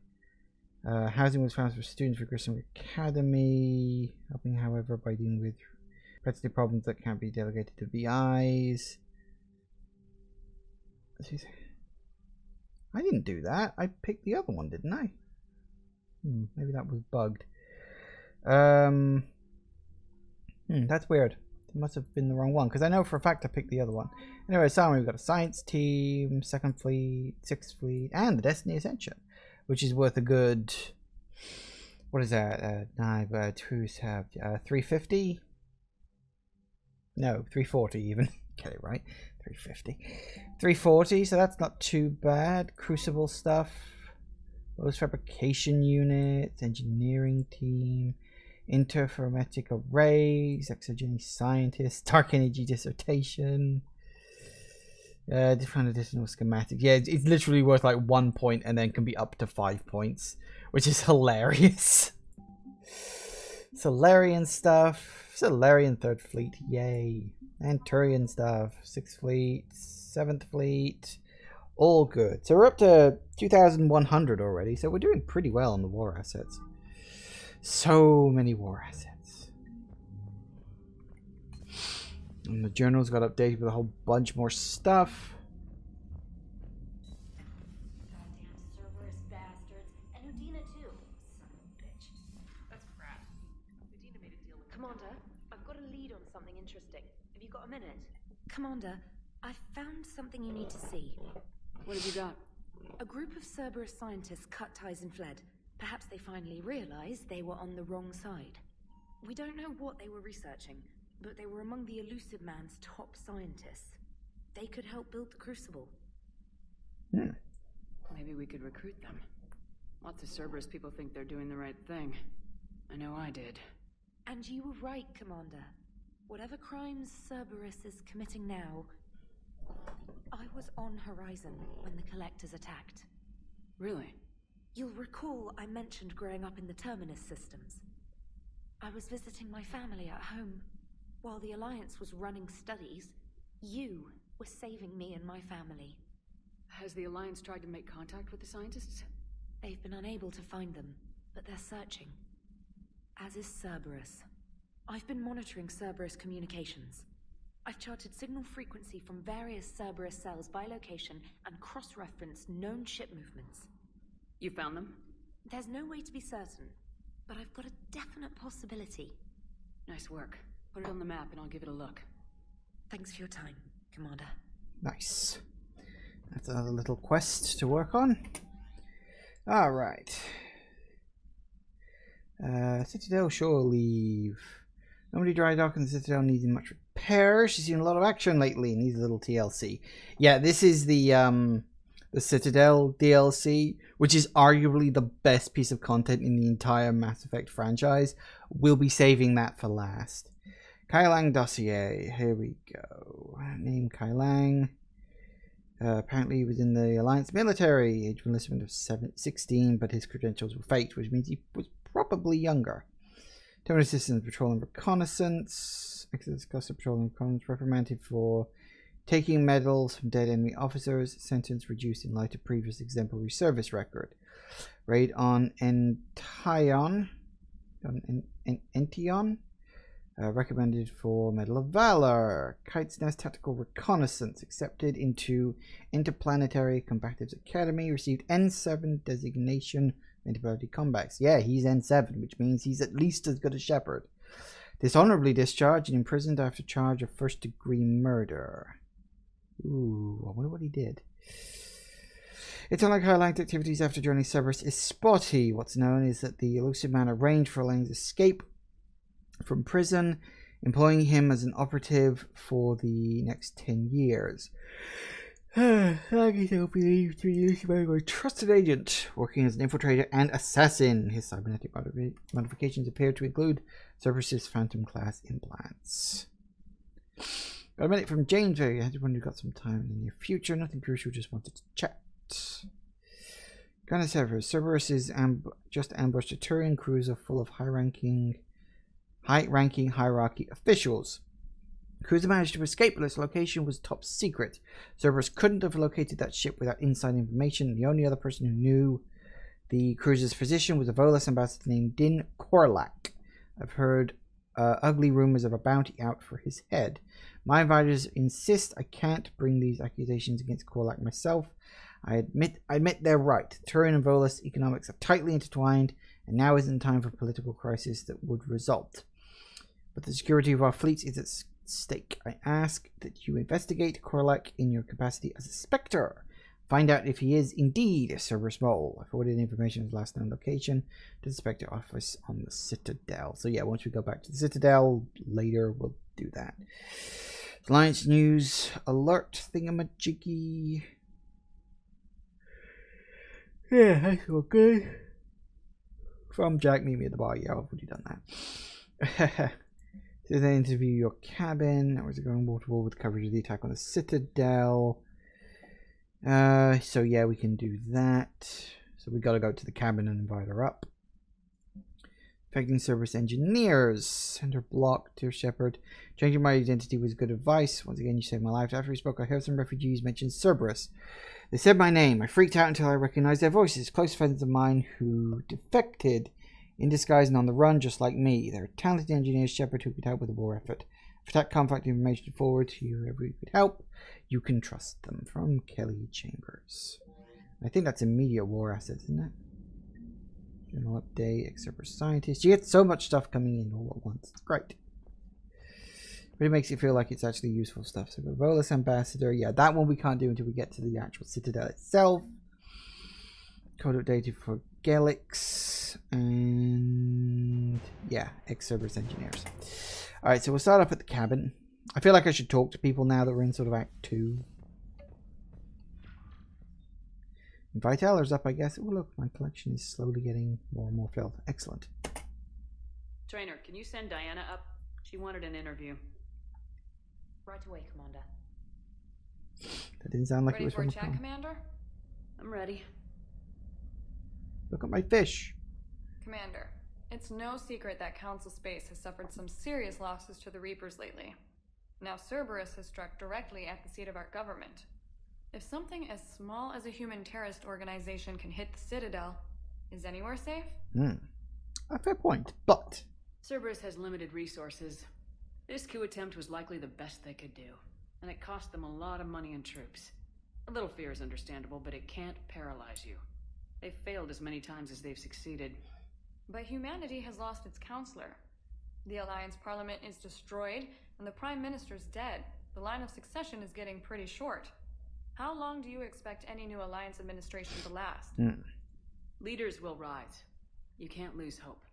Housing was found for students for Grissom Academy, helping, however, by dealing with repetitive problems that can't be delegated to VIs. I didn't do that. I picked the other one, didn't I? Maybe that was bugged. That's weird. It must have been the wrong one, because I know for a fact I picked the other one. Anyway, so we've got a science team, 2nd Fleet, 6th Fleet, and the Destiny Ascension, which is worth a good... What is that? 350? No, 340 even. Get it right. 350. 340, so that's not too bad. Crucible stuff. Those fabrication units, engineering team, interferometric arrays, exogeny scientists, dark energy dissertation, different additional schematics. Yeah, it's literally worth like 1 point and then can be up to 5 points, which is hilarious. Solarian stuff, Solarian 3rd Fleet, yay. And Turian stuff, 6th Fleet, 7th Fleet, all good. So we're up to 2,100 already, so we're doing pretty well on the war assets. So many war assets. And the journals got updated with a whole bunch more stuff. Goddamn Cerberus bastards. And Udina too. Son of a bitch. That's crap. Udina made a deal with Commander, I've got a lead on something interesting. Have you got a minute? Commander, I found something you need to see. What have you got? A group of Cerberus scientists cut ties and fled. Perhaps they finally realized they were on the wrong side. We don't know what they were researching, but they were among the Elusive Man's top scientists. They could help build the Crucible. Maybe we could recruit them. Lots of Cerberus people think they're doing the right thing. I know I did. And you were right, Commander. Whatever crimes Cerberus is committing now, I was on Horizon when the Collectors attacked. Really? You'll recall I mentioned growing up in the Terminus systems. I was visiting my family at home. While the Alliance was running studies, you were saving me and my family. Has the Alliance tried to make contact with the scientists? They've been unable to find them, but they're searching. As is Cerberus. I've been monitoring Cerberus communications. I've charted signal frequency from various Cerberus cells by location and cross-referenced known ship movements. You found them? There's no way to be certain, but I've got a definite possibility. Nice work. Put it on the map and I'll give it a look. Thanks for your time, Commander. Nice. That's another little quest to work on. Alright. Citadel shore leave. Nobody dry dock in the Citadel needs much repair. She's seen a lot of action lately. Needs a little TLC. Yeah, this is the Citadel DLC, which is arguably the best piece of content in the entire Mass Effect franchise. We'll be saving that for last. Kai Lang dossier. Here we go. Name Kai Lang. Apparently he was in the Alliance military. Age of enlistment of 16, but his credentials were faked, which means he was probably younger. Terminus systems patrol and reconnaissance. Exodus Costa patrol and reconnaissance. Reprimanded for taking medals from dead enemy officers, sentence reduced in light of previous exemplary service record. Raid on Ention, recommended for Medal of Valor. Kite's Nest Tactical Reconnaissance, accepted into Interplanetary Combatives Academy, received N7 designation, Antibody Combats. Yeah, he's N7, which means he's at least as good as Shepard. Dishonorably discharged and imprisoned after charge of first-degree murder. Ooh, I wonder what he did. It's unlike high-ranked activities after joining Cerberus is spotty. What's known is that the elusive man arranged for Elaine's escape from prison, employing him as an operative for the next 10 years. I don't believe to be used by a trusted agent, working as an infiltrator and assassin. His cybernetic modifications appear to include Cerberus's Phantom class implants. Got a minute from James. I had one who got some time in the near future. Nothing crucial, just wanted to chat. Gunner Cerberus is just ambushed a Turian cruiser full of high-ranking hierarchy officials. The cruiser managed to escape, but its location was top secret. Cerberus couldn't have located that ship without inside information. The only other person who knew the cruiser's position was a Volus ambassador named Din Korlak. I've heard ugly rumors of a bounty out for his head. My advisors insist I can't bring these accusations against Korlak myself. I admit they're right. Turian and Volus economics are tightly intertwined, and now isn't time for political crisis that would result. But the security of our fleets is at stake. I ask that you investigate Korlak in your capacity as a Spectre. Find out if he is indeed a Cerberus mole. I forwarded information of his last known location to the Spectre office on the Citadel. So yeah, once we go back to the Citadel later, we'll do that. Alliance news alert thingamajiggy. Yeah, that's all good. From Jack, meet me at the bar. Yeah, I've already done that. So then interview your cabin. That was going wall to wall with coverage of the attack on the Citadel. So yeah, we can do that. So we gotta go to the cabin and invite her up. Affecting Cerberus engineers. Send her block, dear Shepard. Changing my identity was good advice. Once again, you saved my life. After we spoke, I heard some refugees mention Cerberus. They said my name. I freaked out until I recognized their voices. Close friends of mine who defected in disguise and on the run, just like me. They're talented engineers, Shepard, who could help with the war effort. If that contact information forward to you, whoever could help, you can trust them. From Kelly Chambers. I think that's immediate war assets, isn't it? General update, Cerberus scientist. You get so much stuff coming in all at once. It's great. But it makes it feel like it's actually useful stuff. So the Volus ambassador, yeah, that one we can't do until we get to the actual Citadel itself. Code updated for Gelix and yeah, ex-Cerberus engineers. Alright, so we'll start off at the cabin. I feel like I should talk to people now that we're in sort of Act 2. Invite others up, I guess. Oh, look, my collection is slowly getting more and more filled. Excellent. Trainer, can you send Diana up? She wanted an interview. Right away, Commander. That didn't sound like Ready it was for from a chat, Commander? I'm ready. Look at my fish. Commander, it's no secret that Council Space has suffered some serious losses to the Reapers lately. Now Cerberus has struck directly at the seat of our government. If something as small as a human terrorist organization can hit the Citadel, is anywhere safe? A fair point, but Cerberus has limited resources. This coup attempt was likely the best they could do, and it cost them a lot of money and troops. A little fear is understandable, but it can't paralyze you. They've failed as many times as they've succeeded. But humanity has lost its counselor. The Alliance Parliament is destroyed, and the Prime Minister's dead. The line of succession is getting pretty short. How long do you expect any new Alliance administration to last? Leaders will rise. You can't lose hope.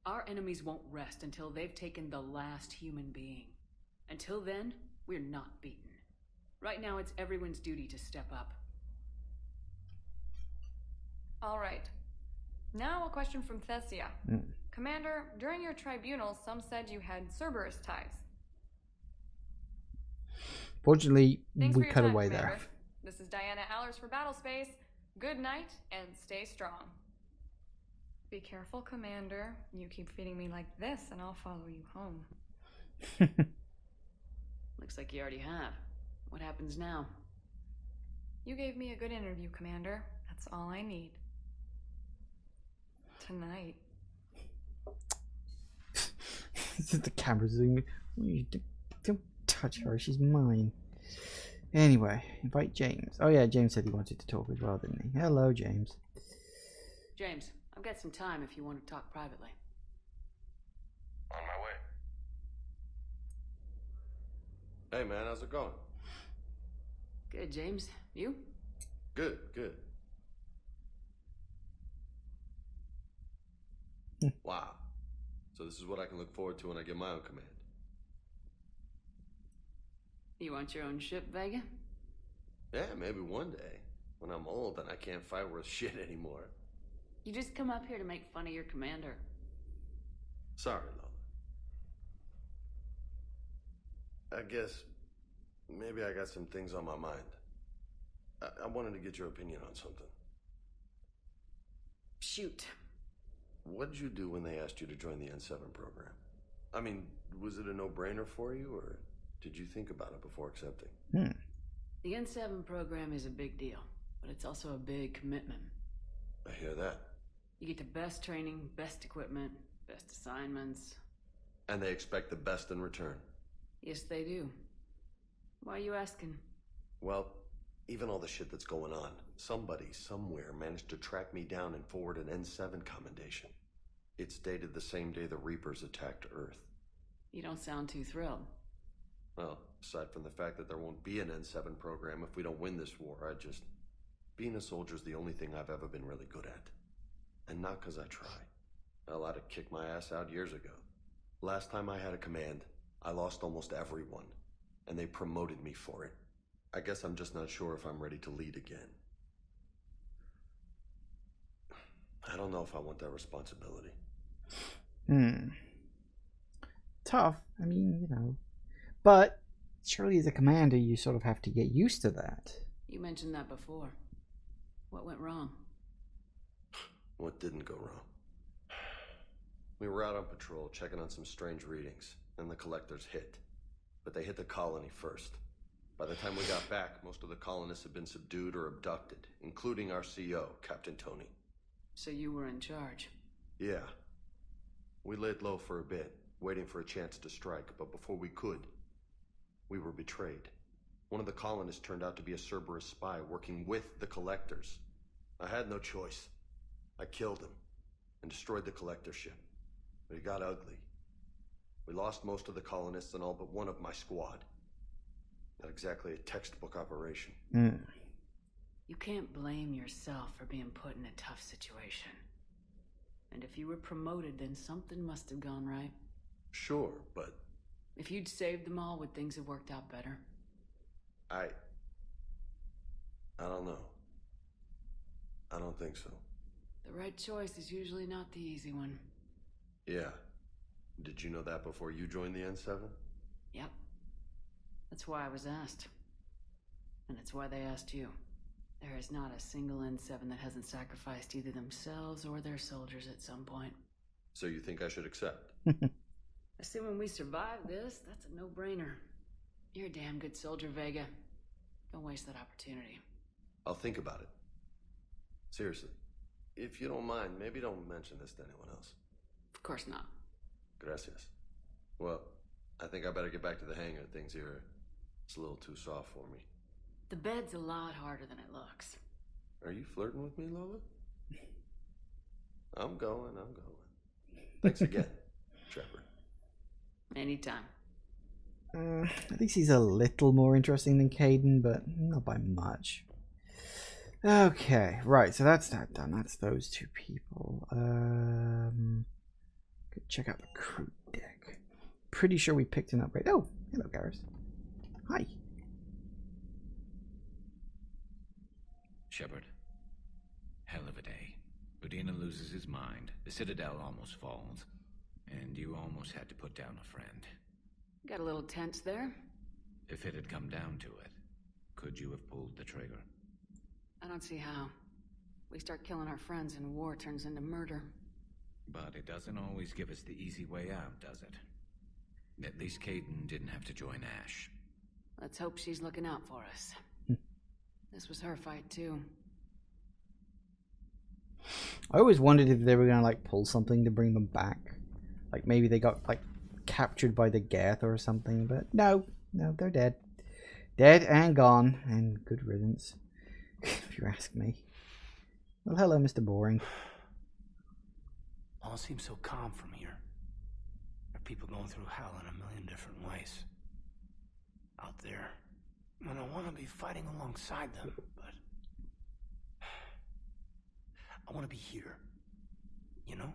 Our enemies won't rest until they've taken the last human being. Until then, we're not beaten. Right now, it's everyone's duty to step up. All right. Now a question from Thessia. Commander, during your tribunal, some said you had Cerberus ties. Fortunately, Thanks we for your cut time, away Commander. there. This is Diana Allers for Battlespace. Good night, and stay strong. Be careful, Commander. You keep feeding me like this, and I'll follow you home. Looks like you already have. What happens now? You gave me a good interview, Commander. That's all I need. Tonight. The camera's zooming. Don't touch her, she's mine. Anyway, invite James. Oh yeah, James said he wanted to talk as well, didn't he? Hello, James. James, I've got some time if you want to talk privately. On my way. Hey man, how's it going? Good, James. You? Good, good. Wow. So this is what I can look forward to when I get my own command. You want your own ship, Vega? Yeah, maybe one day. When I'm old and I can't fight worth shit anymore. You just come up here to make fun of your commander. Sorry, Lola. I guess maybe I got some things on my mind. I wanted to get your opinion on something. Shoot. What did you do when they asked you to join the N7 program? I mean, was it a no-brainer for you, or did you think about it before accepting? The N7 program is a big deal, but it's also a big commitment. I hear that. You get the best training, best equipment, best assignments. And they expect the best in return. Yes, they do. Why are you asking? Well, even all the shit that's going on, somebody somewhere managed to track me down and forward an N7 commendation. It's dated the same day the Reapers attacked Earth. You don't sound too thrilled. Well, aside from the fact that there won't be an N7 program if we don't win this war, being a soldier's the only thing I've ever been really good at. And not because I try. Hell, I'd have kicked my ass out years ago. Last time I had a command, I lost almost everyone, and they promoted me for it. I guess I'm just not sure if I'm ready to lead again. I don't know if I want that responsibility. Tough. I mean, you know. But surely as a commander, you sort of have to get used to that. You mentioned that before. What went wrong? What didn't go wrong? We were out on patrol, checking on some strange readings, and the collectors hit. But they hit the colony first. By the time we got back, most of the colonists had been subdued or abducted, including our CO, Captain Tony. So you were in charge? Yeah. We laid low for a bit, waiting for a chance to strike, but before we could, we were betrayed. One of the colonists turned out to be a Cerberus spy working with the collectors. I had no choice. I killed him and destroyed the collector ship. But it got ugly. We lost most of the colonists and all but one of my squad. Not exactly a textbook operation. You can't blame yourself for being put in a tough situation. And if you were promoted, then something must have gone right. Sure, but... If you'd saved them all, would things have worked out better? I don't know. I don't think so. The right choice is usually not the easy one. Yeah. Did you know that before you joined the N7? Yep. That's why I was asked. And it's why they asked you. There is not a single N7 that hasn't sacrificed either themselves or their soldiers at some point. So you think I should accept? Assuming we survive this, that's a no-brainer. You're a damn good soldier, Vega. Don't waste that opportunity. I'll think about it. Seriously. If you don't mind, maybe don't mention this to anyone else. Of course not. Gracias. Well, I think I better get back to the hangar. Things here, it's a little too soft for me. The bed's a lot harder than it looks. Are you flirting with me, Lola? I'm going. Thanks again, Trevor. Anytime. At least he's a little more interesting than Caden, but not by much. Okay, right, so that's that done. That's those two people. Check out the crew deck. Pretty sure we picked an upgrade. Oh, hello, Garrus. Hi. Shepard. Hell of a day. Udina loses his mind, the Citadel almost falls, and you almost had to put down a friend. Got a little tense there. If it had come down to it, could you have pulled the trigger? I don't see how. We start killing our friends and war turns into murder. But it doesn't always give us the easy way out, does it? At least Caden didn't have to join Ash. Let's hope she's looking out for us. This was her fight, too. I always wondered if they were gonna like pull something to bring them back. Like maybe they got like captured by the Geth or something, but no, they're dead. Dead and gone, and good riddance, if you ask me. Well, hello, Mr. Boring. All seems so calm from here. There are people going through hell in a million different ways. Out there. And I want to be fighting alongside them, but... I want to be here. You know?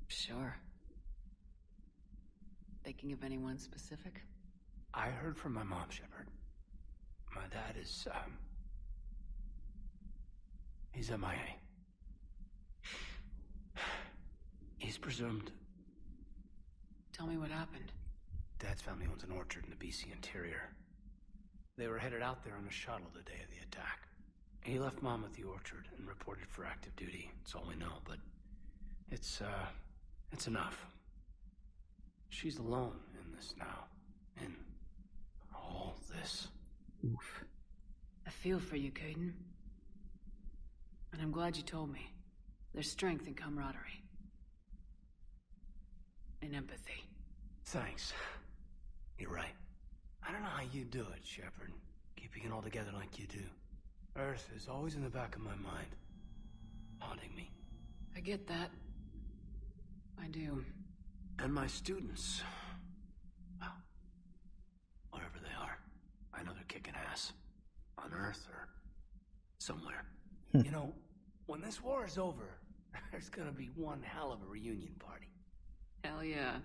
Sure. Thinking of anyone specific? I heard from my mom, Shepard. My dad is, he's MIA. He's presumed. Tell me what happened. Dad's family owns an orchard in the BC interior. They were headed out there on a shuttle the day of the attack. He left Mom at the orchard and reported for active duty. That's all we know, but it's enough. She's alone in this now. In all this. Oof. I feel for you, Caden. And I'm glad you told me. There's strength in camaraderie. And empathy. Thanks. You're right. I don't know how you do it, Shepard. Keeping it all together like you do. Earth is always in the back of my mind. Haunting me. I get that. I do. And my students. Well, wherever they are. I know they're kicking ass. On Earth or somewhere. You know, when this war is over, there's gonna be one hell of a reunion party. Hell yeah.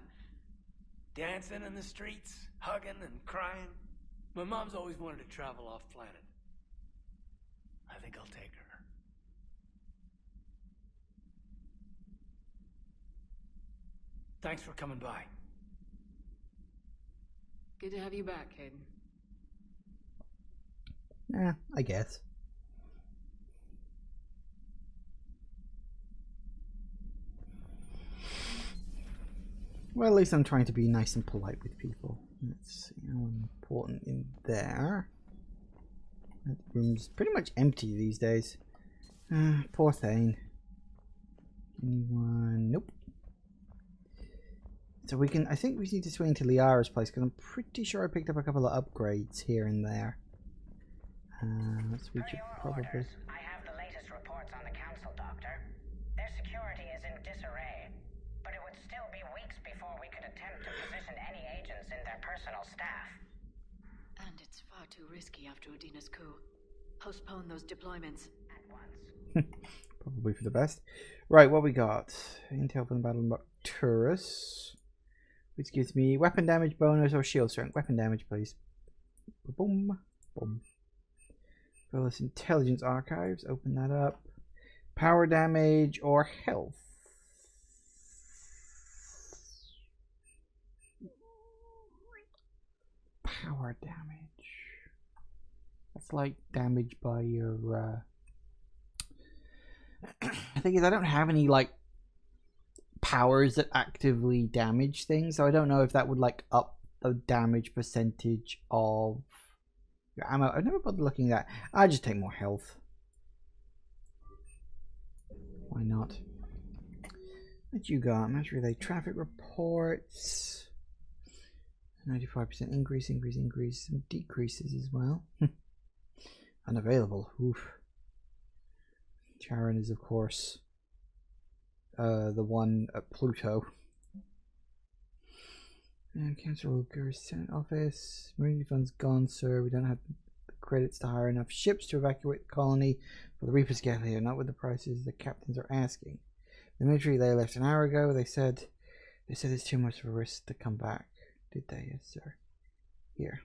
Dancing in the streets, hugging and crying. My mom's always wanted to travel off planet. I think I'll take her. Thanks for coming by. Good to have you back, Caden. I guess. Well, at least I'm trying to be nice and polite with people. Let's see how important in there. That room's pretty much empty these days. Poor thing. Anyone? Nope. So we can, I think we need to swing to Liara's place because I'm pretty sure I picked up a couple of upgrades here and there. Let's reach it probably. I have the latest reports on the Council, Doctor. Their security is in disarray, but it would still be weeks before we could attempt to position any agents in their personal staff. And it's far too risky after Udina's coup. Postpone those deployments. At once. Probably for the best. Right, what we got? Intel from the battle of Arcturus, which gives me weapon damage bonus or shield strength. Weapon damage, please. Boom, boom. Cerberus Intelligence Archives. Open that up. Power damage or health. Power damage. That's like damage by your. The thing is, I don't have any like powers that actively damage things, so I don't know if that would like up the damage percentage of your ammo. I've never bothered looking at that. I just take more health. Why not? What you got? Match relay traffic reports. 95% increase, and decreases as well. Unavailable. Oof. Charon is, of course, the one at Pluto. Council Workers, Senate Office. Marine funds gone, sir. We don't have the credits to hire enough ships to evacuate the colony for the Reapers get here, not with the prices the captains are asking. The military they left an hour ago. They said it's too much of a risk to come back. Did they? Yes, sir. Here.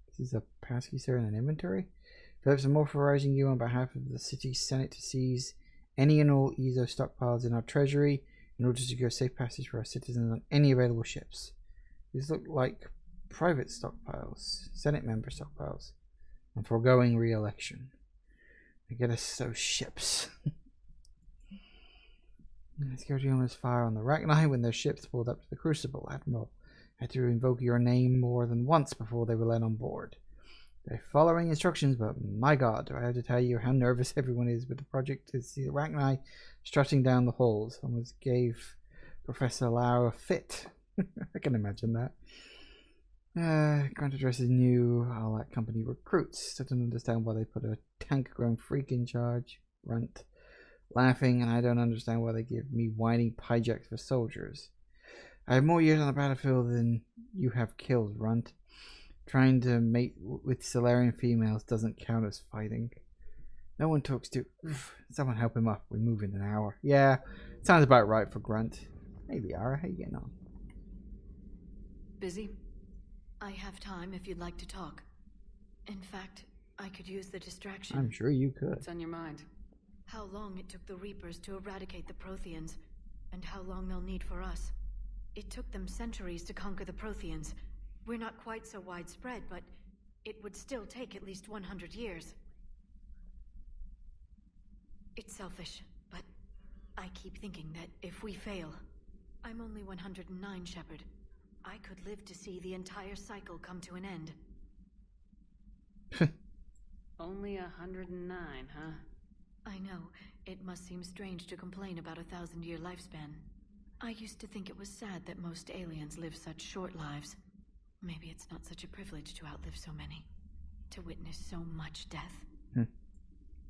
This is a passkey, sir, in an inventory. Phillips, I'm authorizing you on behalf of the city senate to seize any and all EZO stockpiles in our treasury in order to secure safe passage for our citizens on any available ships. These look like private stockpiles, senate member stockpiles. I'm foregoing re-election. I get us those ships. Security almost fire on the Rachni when their ships pulled up to the Crucible. Admiral, I had to invoke your name more than once before they were let on board. They're following instructions, but my god, do I have to tell you how nervous everyone is with the project to see the Arachni strutting down the halls. Almost gave Professor Lau a fit. I can imagine that. Grant address is new. All that company recruits. I don't understand why they put a tank-grown freak in charge. Runt. Laughing, and I don't understand why they give me whiny hijacks for soldiers. I have more years on the battlefield than you have kills, Runt. Trying to mate with Solarian females doesn't count as fighting. No one talks to... Someone help him up. We move in an hour. Yeah, sounds about right for Grunt. Hey, Liara, how you getting on? Busy? I have time if you'd like to talk. In fact, I could use the distraction. I'm sure you could. What's on your mind? How long it took the Reapers to eradicate the Protheans, and how long they'll need for us. It took them centuries to conquer the Protheans. We're not quite so widespread, but it would still take at least 100 years. It's selfish, but I keep thinking that if we fail... I'm only 109, Shepard. I could live to see the entire cycle come to an end. Only 109, huh? I know. It must seem strange to complain about a 1,000-year lifespan. I used to think it was sad that most aliens live such short lives. Maybe it's not such a privilege to outlive so many. To witness so much death.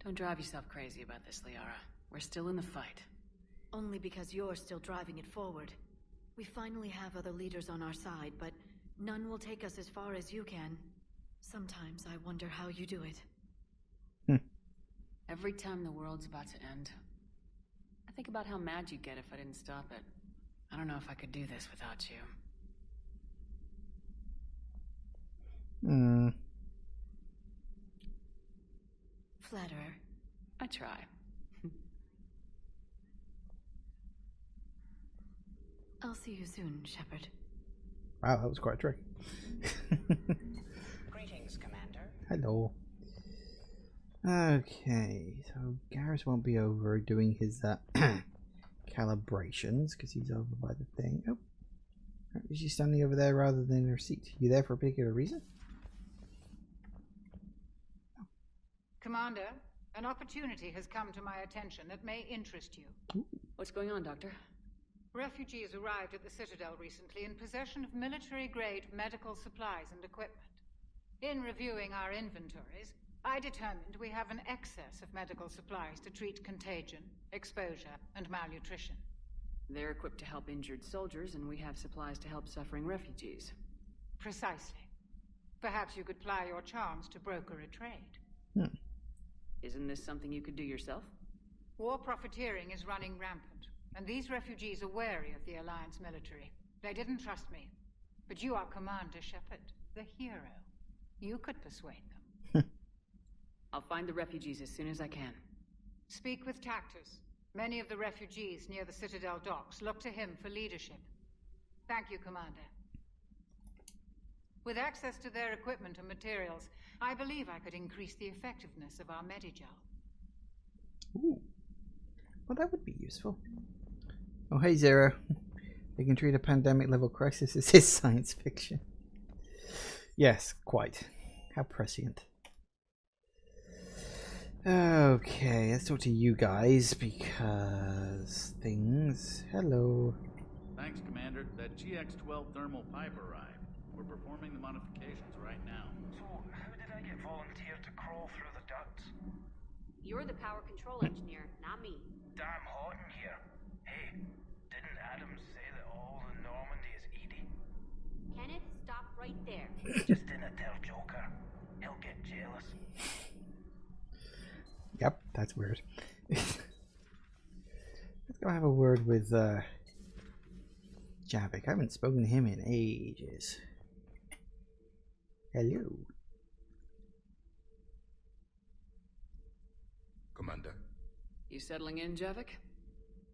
Don't drive yourself crazy about this, Liara. We're still in the fight. Only because you're still driving it forward. We finally have other leaders on our side, but none will take us as far as you can. Sometimes I wonder how you do it. Every time the world's about to end, I think about how mad you'd get if I didn't stop it. I don't know if I could do this without you. Flatterer. I try. I'll see you soon, Shepard. Wow, that was quite a trick. Greetings, Commander. Hello. Okay, so Garrus won't be over doing his calibrations because he's over by the thing. Oh, is she standing over there rather than in her seat? You there for a particular reason? Commander, an opportunity has come to my attention that may interest you. Ooh. What's going on, Doctor? Refugees arrived at the Citadel recently in possession of military-grade medical supplies and equipment. In reviewing our inventories, I determined we have an excess of medical supplies to treat contagion, exposure, and malnutrition. They're equipped to help injured soldiers, and we have supplies to help suffering refugees. Precisely. Perhaps you could ply your charms to broker a trade. Isn't this something you could do yourself? War profiteering is running rampant, and these refugees are wary of the Alliance military. They didn't trust me. But you are Commander Shepard, the hero. You could persuade them. I'll find the refugees as soon as I can. Speak with Tactus. Many of the refugees near the Citadel docks look to him for leadership. Thank you, Commander. With access to their equipment and materials, I believe I could increase the effectiveness of our Medigel. Ooh. Well, that would be useful. Oh, hey, Zero. They can treat a pandemic-level crisis. This is science fiction. Yes, quite. How prescient. Okay, let's talk to you guys, because things... Hello. Thanks, Commander. That GX-12 thermal pipe arrived. We're performing the modifications right now. So, how did I get volunteered to crawl through the ducts? You're the power control engineer, not me. Damn hot in here. Hey, didn't Adam say that all the Normandy is Edie? Kenneth, stop right there. Just didn't tell Joker. He'll get jealous. Yep, that's weird. Let's go have a word with Javik. I haven't spoken to him in ages. Hello. Commander. You settling in, Javik?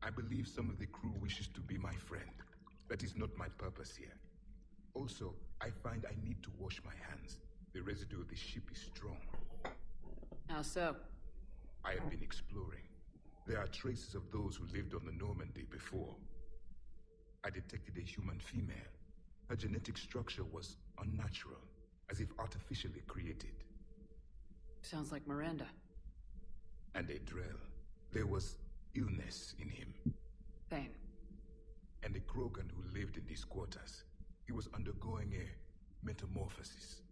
I believe some of the crew wishes to be my friend. That is not my purpose here. Also, I find I need to wash my hands. The residue of the ship is strong. How so? I have been exploring. There are traces of those who lived on the Normandy before. I detected a human female. Her genetic structure was unnatural, as if artificially created. Sounds like Miranda. And Adrel. There was illness in him. Pain. And a Krogan who lived in these quarters. He was undergoing a metamorphosis.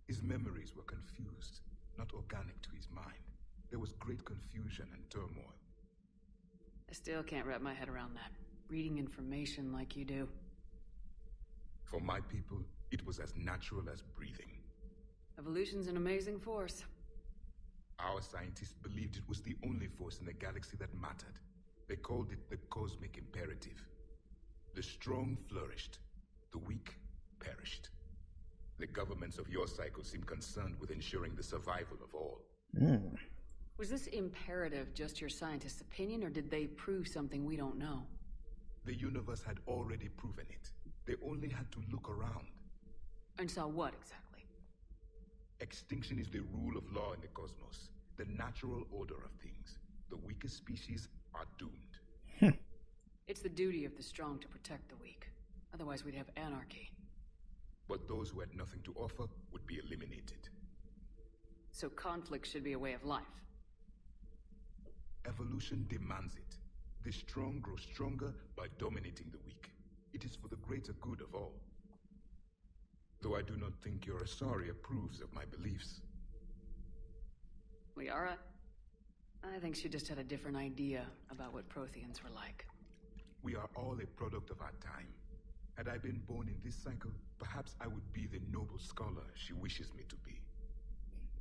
His memories were confused, not organic to his mind. There was great confusion and turmoil. I still can't wrap my head around that. Reading information like you do. For my people, it was as natural as breathing. Evolution's an amazing force. Our scientists believed it was the only force in the galaxy that mattered. They called it the cosmic imperative. The strong flourished, the weak perished. The governments of your cycle seem concerned with ensuring the survival of all. Was this imperative just your scientist's opinion, or did they prove something we don't know? The universe had already proven it. They only had to look around. And saw what exactly? Extinction is the rule of law in the cosmos, the natural order of things. The weakest species are doomed. It's the duty of the strong to protect the weak. Otherwise we'd have anarchy. But those who had nothing to offer would be eliminated. So conflict should be a way of life. Evolution demands it. The strong grow stronger by dominating the weak. It is for the greater good of all. Though I do not think your Asari approves of my beliefs. Liara? I think she just had a different idea about what Protheans were like. We are all a product of our time. Had I been born in this cycle, perhaps I would be the noble scholar she wishes me to be.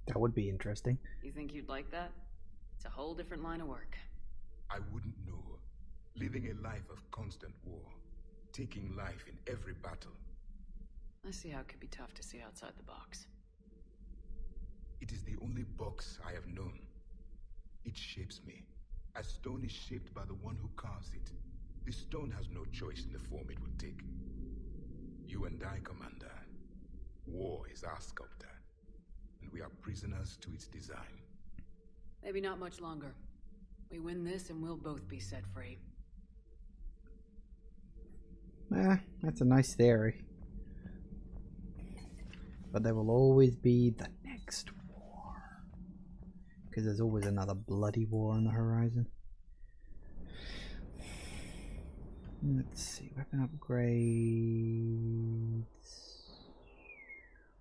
That would be interesting. You think you'd like that? It's a whole different line of work. I wouldn't know. Living a life of constant war. Taking life in every battle. I see how it could be tough to see outside the box. It is the only box I have known. It shapes me, as stone is shaped by the one who carves it. The stone has no choice in the form it will take. You and I, Commander. War is our sculptor, and we are prisoners to its design. Maybe not much longer. We win this and we'll both be set free. That's a nice theory. But there will always be the next war. Because there's always another bloody war on the horizon. Let's see, weapon upgrades.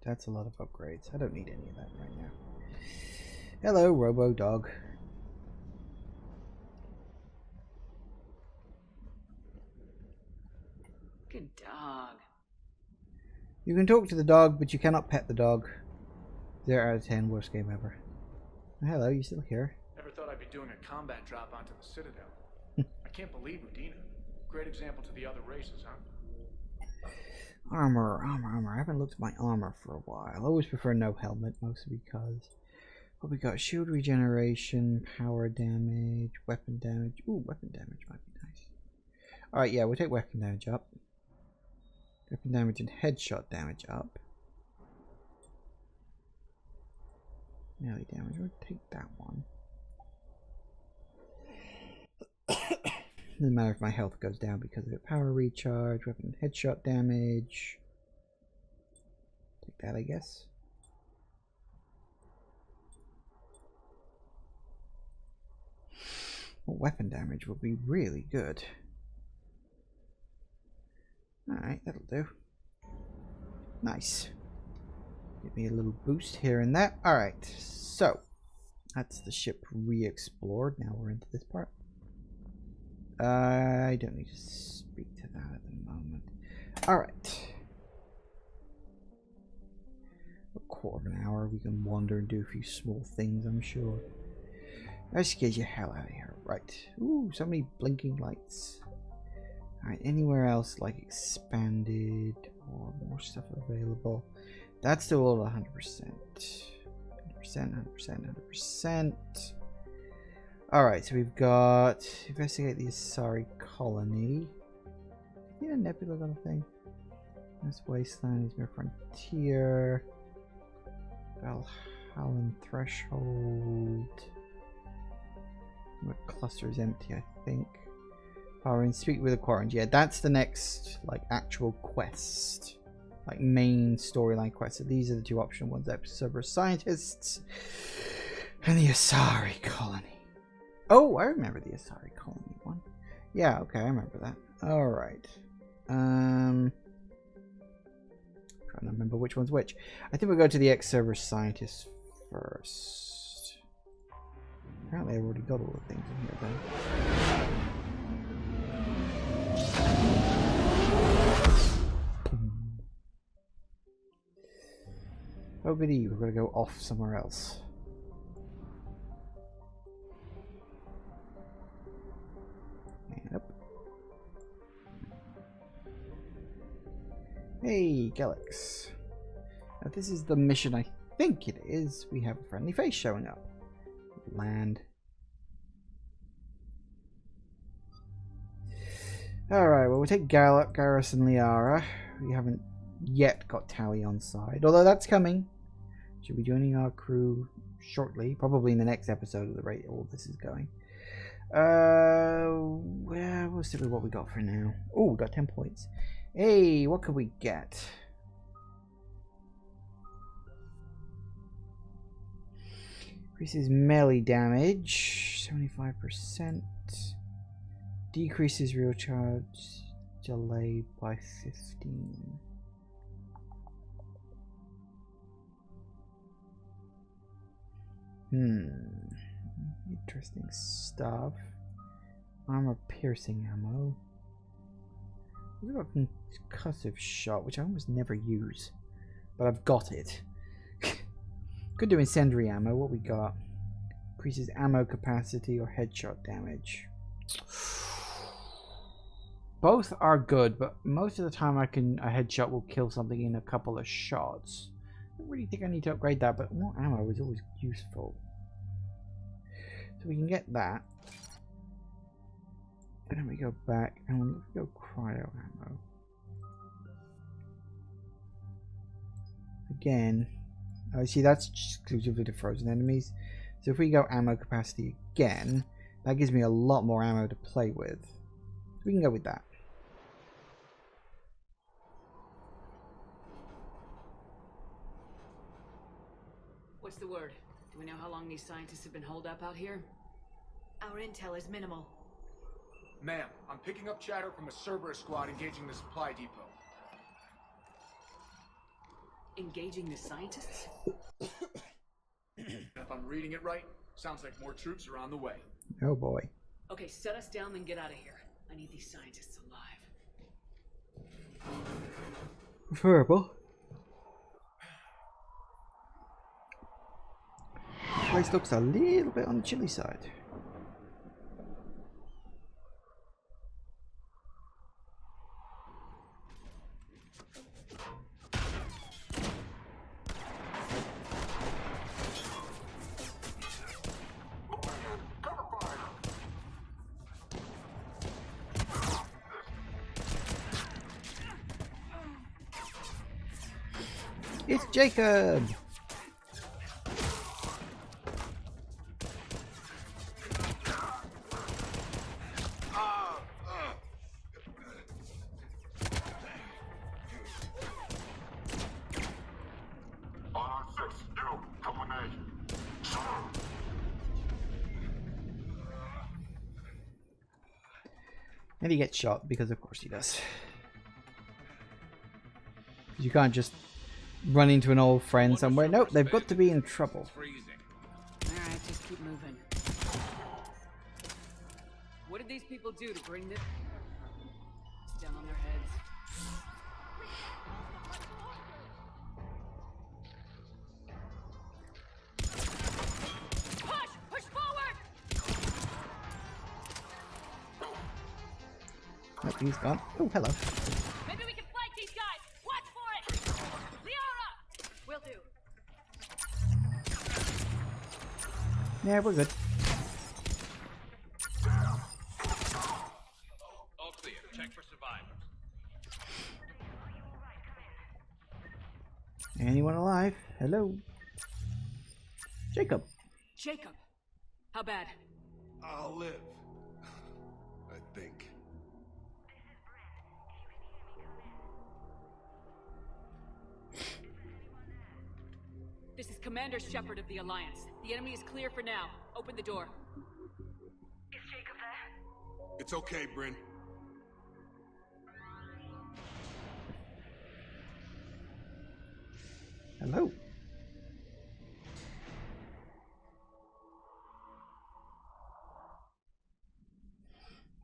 That's a lot of upgrades. I don't need any of that right now. Hello, Robo Dog. Good dog. You can talk to the dog, but you cannot pet the dog. 0 out of 10, worst game ever. Hello, you still here? Never thought I'd be doing a combat drop onto the Citadel. I can't believe Udina. Great example to the other races, huh? Armor. I haven't looked at my armor for a while. I always prefer no helmet, mostly because what we got: shield regeneration, power damage, weapon damage. Ooh, weapon damage might be nice. Alright, yeah, we'll take weapon damage up. Weapon damage and headshot damage up. Melee damage, we'll take that one. Doesn't matter if my health goes down because of it. Power recharge, weapon headshot damage. Take that, I guess. Well, weapon damage will be really good. Alright, that'll do. Nice. Give me a little boost here and there. Alright, so that's the ship re-explored. Now we're into this part. I don't need to speak to that at the moment. Alright. A quarter of an hour, we can wander and do a few small things, I'm sure. Let's get the hell out of here. Right. Ooh, so many blinking lights. Alright, anywhere else like expanded or more stuff available? That's still all 100%. 100%. Alright, so we've got investigate the Asari colony. Yeah, nebula got a thing. This wasteland is near frontier. Valhallan threshold. The cluster is empty, I think. Power and speak with the quarantine. Yeah, that's the next like actual quest. like main storyline quests. So these are the two optional ones: the Cerberus scientists and the Asari colony. Oh, I remember the Asari colony one. Yeah, okay, I remember that. All right. Trying to remember which one's which. I think we'll go to the ex-Cerberus scientists first. Apparently, I've already got all the things in here then. Oh goody, we're gonna go off somewhere else. And up. Hey, Galax. Now this is the mission I think it is. We have a friendly face showing up. Land. Alright, well we'll take Garrus and Liara. We haven't yet got Tally on side, although that's coming. She'll be joining our crew shortly, probably in the next episode of the rate all this is going. Well, we'll see what we got for now. Oh, we got 10 points. Hey, what could we get? Increases melee damage 75%. Decreases real charge delay by 15. Interesting stuff. Armor piercing ammo. We've got concussive shot, which I almost never use, but I've got it. Could do incendiary ammo. What we got? Increases ammo capacity or headshot damage. Both are good, but most of the time a headshot will kill something in a couple of shots. I don't really think I need to upgrade that, but more ammo is always useful. So we can get that. And then we go back and we'll go cryo ammo. Again, see that's exclusively to frozen enemies. So if we go ammo capacity again, that gives me a lot more ammo to play with. So we can go with that. What's the word? Do we know how long these scientists have been holed up out here? Our intel is minimal. Ma'am, I'm picking up chatter from a Cerberus squad engaging the supply depot. Engaging the scientists? If I'm reading it right, sounds like more troops are on the way. Oh boy. Okay, set us down and get out of here. I need these scientists alive. Preferable. This place looks a little bit on the chilly side. It's Jacob! And he gets shot, because of course he does. You can't just run into an old friend somewhere. Nope, they've got to be in trouble. Alright, just keep moving. What did these people do to bring this? It's down on their heads. Push forward! Oh, he's gone. Oh, hello. Maybe we can flank these guys! Watch for it! Liara! Will do. Yeah, we're good. All clear. Check for survivors. Anyone alive? Hello? Jacob. Jacob! How bad? I'll live. I think. This is Commander Shepard of the Alliance. The enemy is clear for now. Open the door. Is Jacob there? It's okay, Bryn. Hello.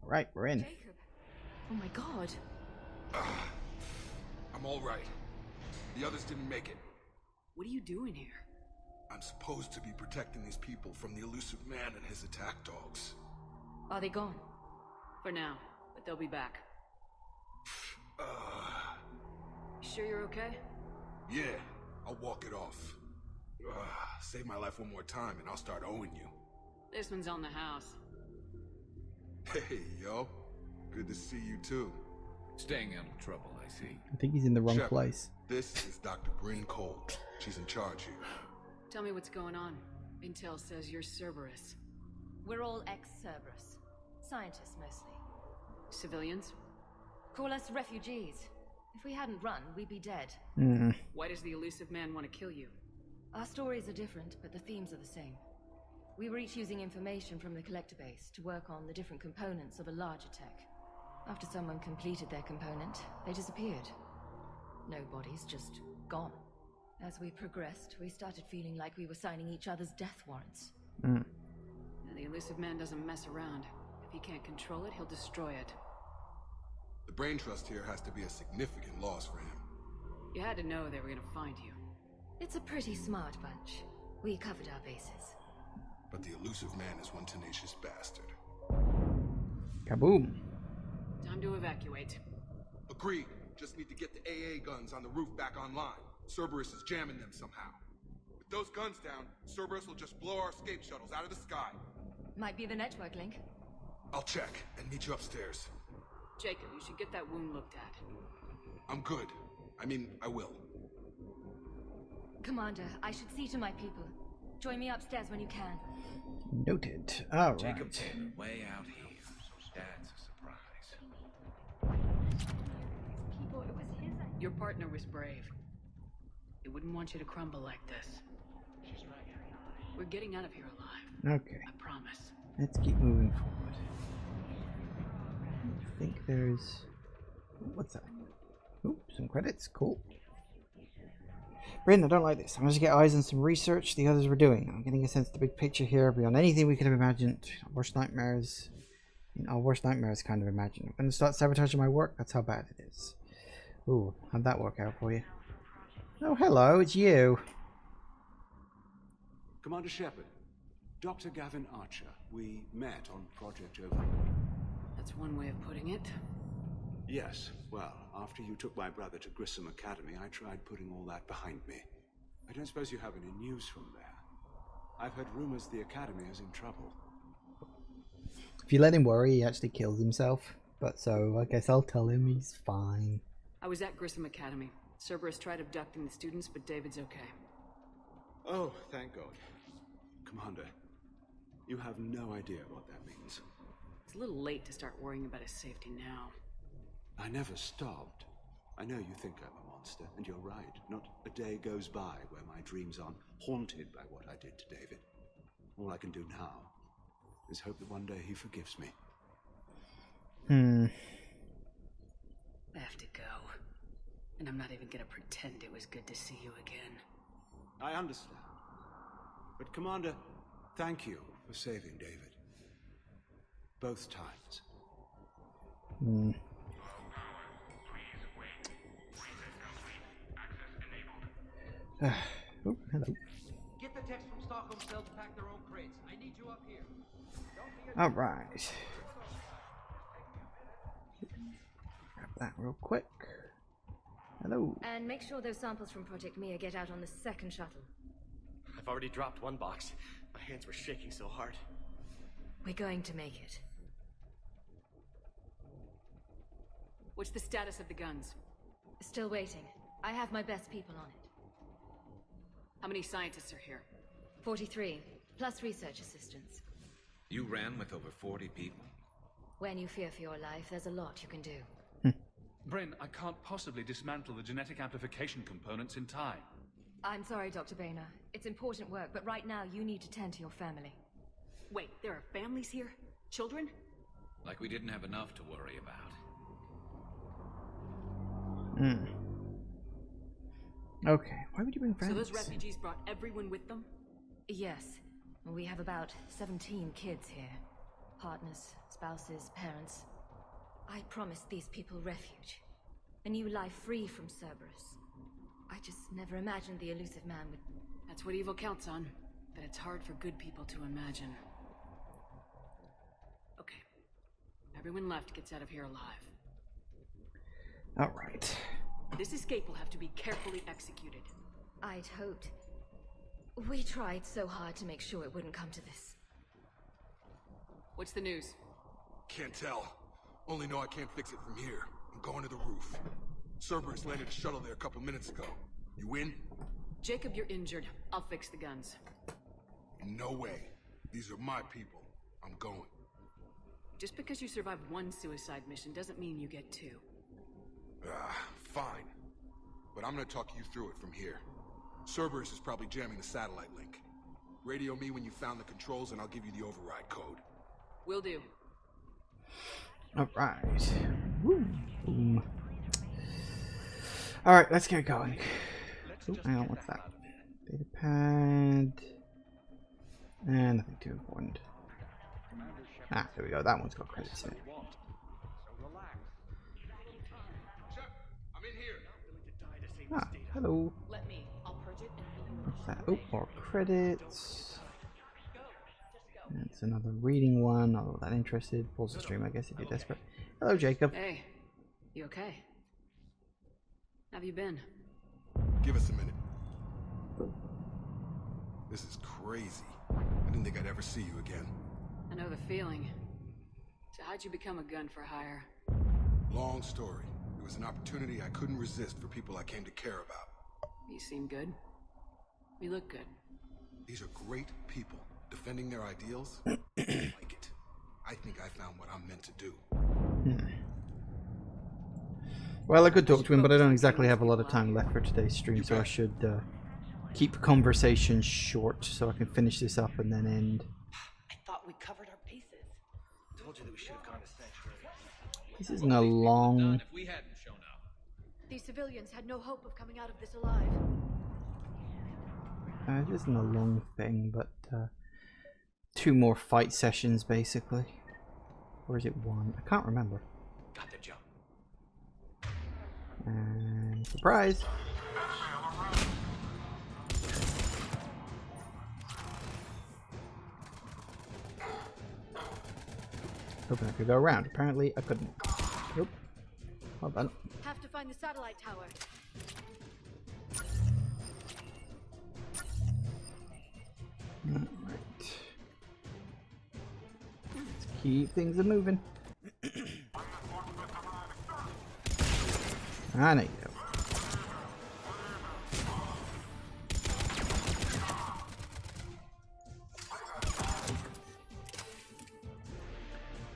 All right, we're in. Jacob. Oh my god. I'm all right. The others didn't make it. What are you doing here? I'm supposed to be protecting these people from the elusive man and his attack dogs. Are they gone? For now, but they'll be back. You sure you're okay? Yeah, I'll walk it off. Save my life one more time and I'll start owing you. This one's on the house. Hey, yo. Good to see you too. Staying out of trouble, I see. I think he's in the wrong Shepard, place. This is Dr. Bryn Cole. She's in charge here. Tell me what's going on. Intel says you're Cerberus. We're all ex-Cerberus. Scientists, mostly. Civilians? Call us refugees. If we hadn't run, we'd be dead. Why does the elusive man want to kill you? Our stories are different, but the themes are the same. We were each using information from the collector base to work on the different components of a larger tech. After someone completed their component, they disappeared. No bodies, just gone. As we progressed, we started feeling like we were signing each other's death warrants. And the elusive man doesn't mess around. If he can't control it, he'll destroy it. The brain trust here has to be a significant loss for him. You had to know they were gonna find you. It's a pretty smart bunch. We covered our bases. But the elusive man is one tenacious bastard. Kaboom. Time to evacuate. Agreed. Just need to get the AA guns on the roof back online. Cerberus is jamming them somehow. With those guns down, Cerberus will just blow our escape shuttles out of the sky. Might be the network link. I'll check and meet you upstairs. Jacob, you should get that wound looked at. I'm good. I mean, I will. Commander, I should see to my people. Join me upstairs when you can. Noted. All right. Jacob Taylor, way out here. That's a surprise. Your partner was brave. He wouldn't want you to crumble like this. We're getting out of here alive. Okay. I promise. Let's keep moving forward. I think there's... What's that? Ooh, some credits. Cool. Bryn, I don't like this. I must get eyes on some research the others were doing. I'm getting a sense of the big picture here beyond anything we could have imagined. Our worst nightmares kind of imagined. I'm going to start sabotaging my work. That's how bad it is. Ooh, how'd that work out for you? Oh, hello. It's you. Commander Shepard, Dr. Gavin Archer. We met on Project Overlord. That's one way of putting it. Yes, well, after you took my brother to Grissom Academy, I tried putting all that behind me. I don't suppose you have any news from there. I've heard rumors the Academy is in trouble. If you let him worry, he actually kills himself. But so, I guess I'll tell him he's fine. I was at Grissom Academy. Cerberus tried abducting the students, but David's okay. Oh, thank God. Commander, you have no idea what that means. It's a little late to start worrying about his safety now. I never stopped. I know you think I'm a monster, and you're right. Not a day goes by where my dreams aren't haunted by what I did to David. All I can do now is hope that one day he forgives me. I have to go. And I'm not even gonna pretend it was good to see you again. I understand. But Commander, thank you for saving David. Both times. Oh, hello. Get the techs from Stockholm Cell to pack their own crates. I need you up here. All right. Grab that real quick. Hello. And make sure those samples from Project Mia get out on the second shuttle. I've already dropped one box. My hands were shaking so hard. We're going to make it. What's the status of the guns? Still waiting. I have my best people on it. How many scientists are here? 43, plus research assistants. You ran with over 40 people? When you fear for your life, there's a lot you can do. Bryn, I can't possibly dismantle the genetic amplification components in time. I'm sorry, Dr. Boehner. It's important work, but right now you need to tend to your family. Wait, there are families here? Children? Like we didn't have enough to worry about. Okay, why would you bring friends? So those refugees brought everyone with them? Yes. We have about 17 kids here. Partners, spouses, parents. I promised these people refuge. A new life free from Cerberus. I just never imagined the elusive man would... That's what evil counts on. That it's hard for good people to imagine. Okay. Everyone left gets out of here alive. Alright. This escape will have to be carefully executed. I'd hoped. We tried so hard to make sure it wouldn't come to this. What's the news? Can't tell. Only know I can't fix it from here. I'm going to the roof. Cerberus landed a shuttle there a couple minutes ago. You in? Jacob, you're injured. I'll fix the guns. No way. These are my people. I'm going. Just because you survived one suicide mission doesn't mean you get two. Fine. But I'm gonna talk you through it from here. Cerberus is probably jamming the satellite link. Radio me when you found the controls and I'll give you the override code. Will do. Alright. Boom. Alright, let's get going. Oh, hang on, what's that? Data pad. And nothing too important. Ah, there we go. That one's got credits in it. Ah, hello. What's that? Oh, more credits. That's another reading one. Not all that interested. Pause the stream, I guess, if you're desperate. Hello, Jacob. Hey, you okay? Have you been? Give us a minute. This is crazy. I didn't think I'd ever see you again. I know the feeling. So how'd you become a gun for hire? Long story. It was an opportunity I couldn't resist for people I came to care about. You seem good. You look good. These are great people. Defending their ideals, I like it. I think I found what I'm meant to do. Well, I could talk to him, but I don't exactly have a lot of time left for today's stream, so I should keep conversations short so I can finish this up and then end. I thought we covered our bases. Told you that we should have gone to Sanctuary. This isn't a long... If we hadn't shown up. These civilians had no hope of coming out of this alive. It isn't a long thing, but 2 more fight sessions, basically. Or is it 1? I can't remember. Got the jump. And surprise! Hoping I could go around. Apparently, I couldn't. Nope. Well done. Have to find the satellite tower. Alright. Let's keep things moving. Ah, there you go.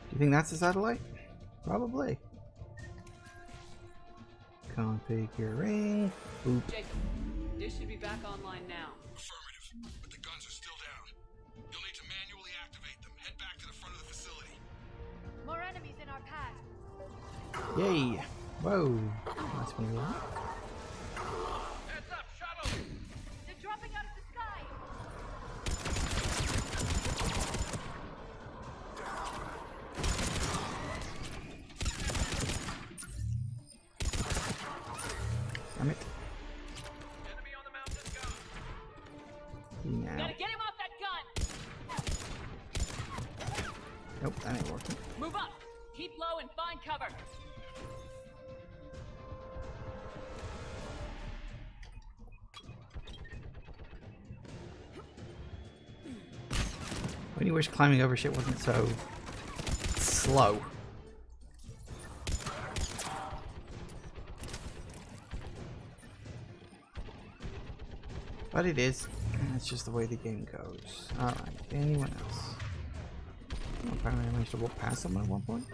Do you think that's a satellite? Probably. Configuring. Boop. Jacob, dish should be back online now. Affirmative, but the guns are still down. You'll need to manually activate them. Head back to the front of the facility. More enemies in our path. Yay! Whoa! That's funny. Heads up, shuttle! They're dropping out of the sky. Damn it. Enemy on the mountain gun. Now. Gotta get him off that gun! Nope, that ain't working. Move up! Keep low and find cover! I only wish climbing over shit wasn't so slow. But it is. It's just the way the game goes. Alright, anyone else? Oh, apparently I managed to walk past someone at one point.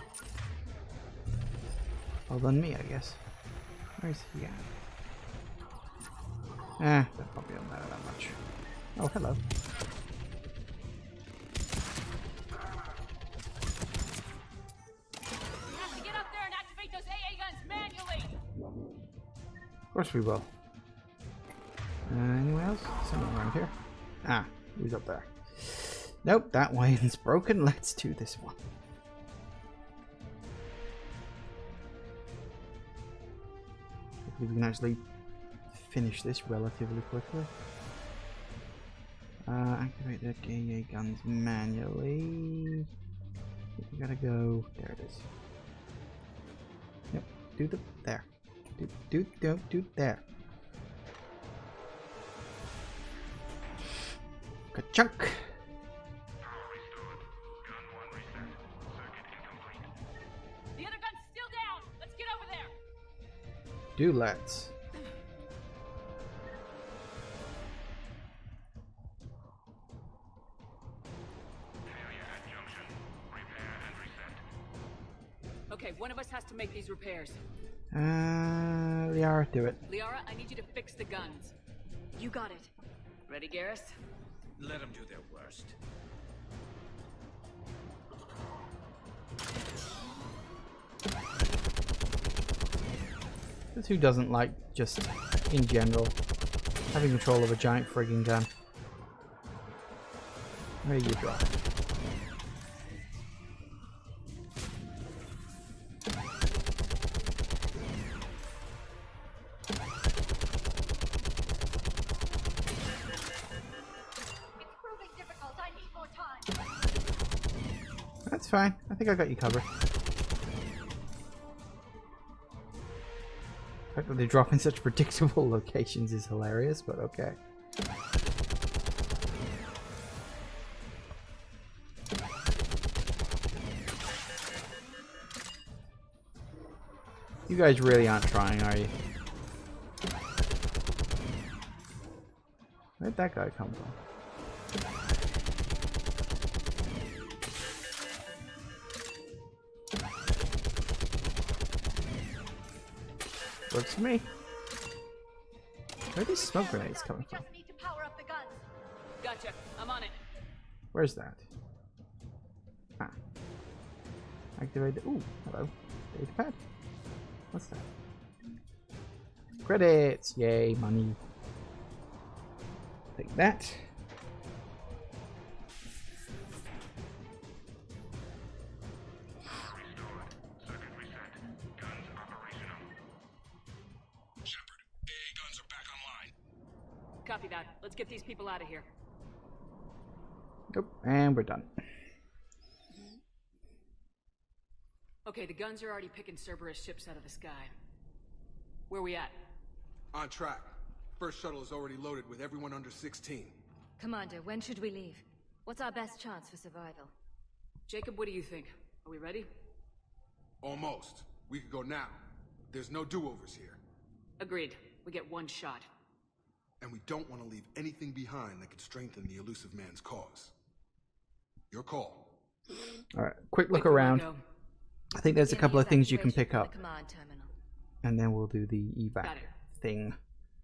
Well done me, I guess. Where's he at? That probably don't matter that much. Oh, hello. We have to get up there and activate those AA guns manually. Of course we will. Anyone else? Someone around here? Ah, who's up there? Nope, that one's broken. Let's do this one. Hopefully we can actually finish this relatively quickly. Activate the AA guns manually. We gotta go. There it is. Yep. Do the there. Do there. Ka-chunk. The other gun's still down. Let's get over there. Do let's. Okay, one of us has to make these repairs. Liara, do it. Liara, I need you to fix the guns. You got it. Ready, Garrus? Let them do their worst. Because who doesn't like, just in general, having control of a giant friggin' gun? Where you drop? That's fine. I think I got you covered. The fact that they drop in such predictable locations is hilarious, but okay. You guys really aren't trying, are you? Where'd that guy come from? Works for me. Where are these smoke grenades coming from? Need to power up the guns. Gotcha. I'm on it. Where's that? Ah. Activate the... Ooh, hello. Data pad. What's that? Credits! Yay, money. Take that. Copy that. Let's get these people out of here. Nope, and we're done. Okay, the guns are already picking Cerberus ships out of the sky. Where we at? On track. First shuttle is already loaded with everyone under 16. Commander, when should we leave? What's our best chance for survival? Jacob, what do you think? Are we ready? Almost. We could go now. There's no do-overs here. Agreed. We get one shot. And we don't want to leave anything behind that could strengthen the elusive man's cause. Your call. Alright, quick look around. I think there's a couple of things you can pick up. And then we'll do the evac thing.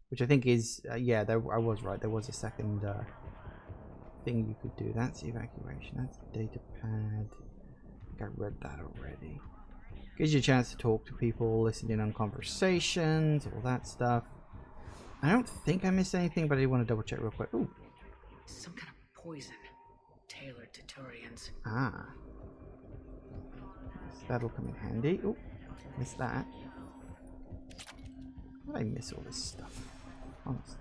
Which I think is, yeah, I was right. There was a second thing you could do. That's evacuation. That's the data pad. I think I read that already. Gives you a chance to talk to people, listen in on conversations, all that stuff. I don't think I missed anything, but I do want to double check real quick. Ooh. Some kind of poison. Tailored to Turians. Ah. So that'll come in handy. Ooh. Missed that. How did I miss all this stuff? Honestly.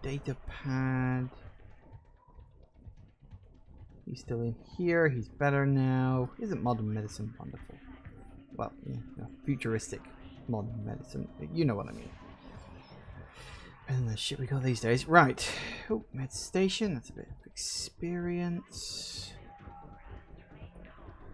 Data pad. He's still in here. He's better now. Isn't modern medicine wonderful? Well, yeah, no, futuristic modern medicine. You know what I mean. And the shit we got these days. Right. Oh, med station. That's a bit of experience.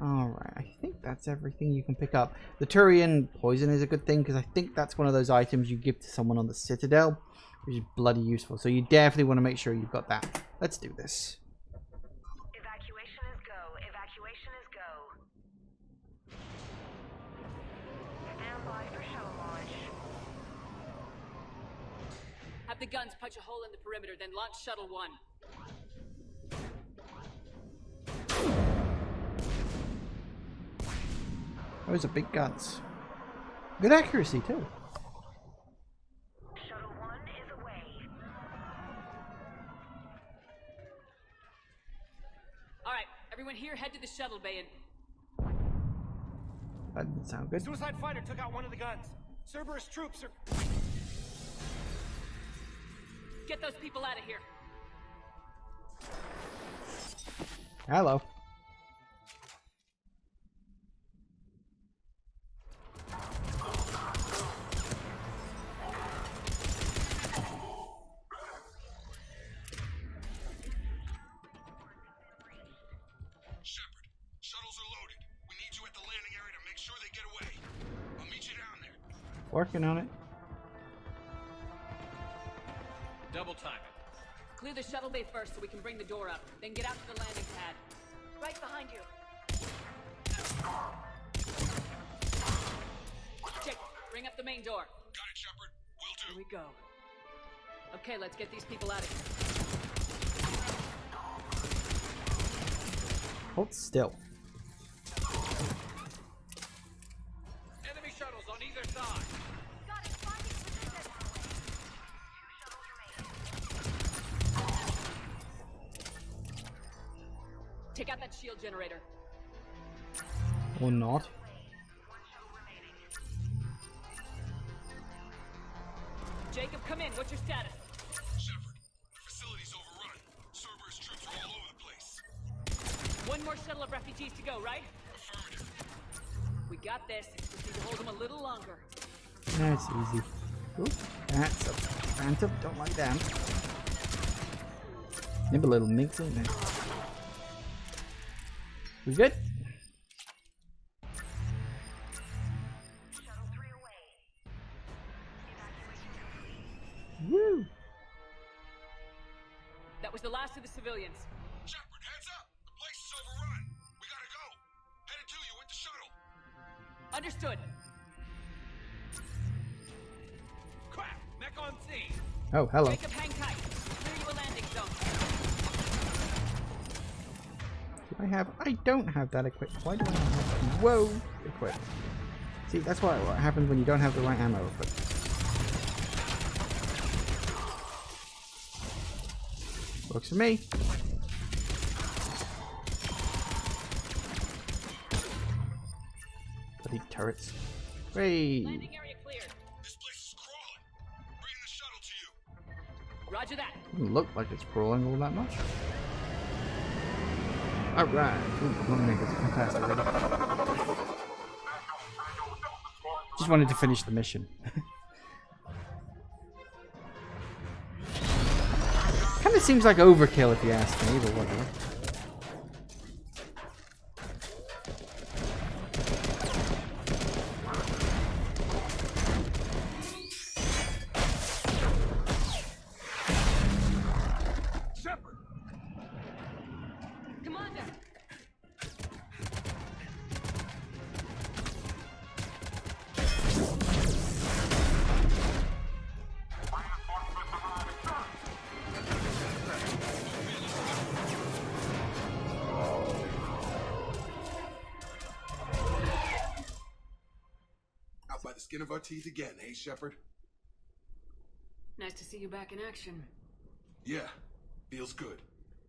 Alright, I think that's everything you can pick up. The Turian poison is a good thing because I think that's one of those items you give to someone on the Citadel, which is bloody useful. So you definitely want to make sure you've got that. Let's do this. Evacuation is go. Evacuation is go. Stand by for shuttle launch. Have the guns punch a hole in the perimeter, then launch Shuttle 1. Those are big guns. Good accuracy too. Shuttle 1 is away. Alright, everyone here head to the shuttle bay and... That didn't sound good. Suicide fighter took out one of the guns. Cerberus troops are... Get those people out of here. Hello. Shepard, shuttles are loaded. We need you at the landing area to make sure they get away. I'll meet you down there. Working on it. Double time it. Clear the shuttle bay first so we can bring the door up. Then get out to the landing pad. Right behind you. Jake, bring up the main door. Got it, Shepard. Will do. Here we go. Okay, let's get these people out of here. Hold still. Enemy shuttles on either side. Got it. Finding position. 2 shuttles remaining. Take out that shield generator. Or not. Jacob, come in. What's your status? Shepard, the facility's overrun. Cerberus troops are all over the place. One more shuttle of refugees to go, right? Affirmative. We got this. Just need to hold them a little longer. That's easy. Ooh, that's a phantom. Don't like that. Maybe a little mix in there. We good? Shuttle 3 away. Evacuation complete. Woo! That was the last of the civilians. Shepard, heads up! The place is overrun. We gotta go. Headed to you with the shuttle. Understood. Crap! Mech on scene. Oh, hello. Jacob, hang tight. Clear you a landing zone. I don't have that equipped. Why do I not have whoa equipped? See, that's what happens when you don't have the right ammo equipped. Works for me. Bloody turrets. Hey. Landing area cleared. This place is crawling. Bringing the shuttle to you. Roger that. Doesn't look like it's crawling all that much. Alright. Ooh, Longneck is fantastic already. Just wanted to finish the mission. Kinda seems like overkill if you ask me, but whatever. Commander! Out by the skin of our teeth again, hey, Shepard? Nice to see you back in action. Yeah, feels good.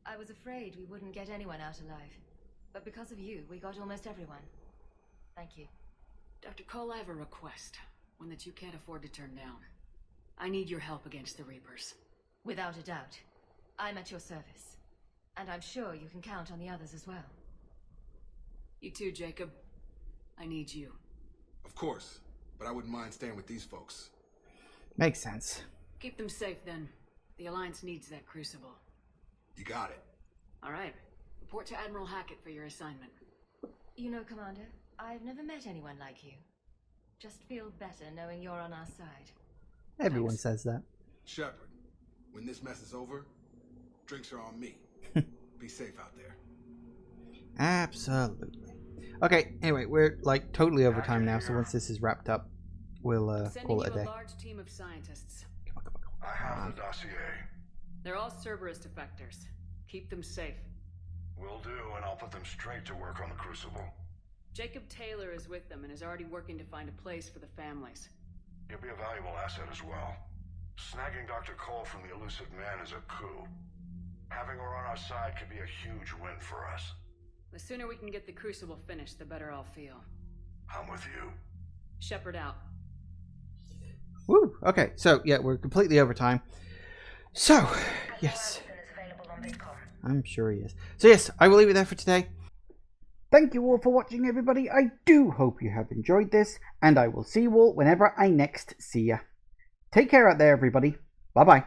I was afraid we wouldn't get anyone out alive. But because of you, we got almost everyone. Thank you. Dr. Cole, I have a request. One that you can't afford to turn down. I need your help against the Reapers. Without a doubt. I'm at your service. And I'm sure you can count on the others as well. You too, Jacob. I need you. Of course, but I wouldn't mind staying with these folks. Makes sense. Keep them safe, then. The Alliance needs that crucible. You got it. All right. Report to Admiral Hackett for your assignment. You know, Commander, I've never met anyone like you. Just feel better knowing you're on our side. Everyone says that. Shepard, when this mess is over, drinks are on me. Be safe out there. Absolutely. Okay, anyway, we're like totally over time now, so once this is wrapped up, we'll call it a day. A large team of scientists. Come on, come on, come on. I have the dossier. They're all Cerberus defectors. Keep them safe. Will do, and I'll put them straight to work on the Crucible. Jacob Taylor is with them and is already working to find a place for the families. He'll be a valuable asset as well. Snagging Dr. Cole from the elusive man is a coup. Having her on our side could be a huge win for us. The sooner we can get the Crucible finished, the better I'll feel. I'm with you. Shepard out. Woo! Okay, so yeah, we're completely over time. So, yes. I'm sure he is. So yes, I will leave it there for today. Thank you all for watching, everybody. I do hope you have enjoyed this, and I will see you all whenever I next see ya. Take care out there, everybody. Bye-bye.